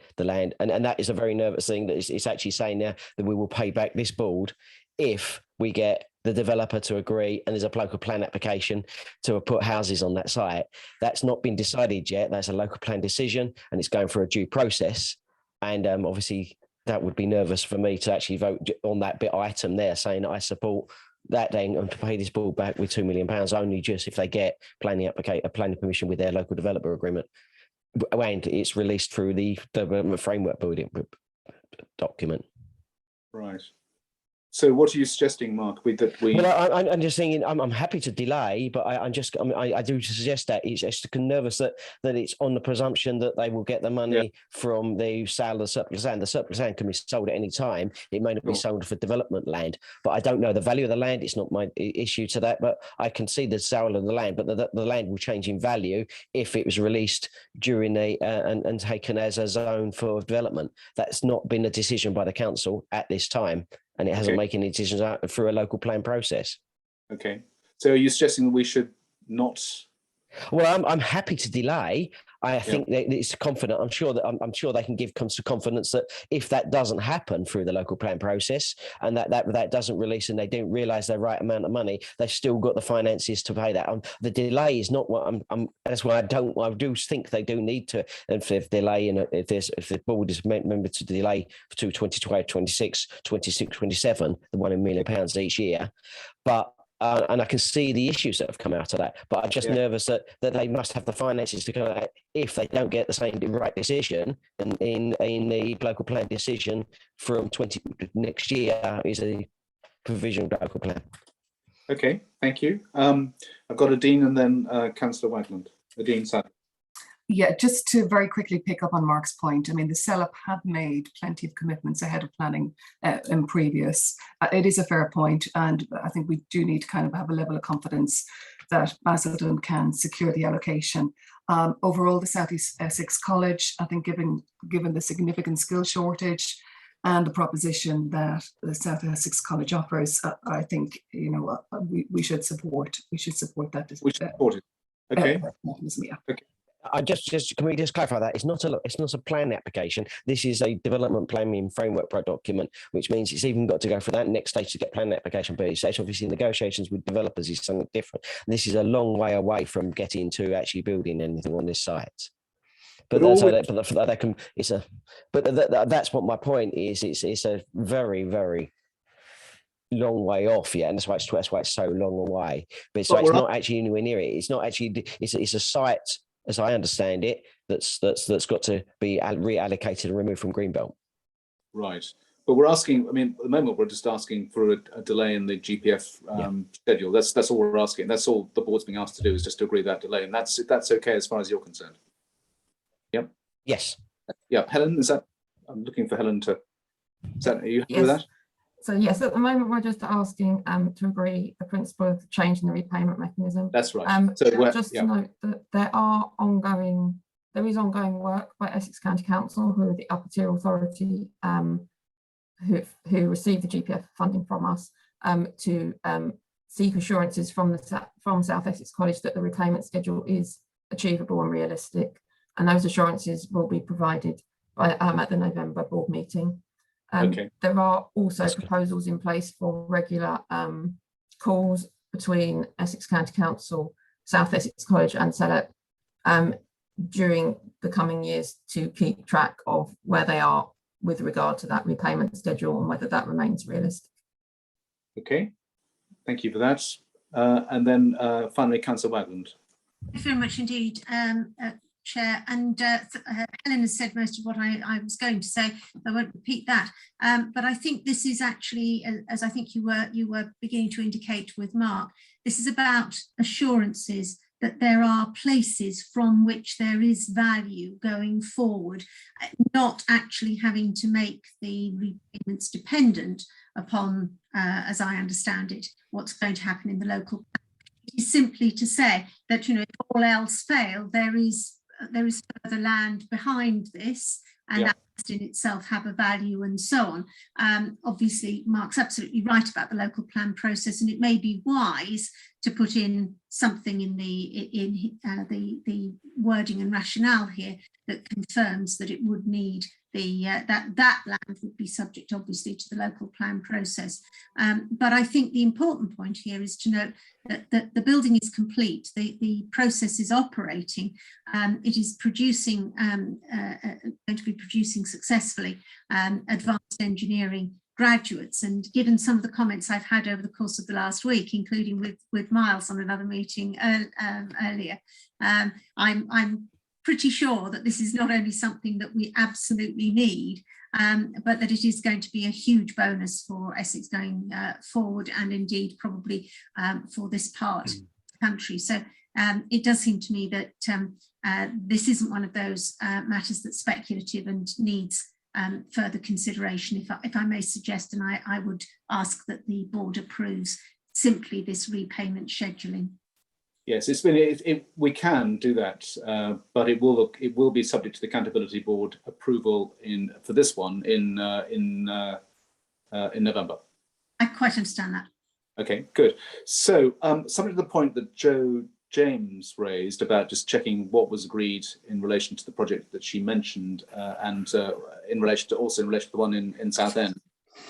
and that is a very nervous thing. That it's actually saying now that we will pay back this board if we get the developer to agree and there's a local plan application to put houses on that site. That's not been decided yet. That's a local plan decision, and it's going through a due process, and obviously that would be nervous for me to actually vote on that bit item there, saying I support that then and to pay this board back with £2 million only just if they get planning permission with their local developer agreement, and it's released through the development framework building document. Right. So what are you suggesting, Mark? Well, I'm just saying I'm happy to delay, but I do suggest that it's just nervous that it's on the presumption that they will get the money from the sale of the surplus land. The surplus land can be sold at any time. It may not be sold for development land, but I don't know the value of the land. It's not my issue to that, but I can see the sale of the land, but the land will change in value if it was released during and taken as a zone for development. That's not been a decision by the council at this time, and it hasn't making any decisions out through a local plan process. Okay. So are you suggesting that we should not? Well, I'm happy to delay. I think that it's confident. I'm sure that I'm sure they can give confidence that if that doesn't happen through the local plan process, and that doesn't release, and they don't realise the right amount of money, they've still got the finances to pay that. The delay is not what that's why I do think they do need to. And if delay, and if the board is member to delay to 2025, 26, 27, the £1 million each year, but. And I can see the issues that have come out of that, but I'm just nervous that they must have the finances to go if they don't get the right decision in the local plan decision from next year is a provisional local plan. Okay, thank you. I've got Adine and then Councillor Wagland. Adine, sorry. Yeah, just to very quickly pick up on Mark's point, I mean, the SELEP have made plenty of commitments ahead of planning in previous. It is a fair point, and I think we do need to kind of have a level of confidence that Basildon can secure the allocation. Overall, the South East Essex College, I think given the significant skill shortage and the proposition that the South Essex College offers, I think, you know, we should support that. We should support it. Okay. Yeah. Okay. Can we just clarify that it's not a plan application. This is a development planning framework document, which means it's even got to go for that next stage to get plan application. But it's obviously negotiations with developers is something different. And this is a long way away from getting to actually building anything on this site. But that's what my point is. It's a very, very long way off, yeah, and that's why it's so long away. But so it's not actually anywhere near it. It's not actually. It's a site, as I understand it, that's got to be reallocated and removed from Greenbelt. Right, but we're asking. I mean, at the moment we're just asking for a delay in the GPF schedule. That's all we're asking. That's all the board's being asked to do is just to agree that delay, and that's okay as far as you're concerned. Yep. Yes. Yeah, Helen, is that? I'm looking for Helen to. Are you happy with that? So yes, at the moment we're just asking to agree the principle of changing the repayment mechanism. That's right. To note that there is ongoing work by Essex County Council, who are the upper tier authority who received the GPF funding from us, to seek assurances from South Essex College that the repayment schedule is achievable and realistic, and those assurances will be provided by at the November board meeting. There are also proposals in place for regular calls between Essex County Council, South Essex College and SELEP during the coming years to keep track of where they are with regard to that repayment schedule and whether that remains realistic. Okay, thank you for that. And then finally, Councillor Wagland. Thank you very much indeed, Chair, and Helen has said most of what I was going to say. I won't repeat that, but I think this is actually, as I think you were beginning to indicate with Mark, this is about assurances that there are places from which there is value going forward, not actually having to make the repayments dependent upon, as I understand it, what's going to happen in the local. It is simply to say that, you know, if all else fail, there is further land behind this, and that must in itself have a value and so on. Obviously, Mark's absolutely right about the local plan process, and it may be wise to put in something in the wording and rationale here that confirms that it would need that land would be subject, obviously, to the local plan process. But I think the important point here is to note that the building is complete, the process is operating, it is producing, going to be producing successfully advanced engineering graduates. And given some of the comments I've had over the course of the last week, including with Miles on another meeting earlier, I'm pretty sure that this is not only something that we absolutely need, but that it is going to be a huge bonus for Essex going forward, and indeed probably for this part of the country. So it does seem to me that this isn't one of those matters that's speculative and needs further consideration, if I may suggest, and I would ask that the board approves simply this repayment scheduling. Yes, we can do that, but it will be subject to the Accountability Board approval for this one in November. I quite understand that. Okay, good. So, something to the point that Joe James raised about just checking what was agreed in relation to the project that she mentioned, and in relation to the one in Southend.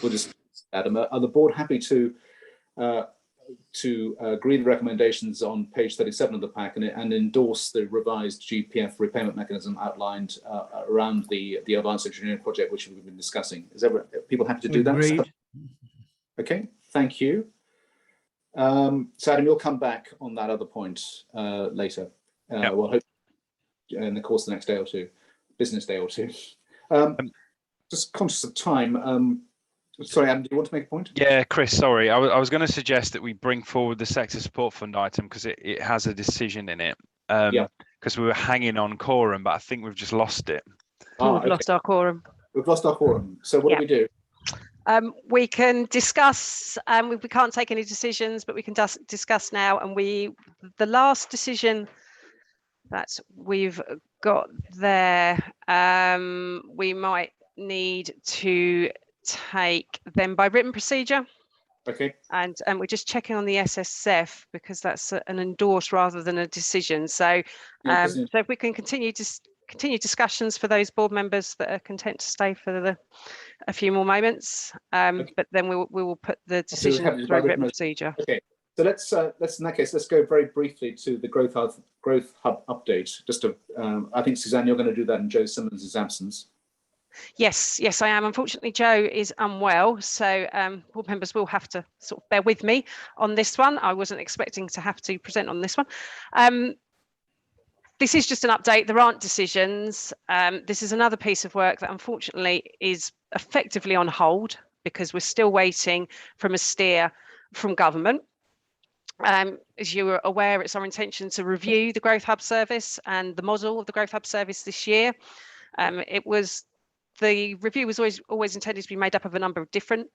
We'll just, Adam, are the board happy to agree the recommendations on page 37 of the pack and endorse the revised GPF repayment mechanism outlined around the advanced engineering project which we've been discussing? Is people happy to do Agreed. that? Okay, thank you. So Adam, you'll come back on that other point later. We'll hope in the course of the next day or two, business day or two. Just conscious of time. Sorry, Adam, do you want to make a point? Yeah, Chris, sorry. I was going to suggest that we bring forward the sector support fund item because it has a decision in it. Because we were hanging on quorum, but I think we've just lost it. We've lost our quorum. We've lost our quorum. So what do we do? We can discuss, we can't take any decisions, but we can discuss now. And the last decision that we've got there, we might need to take them by written procedure. Okay. And we're just checking on the SSF because that's an endorse rather than a decision. So, so if we can continue discussions for those board members that are content to stay for a few more moments, but then we will put the decision through written procedure. Okay. So let's in that case, let's go very briefly to the Growth Hub update. Just to, I think Suzanne, you're going to do that in Joe Simmons' absence. Yes, I am. Unfortunately, Joe is unwell, so board members will have to sort of bear with me on this one. I wasn't expecting to have to present on this one. This is just an update. There aren't decisions. This is another piece of work that unfortunately is effectively on hold because we're still waiting from a steer from government. As you are aware, it's our intention to review the Growth Hub service and the model of the Growth Hub service this year. The review was always intended to be made up of a number of different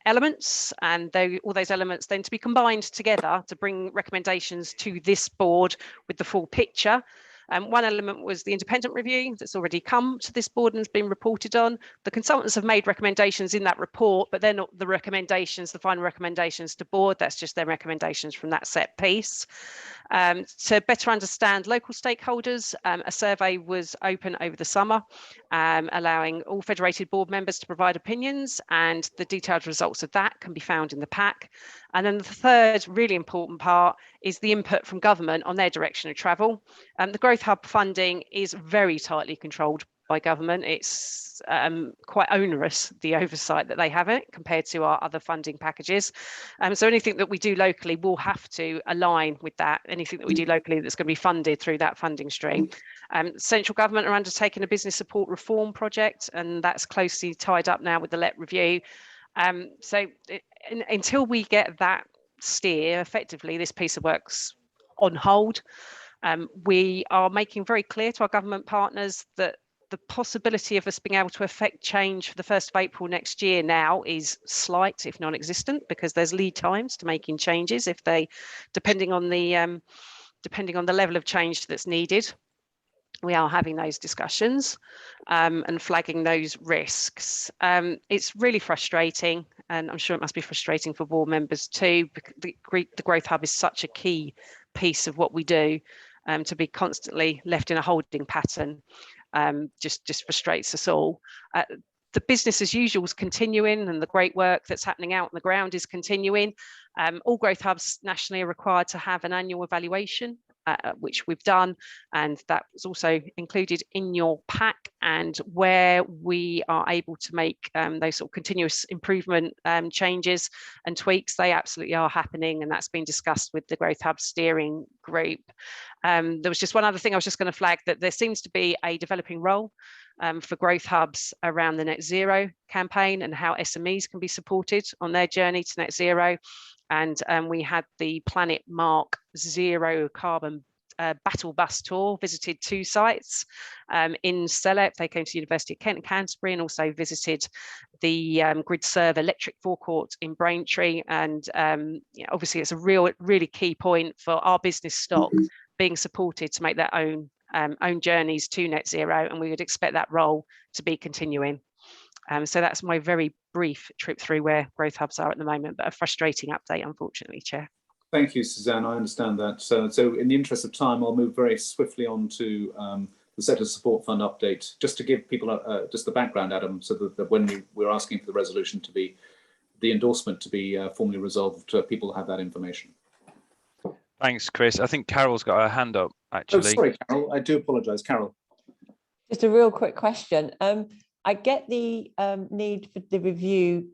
elements, and all those elements then to be combined together to bring recommendations to this board with the full picture. One element was the independent review that's already come to this board and has been reported on. The consultants have made recommendations in that report, but they're not the recommendations, the final recommendations to board. That's just their recommendations from that set piece. To better understand local stakeholders, a survey was open over the summer, allowing all federated board members to provide opinions, and the detailed results of that can be found in the pack. And then the third really important part is the input from government on their direction of travel. The Growth Hub funding is very tightly controlled by government. It's quite onerous, the oversight that they have it compared to our other funding packages. So anything that we do locally will have to align with that. Anything that we do locally that's going to be funded through that funding stream. Central government are undertaking a business support reform project, and that's closely tied up now with the LEP review. Until we get that steer, effectively, this piece of work's on hold. We are making very clear to our government partners that the possibility of us being able to affect change for the 1st of April next year now is slight, if non-existent, because there's lead times to making changes depending on the level of change that's needed. We are having those discussions and flagging those risks. It's really frustrating, and I'm sure it must be frustrating for board members too. The Growth Hub is such a key piece of what we do. To be constantly left in a holding pattern just frustrates us all. The business as usual is continuing, and the great work that's happening out on the ground is continuing. All Growth Hubs nationally are required to have an annual evaluation, which we've done, and that was also included in your pack. And where we are able to make those sort of continuous improvement changes and tweaks, they absolutely are happening, and that's been discussed with the Growth Hub steering group. There was just one other thing I was just going to flag, that there seems to be a developing role for Growth Hubs around the net zero campaign and how SMEs can be supported on their journey to net zero. And we had the Planet Mark Zero Carbon Battle Bus Tour, visited 2 sites in SELEP. They came to the University of Kent and Canterbury, and also visited the Grid Serve electric forecourt in Braintree. And obviously it's a really key point for our business stock being supported to make their own journeys to net zero, and we would expect that role to be continuing. So that's my very brief trip through where Growth Hubs are at the moment, but a frustrating update, unfortunately, Chair. Thank you, Suzanne. I understand that. So in the interest of time, I'll move very swiftly on to the Sector Support Fund update, just to give people just the background, Adam, so that when we're asking for the resolution to be, the endorsement to be formally resolved, people have that information. Thanks, Chris. I think Carol's got her hand up, actually. Oh, sorry, Carol. I do apologise, Carol. Just a real quick question. I get the need for the review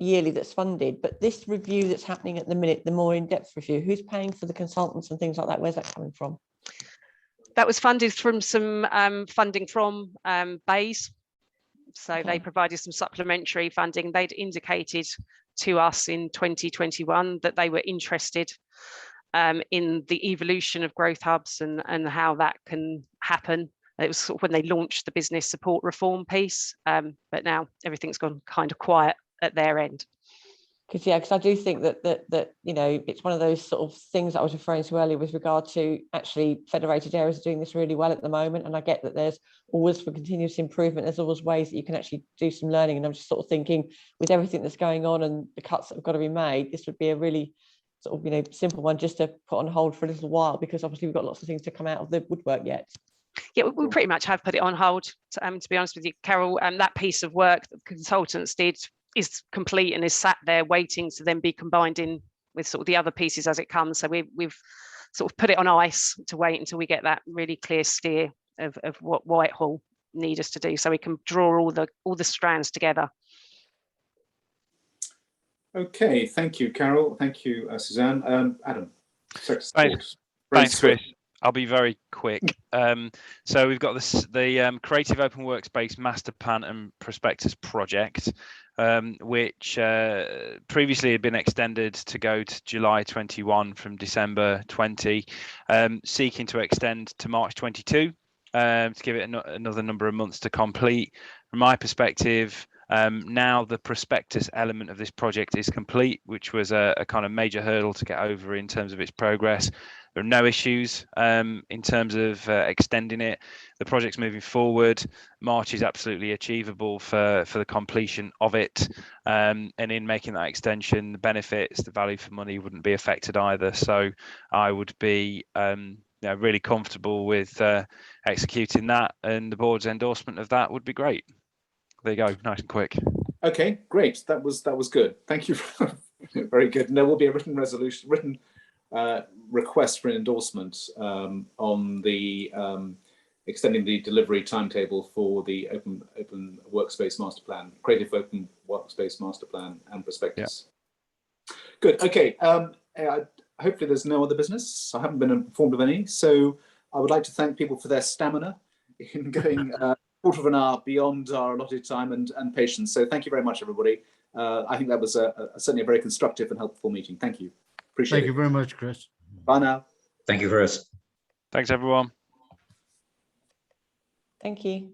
yearly that's funded, but this review that's happening at the minute, the more in-depth review, who's paying for the consultants and things like that? Where's that coming from? That was funded from some funding from Bays. So they provided some supplementary funding. They'd indicated to us in 2021 that they were interested in the evolution of growth hubs and how that can happen. It was sort of when they launched the business support reform piece, but now everything's gone kind of quiet at their end. Because I do think that you know, it's one of those sort of things that I was referring to earlier with regard to actually federated areas are doing this really well at the moment, and I get that there's always for continuous improvement, there's always ways that you can actually do some learning, and I'm just sort of thinking with everything that's going on and the cuts that have got to be made, this would be a really sort of, you know, simple one just to put on hold for a little while, because obviously we've got lots of things to come out of the woodwork yet. Yeah, we pretty much have put it on hold, to be honest with you, Carol. That piece of work that the consultants did is complete and is sat there waiting to then be combined in with sort of the other pieces as it comes. So we've sort of put it on ice to wait until we get that really clear steer of what Whitehall need us to do, so we can draw all the strands together. Okay, thank you, Carol. Thank you, Suzanne. Adam. Thanks, Chris. I'll be very quick. So we've got the Creative Open Workspace Master Plan and Prospectus project, which previously had been extended to go to July 21 from December 20, seeking to extend to March 22 to give it another number of months to complete. From my perspective, now the prospectus element of this project is complete, which was a kind of major hurdle to get over in terms of its progress. There are no issues in terms of extending it. The project's moving forward. March is absolutely achievable for the completion of it. And in making that extension, the benefits, the value for money wouldn't be affected either. So I would be really comfortable with executing that, and the board's endorsement of that would be great. There you go, nice and quick. Okay, great. That was good. Thank you. Very good. And there will be a written request for an endorsement on the extending the delivery timetable for the open workspace master plan, creative open workspace master plan and prospectus. Yeah. Good. Okay. Hopefully there's no other business. I haven't been informed of any. So I would like to thank people for their stamina in going quarter of an hour beyond our allotted time and patience. So thank you very much, everybody. I think that was certainly a very constructive and helpful meeting. Thank you. Appreciate it. Thank you very much, Chris. Bye now. Thank you, Chris. Thanks, everyone. Thank you.